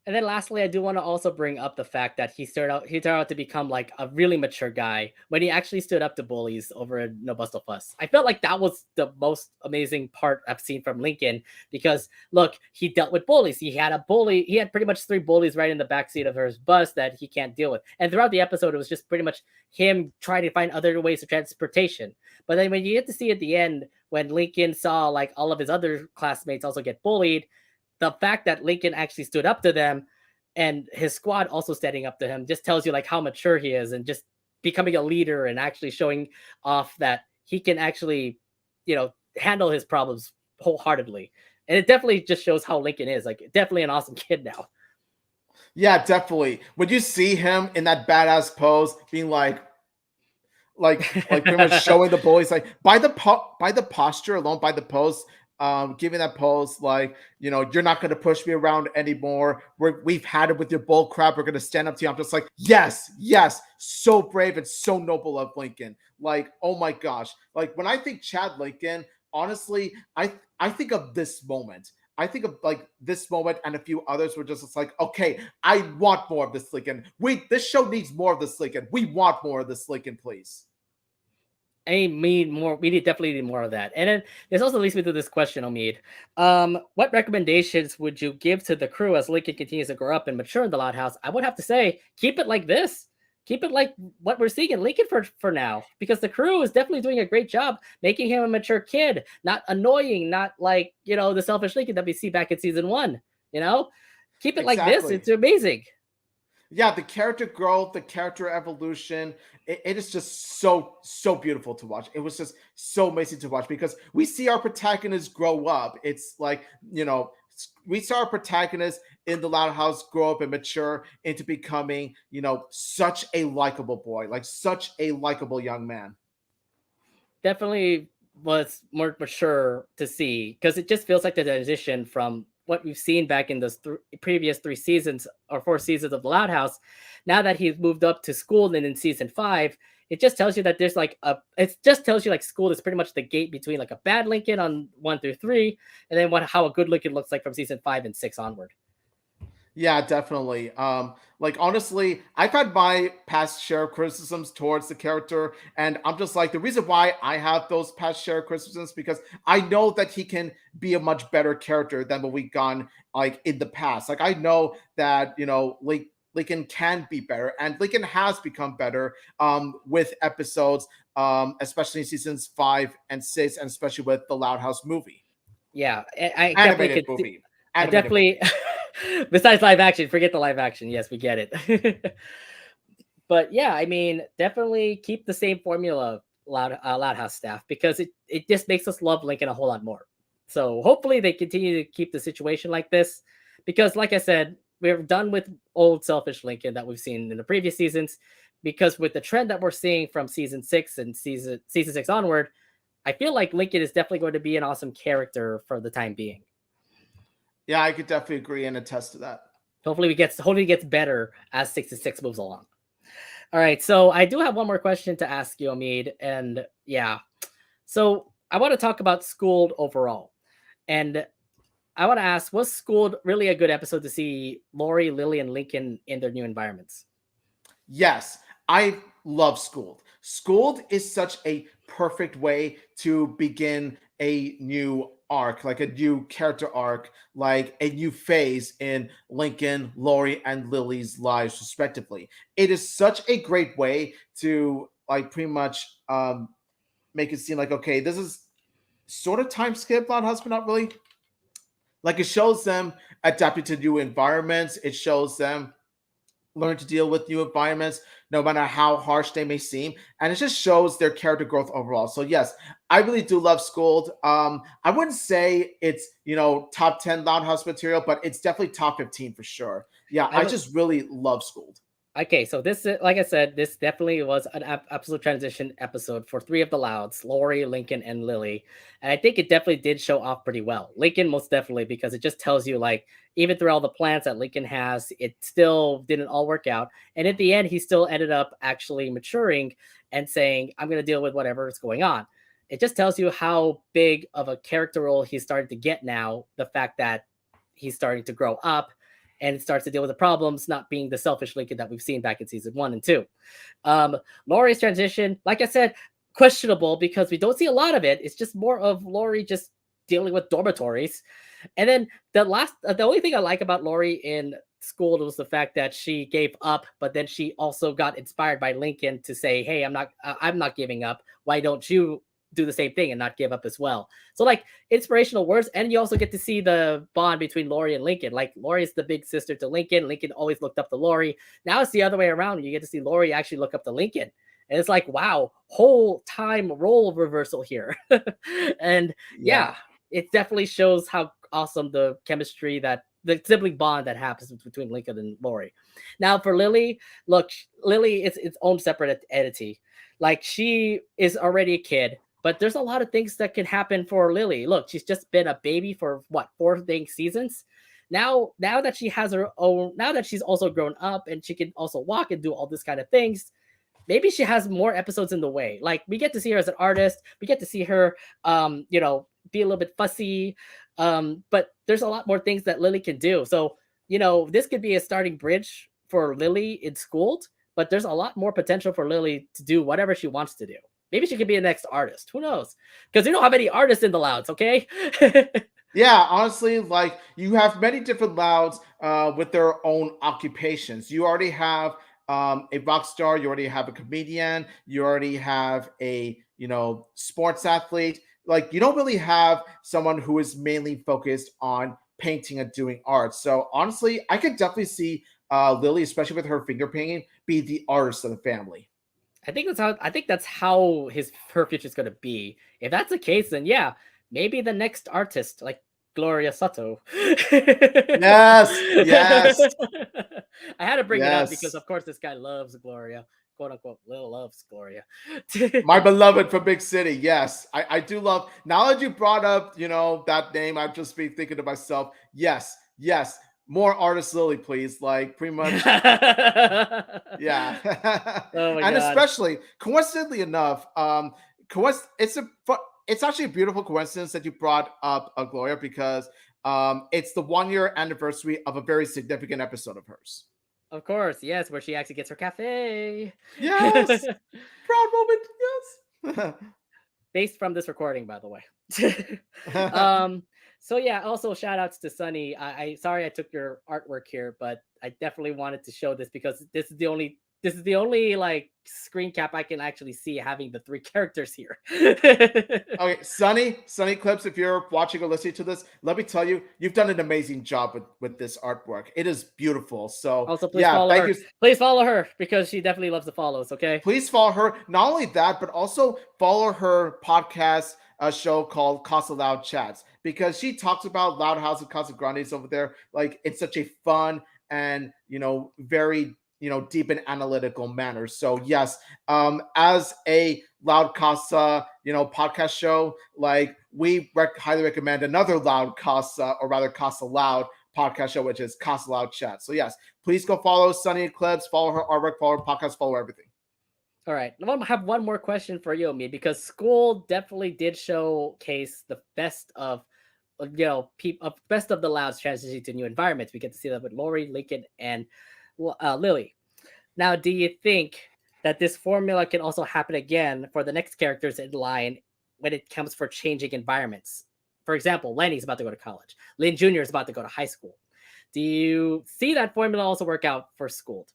and then lastly, I do want to also bring up the fact that he turned out to become like a really mature guy when he actually stood up to bullies over a No Bustle Fuss. I felt like that was the most amazing part I've seen from Lincoln because look, he dealt with bullies. He had pretty much 3 bullies right in the backseat of his bus that he can't deal with. And throughout the episode, it was just pretty much him trying to find other ways of transportation. But then when you get to see at the end when Lincoln saw like all of his other classmates also get bullied, the fact that Lincoln actually stood up to them and his squad also standing up to him just tells you like how mature he is and just becoming a leader and actually showing off that he can actually, handle his problems wholeheartedly. And it definitely just shows how Lincoln is like definitely an awesome kid now. Yeah, definitely. When you see him in that badass pose, being like pretty much showing the bullies like by the posture alone, by the pose, giving that pose like, you're not going to push me around anymore. We've had it with your bull crap. We're going to stand up to you. I'm just like, yes, yes, so brave and so noble of Lincoln. Like, oh my gosh. Like when I think Chad Lincoln, honestly, I think of this moment. I think of like this moment and a few others were just like, okay, I want more of this Lincoln. This show needs more of this Lincoln. We want more of this Lincoln, please. I need more. We need definitely need more of that. And then this also leads me to this question, Omid. What recommendations would you give to the crew as Lincoln continues to grow up and mature in the Loud House? I would have to say, keep it like this. Keep it like what we're seeing in Lincoln for now, because the crew is definitely doing a great job making him a mature kid, not annoying, not like the selfish Lincoln that we see back in season one. You know, keep it like this. Exactly. It's amazing. Yeah, the character growth, the character evolution, it is just so beautiful to watch. It was just so amazing to watch because we see our protagonists grow up. It's like, we saw our protagonist in the Loud House grow up and mature into becoming, such a likable boy, like such a likable young man. Definitely was more mature to see, because it just feels like the transition from what we've seen back in the previous 3 seasons or 4 seasons of the Loud House. Now that he's moved up to school and in season 5, it just tells you that there's like it just tells you like school is pretty much the gate between like a bad Lincoln on 1 through 3, and then how a good Lincoln looks like from season 5 and 6 onward. Yeah, definitely. Like honestly, I've had my past share of criticisms towards the character, and I'm just like the reason why I have those past share of criticisms because I know that he can be a much better character than what we've gone like in the past. Like I know that like Lincoln can be better, and Lincoln has become better with episodes, especially in seasons 5 and 6, and especially with the Loud House movie, Yeah, I definitely animated could. movie, I animated definitely. movie. Besides live action, forget the live action. Yes, we get it. But yeah, I mean, definitely keep the same formula, Loud House staff, because it just makes us love Lincoln a whole lot more. So hopefully they continue to keep the situation like this, because like I said, we're done with old selfish Lincoln that we've seen in the previous seasons. Because with the trend that we're seeing from season 6 and season 6 onward, I feel like Lincoln is definitely going to be an awesome character for the time being. Yeah, I could definitely agree and attest to that. Hopefully he gets better as 66 moves along. All right, so I do have one more question to ask you, Omid, and yeah, so I want to talk about Schooled overall, and I want to ask: was Schooled really a good episode to see Lori, Lily, and Lincoln in their new environments? Yes, I love Schooled. Schooled is such a perfect way to begin a new arc, like a new character arc, like a new phase in Lincoln, Lori, and Lily's lives, respectively. It is such a great way to like pretty much make it seem like okay, this is sort of time skip on husband, not really. Like it shows them adapting to new environments. It shows them learn to deal with new environments, no matter how harsh they may seem. And it just shows their character growth overall. So yes, I really do love Schooled. I wouldn't say it's top 10 Loud House material, but it's definitely top 15 for sure. Yeah, I I just really love Schooled. Okay, so this, like I said, this definitely was an absolute transition episode for 3 of the Louds: Lori, Lincoln, and Lily. And I think it definitely did show off pretty well. Lincoln, most definitely, because it just tells you, like, even through all the plans that Lincoln has, it still didn't all work out. And at the end, he still ended up actually maturing and saying, I'm going to deal with whatever is going on. It just tells you how big of a character role he's starting to get now. The fact that he's starting to grow up and starts to deal with the problems, not being the selfish Lincoln that we've seen back in season 1 and 2. Lori's transition, like I said, questionable because we don't see a lot of it. It's just more of Lori just dealing with dormitories. And then the only thing I like about Lori in School was the fact that she gave up, but then she also got inspired by Lincoln to say, "Hey, I'm not giving up. Why don't you do the same thing and not give up as well?" So like inspirational words, and you also get to see the bond between Lori and Lincoln. Like Lori is the big sister to Lincoln. Lincoln always looked up to Lori. Now it's the other way around. You get to see Lori actually look up to Lincoln. And it's like, wow, whole time role reversal here. And Yeah. yeah, it definitely shows how awesome the chemistry that the sibling bond that happens between Lincoln and Lori. Now for Lily, look, Lily is its own separate entity. Like she is already a kid, But there's a lot of things that can happen for Lily. Look, she's just been a baby for what, four dang seasons. Now that she has her own, now that she's also grown up and she can also walk and do all this kind of things, maybe she has more episodes in the way. Like we get to see her as an artist, we get to see her, be a little bit fussy, but there's a lot more things that Lily can do. So this could be a starting bridge for Lily in Schooled, but there's a lot more potential for Lily to do whatever she wants to do. Maybe she could be the next artist. Who knows? Because we don't have any artists in the Louds, okay? Yeah, honestly, like you have many different Louds with their own occupations. You already have a rock star, you already have a comedian, you already have a sports athlete. Like you don't really have someone who is mainly focused on painting and doing art. So honestly, I could definitely see Lily, especially with her finger painting, be the artist of the family. I think that's how her future is gonna be. If that's the case, then yeah, maybe the next artist, like Gloria Sato. Yes, yes, I had to bring it up because yes. of course this guy loves Gloria, quote unquote, Lil loves Gloria. My beloved from Big City. Yes, I do love. Now that you brought up, that name, I've just been thinking to myself. Yes, yes, more artist Lily, please. Like pretty much, yeah. Oh my And god. especially, coincidentally enough, it's actually a beautiful coincidence that you brought up Gloria because it's the 1 year anniversary of a very significant episode of hers. Of course, yes, where she actually gets her cafe. Yes, proud moment. Yes. Based from this recording, by the way. um, so yeah, also shout outs to Sunny. I sorry I took your artwork here, but I definitely wanted to show this because this is the only like screen cap I can actually see having the three characters here. Okay, Sunny Clips, if you're watching or listening to this, let me tell you, you've done an amazing job with this artwork. It is beautiful. So Also, please yeah, follow thank her. you. Please follow her because she definitely loves the follows. Okay. Please follow her. Not only that, but also follow her podcast show called Casa Loud Chats because she talks about Loud House and Casa Grandes over there. Like it's such a fun and very deep and analytical manner. So yes, as a Loud Casa podcast show, like we highly recommend another Loud Casa or rather Casa Loud podcast show, which is Casa Loud Chat. So yes, please go follow Sunny Eclipse, follow her artwork, follow her podcast, follow everything. All right. Now I have one more question for you, me, because school definitely did showcase the best of best of the Louds transitioning to new environments. We get to see that with Lori, Lincoln, and Lily. Now, do you think that this formula can also happen again for the next characters in line when it comes for changing environments? For example, Lenny's about to go to college. Lynn Jr. is about to go to high school. Do you see that formula also work out for Schooled?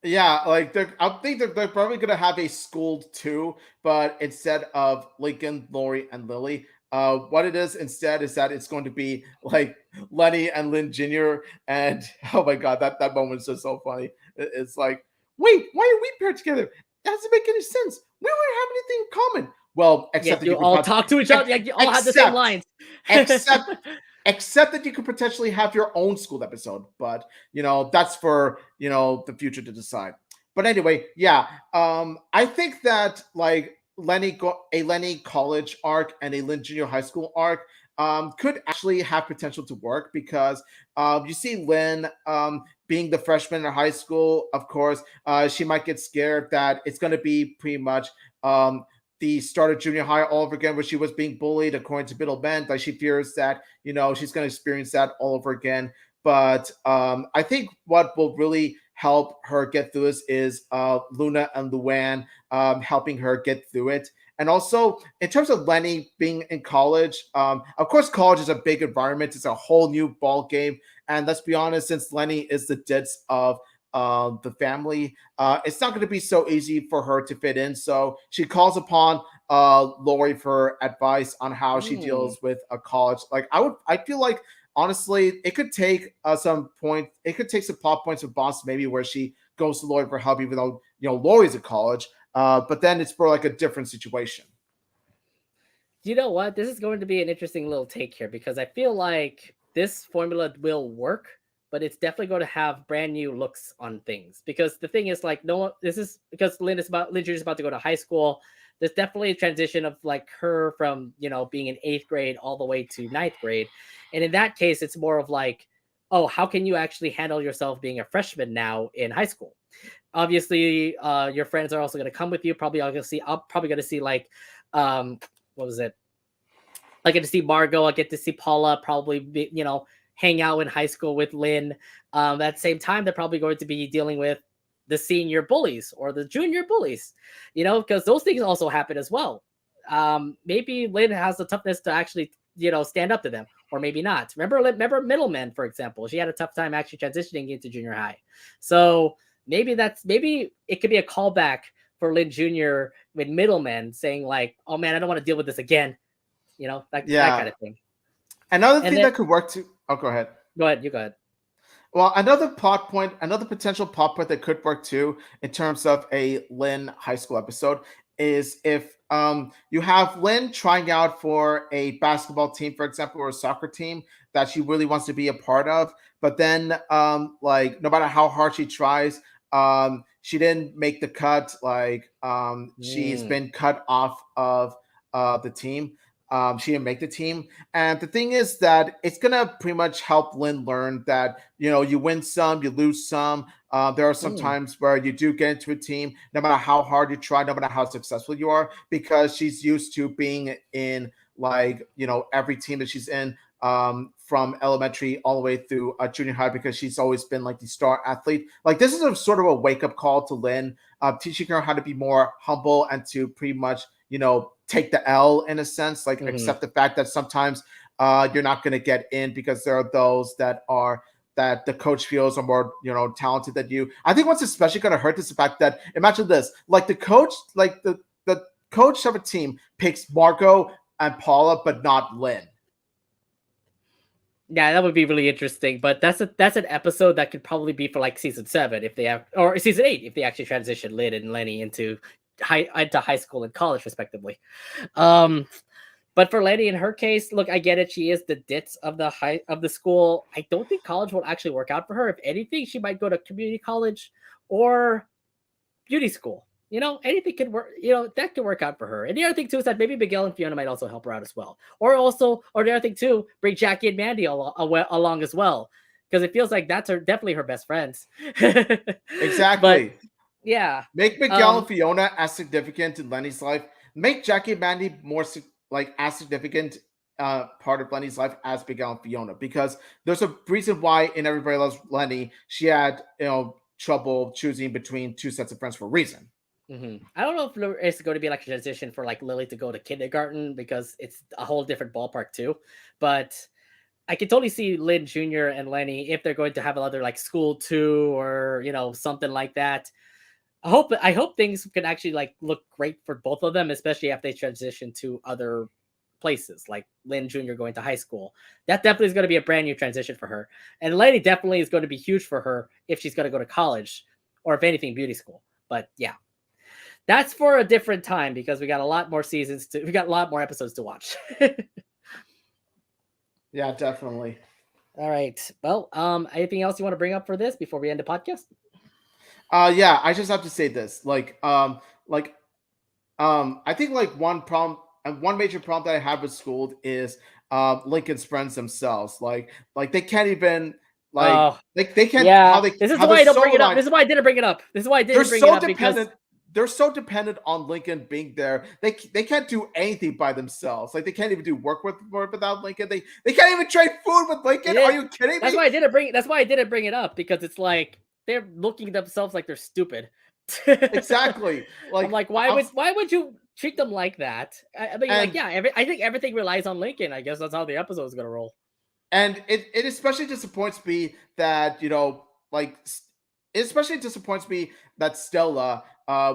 Yeah, like I think they're probably gonna have a schooled two, but instead of Lincoln, Lori, and Lily, what it is instead is that it's going to be like Lenny and Lynn Jr. And oh my god, that moment is just so funny. It's like, wait, why are we paired together? That doesn't make any sense. We don't have anything in common. Well, Yet except that you you could all talk to each other. Like you all have the same except lines. except except that you could potentially have your own school episode, but that's for the future to decide. But anyway, yeah, I think that like a Lenny college arc and a Lynn junior high school arc could actually have potential to work because you see Lynn being the freshman in high school. Of course, she might get scared that it's going to be pretty much the start of junior high all over again, where she was being bullied according to middle men. Like she fears that she's going to experience that all over again. But I think what will really help her get through this is Luna and Luann helping her get through it. And also, in terms of Lenny being in college, of course, college is a big environment. It's a whole new ball game. And let's be honest, since Lenny is the ditz of the family, it's not going to be so easy for her to fit in. So she calls upon Lori for advice on how she Hmm. deals with a college. Like I feel like honestly, it could take it could take some plot points with Boss maybe where she goes to Lori for help, even though Lori's at college. But then it's for like a different situation. You know what? This is going to be an interesting little take here because I feel like this formula will work, but it's definitely going to have brand new looks on things. Because the thing is, like, no one. This is because Lynn Jr. is about to go to high school. there's definitely a transition of like her from, being in 8th grade all the way to 9th grade. And in that case, it's more of like, oh, how can you actually handle yourself being a freshman now in high school? Obviously, your friends are also going to come with you. I'm probably going to see like, what was it? I get to see Margot. I get to see Paula. Probably, hang out in high school with Lynn. At the same time, they're probably going to be dealing with the senior bullies or the junior bullies, because those things also happen as well. Maybe Lynn has the toughness to actually, stand up to them, or maybe not. Remember Middleman, for example. She had a tough time actually transitioning into junior high. So maybe it could be a callback for Lynn Jr. with Middleman saying like, "Oh man, I don't want to deal with this again." That kind Yeah. of thing. Another And thing then that could work too. Oh, go ahead. go ahead, you go ahead. Well, another potential plot point that could work too in terms of a Lynn high school episode is if you have Lynn trying out for a basketball team, for example, or a soccer team that she really wants to be a part of, but then like no matter how hard she tries, she didn't make the cut. Like she's Mm, been cut off of the team. She didn't make the team. And the thing is that it's gonna pretty much help Lynn learn that you win some, you lose some. There are some mm, times where you do get into a team, no matter how hard you try, no matter how successful you are, because she's used to being in like every team that she's in, from elementary all the way through junior high, because she's always been like the star athlete. Like this is a sort of a wake up call to Lynn, teaching her how to be more humble and to pretty much take the L in a sense, like mm-hmm. accept the fact that sometimes you're not going to get in because there are those that the coach feels are more talented than you. I think what's especially going to hurt is the fact that, imagine this, like the coach, like the coach of a team picks Margot and Paula, but not Lynn. Yeah, that would be really interesting. But that's an episode that could probably be for like season 7 if they have, or season 8 if they actually transition Lynn and Lenny into high school and college respectively. But for Lenny, in her case, look, I get it. She is the ditz of the school. I don't think college will actually work out for her. If anything, she might go to community college or beauty school. Anything could work. That could work out for her. And the other thing too is that maybe Miguel and Fiona might also help her out as well. Or the other thing too, bring Jackie and Mandy along as well, because it feels like that's definitely her best friends. But Exactly. yeah, Make Miguel and Fiona as significant in Lenny's life. Make Jackie and Mandy more like as significant part of Lenny's life as Miguel and Fiona, because there's a reason why in Everybody Loves Lenny she had trouble choosing between two sets of friends for a reason. Mm-hmm. I don't know if it's going to be like a transition for like Lily to go to kindergarten, because it's a whole different ballpark too. But I can totally see Lynn Jr. and Lenny, if they're going to have another like school too, or something like that. I hope things can actually like look great for both of them, especially if they transition to other places, like Lynn Jr. going to high school. That definitely is going to be a brand new transition for her. And Lenny definitely is going to be huge for her if she's going to go to college, or if anything, beauty school. But yeah, that's for a different time, because we got a lot more episodes to watch. Yeah, definitely. All right. Well, anything else you want to bring up for this before we end the podcast? Yeah, I just have to say this. I think like one problem and one major problem that I have with school is Lincoln's friends themselves. Like they can't even Oh, they can't yeah. This is how why the I don't bring it solo up. line. This is why I didn't bring it up. This is why I They're didn't bring it so up, because dependent. They're so dependent on Lincoln being there. They can't do anything by themselves. Like they can't even do work without Lincoln. They can't even trade food with Lincoln. Are you kidding that's me? why I didn't bring. That's why I didn't bring it up, because it's like they're looking at themselves like they're stupid. Exactly. I'm like, why would you treat them like that? I mean, like, and yeah, I think everything relies on Lincoln. I guess that's how the episode is gonna roll. and it especially disappoints me that it especially disappoints me that Stella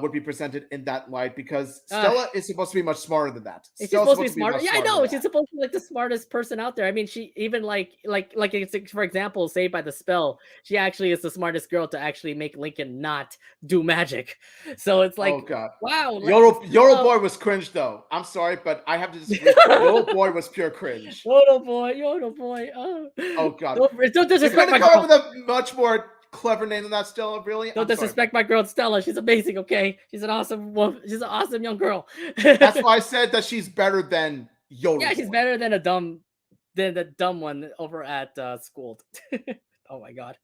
would be presented in that light, because Stella is supposed to be much smarter than that. She's supposed to be smarter. Yeah, I know. She's That. supposed to be like the smartest person out there. I mean, she even for example, Saved by the Spell. She actually is the smartest girl to actually make Lincoln not do magic. So it's Oh like, god. wow. Yodel Boy was cringe though. I'm sorry, but I have to disagree. Yodel Boy was pure cringe. Yodel boy. Oh, Oh god. don't You disrespect couldn't my come up girl. with a much more clever name than that, Stella. Really, Don't I'm sorry. disrespect my girl Stella. She's amazing. Okay, she's an awesome woman. She's an awesome young girl. That's why I said that she's better than Yodel Yeah, she's Boy. better than the dumb one over at school. Oh my god.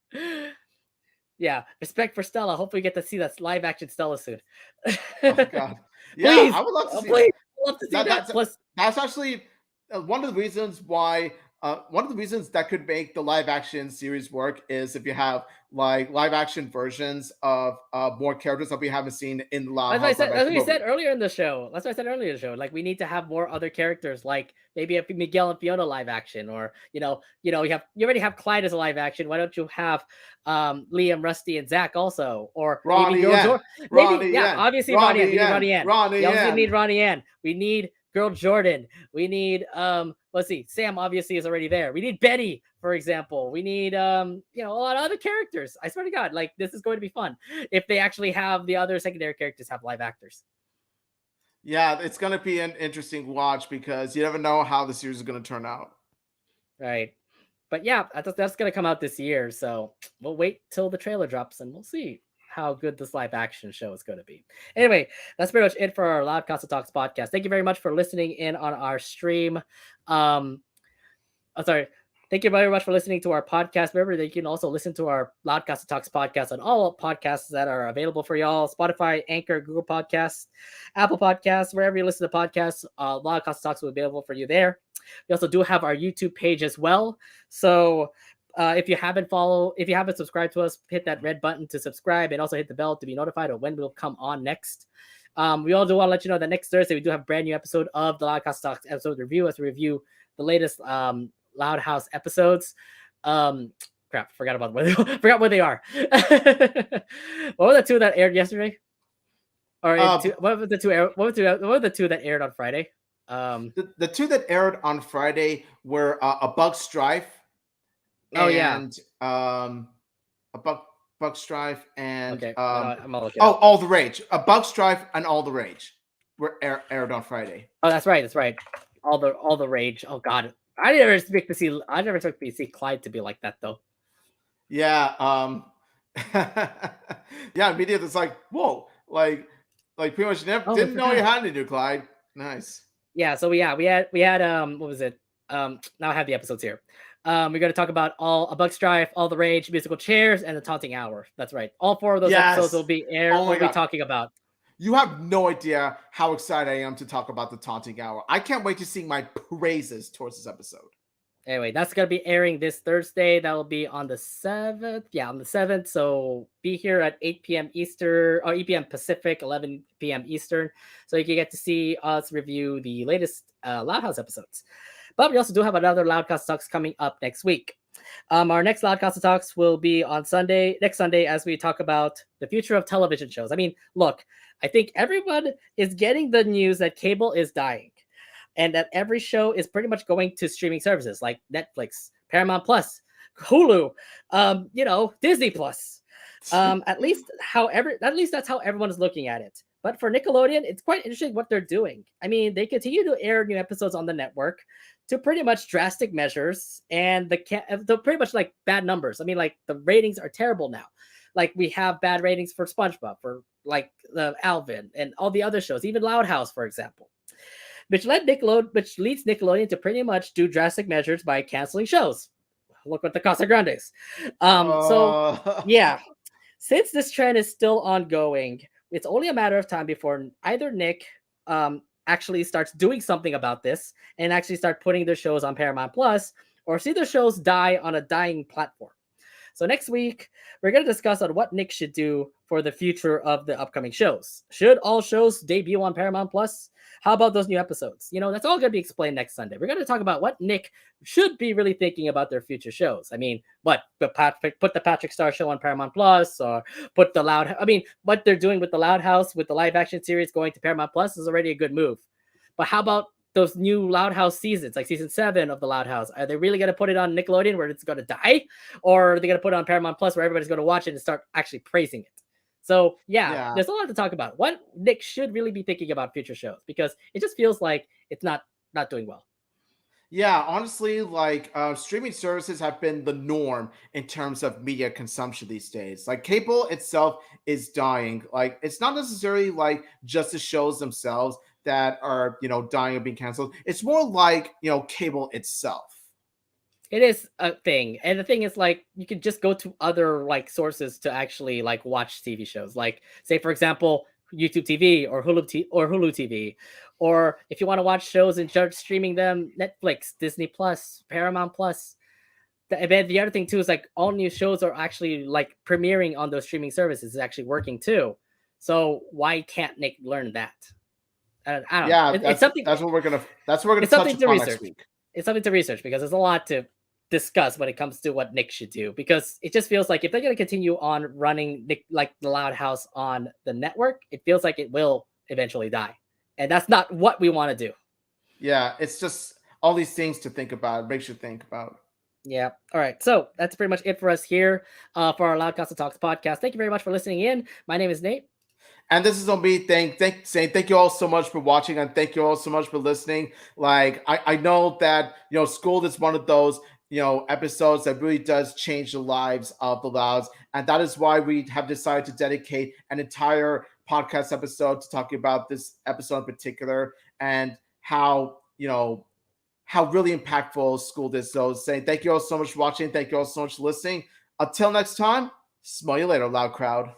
Yeah, respect for Stella. Hopefully, we get to see that live action Stella soon. Oh God, yeah, Please, I would love to see please, that. I'd love to see That that. that's Plus, that's actually one of the reasons why. One of the reasons that could make the live action series work is if you have like live action versions of more characters that we haven't seen in the Loud that's what I House live said. That's action what we said movie. earlier in the show. That's what I said earlier in the show. Like we need to have more other characters, like maybe a Miguel and Fiona live action, or you already have Clyde as a live action. Why don't you have Liam, Rusty, and Zach also, or maybe Ronnie Girl Yen, Jordan? Maybe Ronnie yeah, Yen, obviously Ronnie Yen. Ronnie We need Yen, Ronnie Yen. Ronnie We obviously Yen. need Ronnie Yen. We need Girl Jordan. We need let's see, Sam obviously is already there. We need Betty, for example. We need a lot of other characters. I swear to God, like this is going to be fun if they actually have the other secondary characters have live actors. Yeah, it's gonna be an interesting watch because you never know how the series is gonna turn out. Right. But yeah, that's gonna come out this year, so we'll wait till the trailer drops and we'll see how good this live action show is going to be. Anyway, that's pretty much it for our Loud Casa Talks podcast. Thank you very much for listening in on our stream. I'm sorry. Thank you very much for listening to our podcast. Remember that you can also listen to our Loudcast Talks podcast on all podcasts that are available for y'all: Spotify, Anchor, Google Podcasts, Apple Podcasts, wherever you listen to podcasts. Loudcast Talks will be available for you there. We also do have our YouTube page as well. So if you haven't subscribed to us, hit that red button to subscribe and also hit the bell to be notified of when we'll come on next. We all do want to let you know that next Thursday we do have a brand new episode of the Loudcast Talks episode review as we review the latest Loud House episodes. Crap, forgot about forgot what they are. What were the two that aired yesterday? Or what were the two? What were the two that aired on Friday? The two that aired on Friday were a Bug Strife. Oh yeah. A Bug Strife and Okay, I'm all looking. All the Rage. A Bug Strife and All the Rage were aired on Friday. Oh, that's right. That's right. All the Rage. Oh God, I never expect to see Clyde to be like that though. Yeah. Yeah. Immediately, it's like whoa, like pretty much didn't know you had to do Clyde. Nice. Yeah. So we had what was it? Now I have the episodes here. We're going to talk about a Bug Strife, All the Rage, Musical Chairs, and the Taunting Hour. That's right. All four of those episodes will be aired. We'll be talking about. You have no idea how excited I am to talk about the Taunting Hour. I can't wait to sing my praises towards this episode. Anyway, that's going to be airing this Thursday. That will be on the 7th. Yeah, on the 7th. So be here at 8 p.m. Eastern, or 8 p.m. Pacific, 11 p.m. Eastern. So you can get to see us review the latest Loud House episodes. But we also do have another Loudcast Talks coming up next week. Our next Loudcast Talks will be on next Sunday, as we talk about the future of television shows. I mean, look, I think everyone is getting the news that cable is dying and that every show is pretty much going to streaming services like Netflix, Paramount Plus, Hulu, Disney Plus. At least that's how everyone is looking at it. But for Nickelodeon, it's quite interesting what they're doing. I mean, they continue to air new episodes on the network to pretty much drastic measures, and the pretty much like bad numbers. I mean, like the ratings are terrible now. Like we have bad ratings for SpongeBob, for like the Alvin, and all the other shows, even Loud House, for example, which leads Nickelodeon to pretty much do drastic measures by canceling shows. Look at the Casa Grandes. So yeah, since this trend is still ongoing, it's only a matter of time before either Nick actually starts doing something about this and actually start putting their shows on Paramount Plus, or see their shows die on a dying platform. So next week, we're going to discuss on what Nick should do for the future of the upcoming shows. Should all shows debut on Paramount Plus? How about those new episodes? That's all going to be explained next Sunday. We're going to talk about what Nick should be really thinking about their future shows. I mean, put the Patrick Star Show on Paramount Plus, or what they're doing with the Loud House, with the live action series going to Paramount Plus is already a good move. But how about those new Loud House seasons, like season 7 of the Loud House? Are they really going to put it on Nickelodeon where it's going to die? Or are they going to put it on Paramount Plus where everybody's going to watch it and start actually praising it? So yeah, there's a lot to talk about. What Nick should really be thinking about future shows, because it just feels like it's not doing well. Yeah, honestly, like streaming services have been the norm in terms of media consumption these days. Like cable itself is dying. Like it's not necessarily like just the shows themselves that are, dying or being canceled. It's more like, cable itself. It is a thing, and the thing is, like, you could just go to other, like, sources to actually, like, watch TV shows, like, say, for example, YouTube TV or Hulu TV, or if you wanna watch shows and start streaming them, Netflix, Disney Plus, Paramount Plus. And then the other thing too is, like, all new shows are actually, like, premiering on those streaming services, it's actually working too. So why can't Nick learn that? I don't know. Yeah, It's something that's what we're gonna it's touch something to upon next research. week. It's something to research because there's a lot to discuss when it comes to what Nick should do. Because it just feels like if they're going to continue on running Nick like the Loud House on the network, it feels like it will eventually die, and that's not what we want to do. Yeah, it's just all these things to think about. It makes you think about. Yeah. All right. So that's pretty much it for us here for our Loud Castle Talks podcast. Thank you very much for listening in. My name is Nate. And this is on me. Saying thank you all so much for watching, and thank you all so much for listening. Like I know that school is one of those episodes that really does change the lives of the Louds, and that is why we have decided to dedicate an entire podcast episode to talking about this episode in particular and how really impactful school is. So saying thank you all so much for watching, thank you all so much for listening. Until next time, smell you later, loud crowd.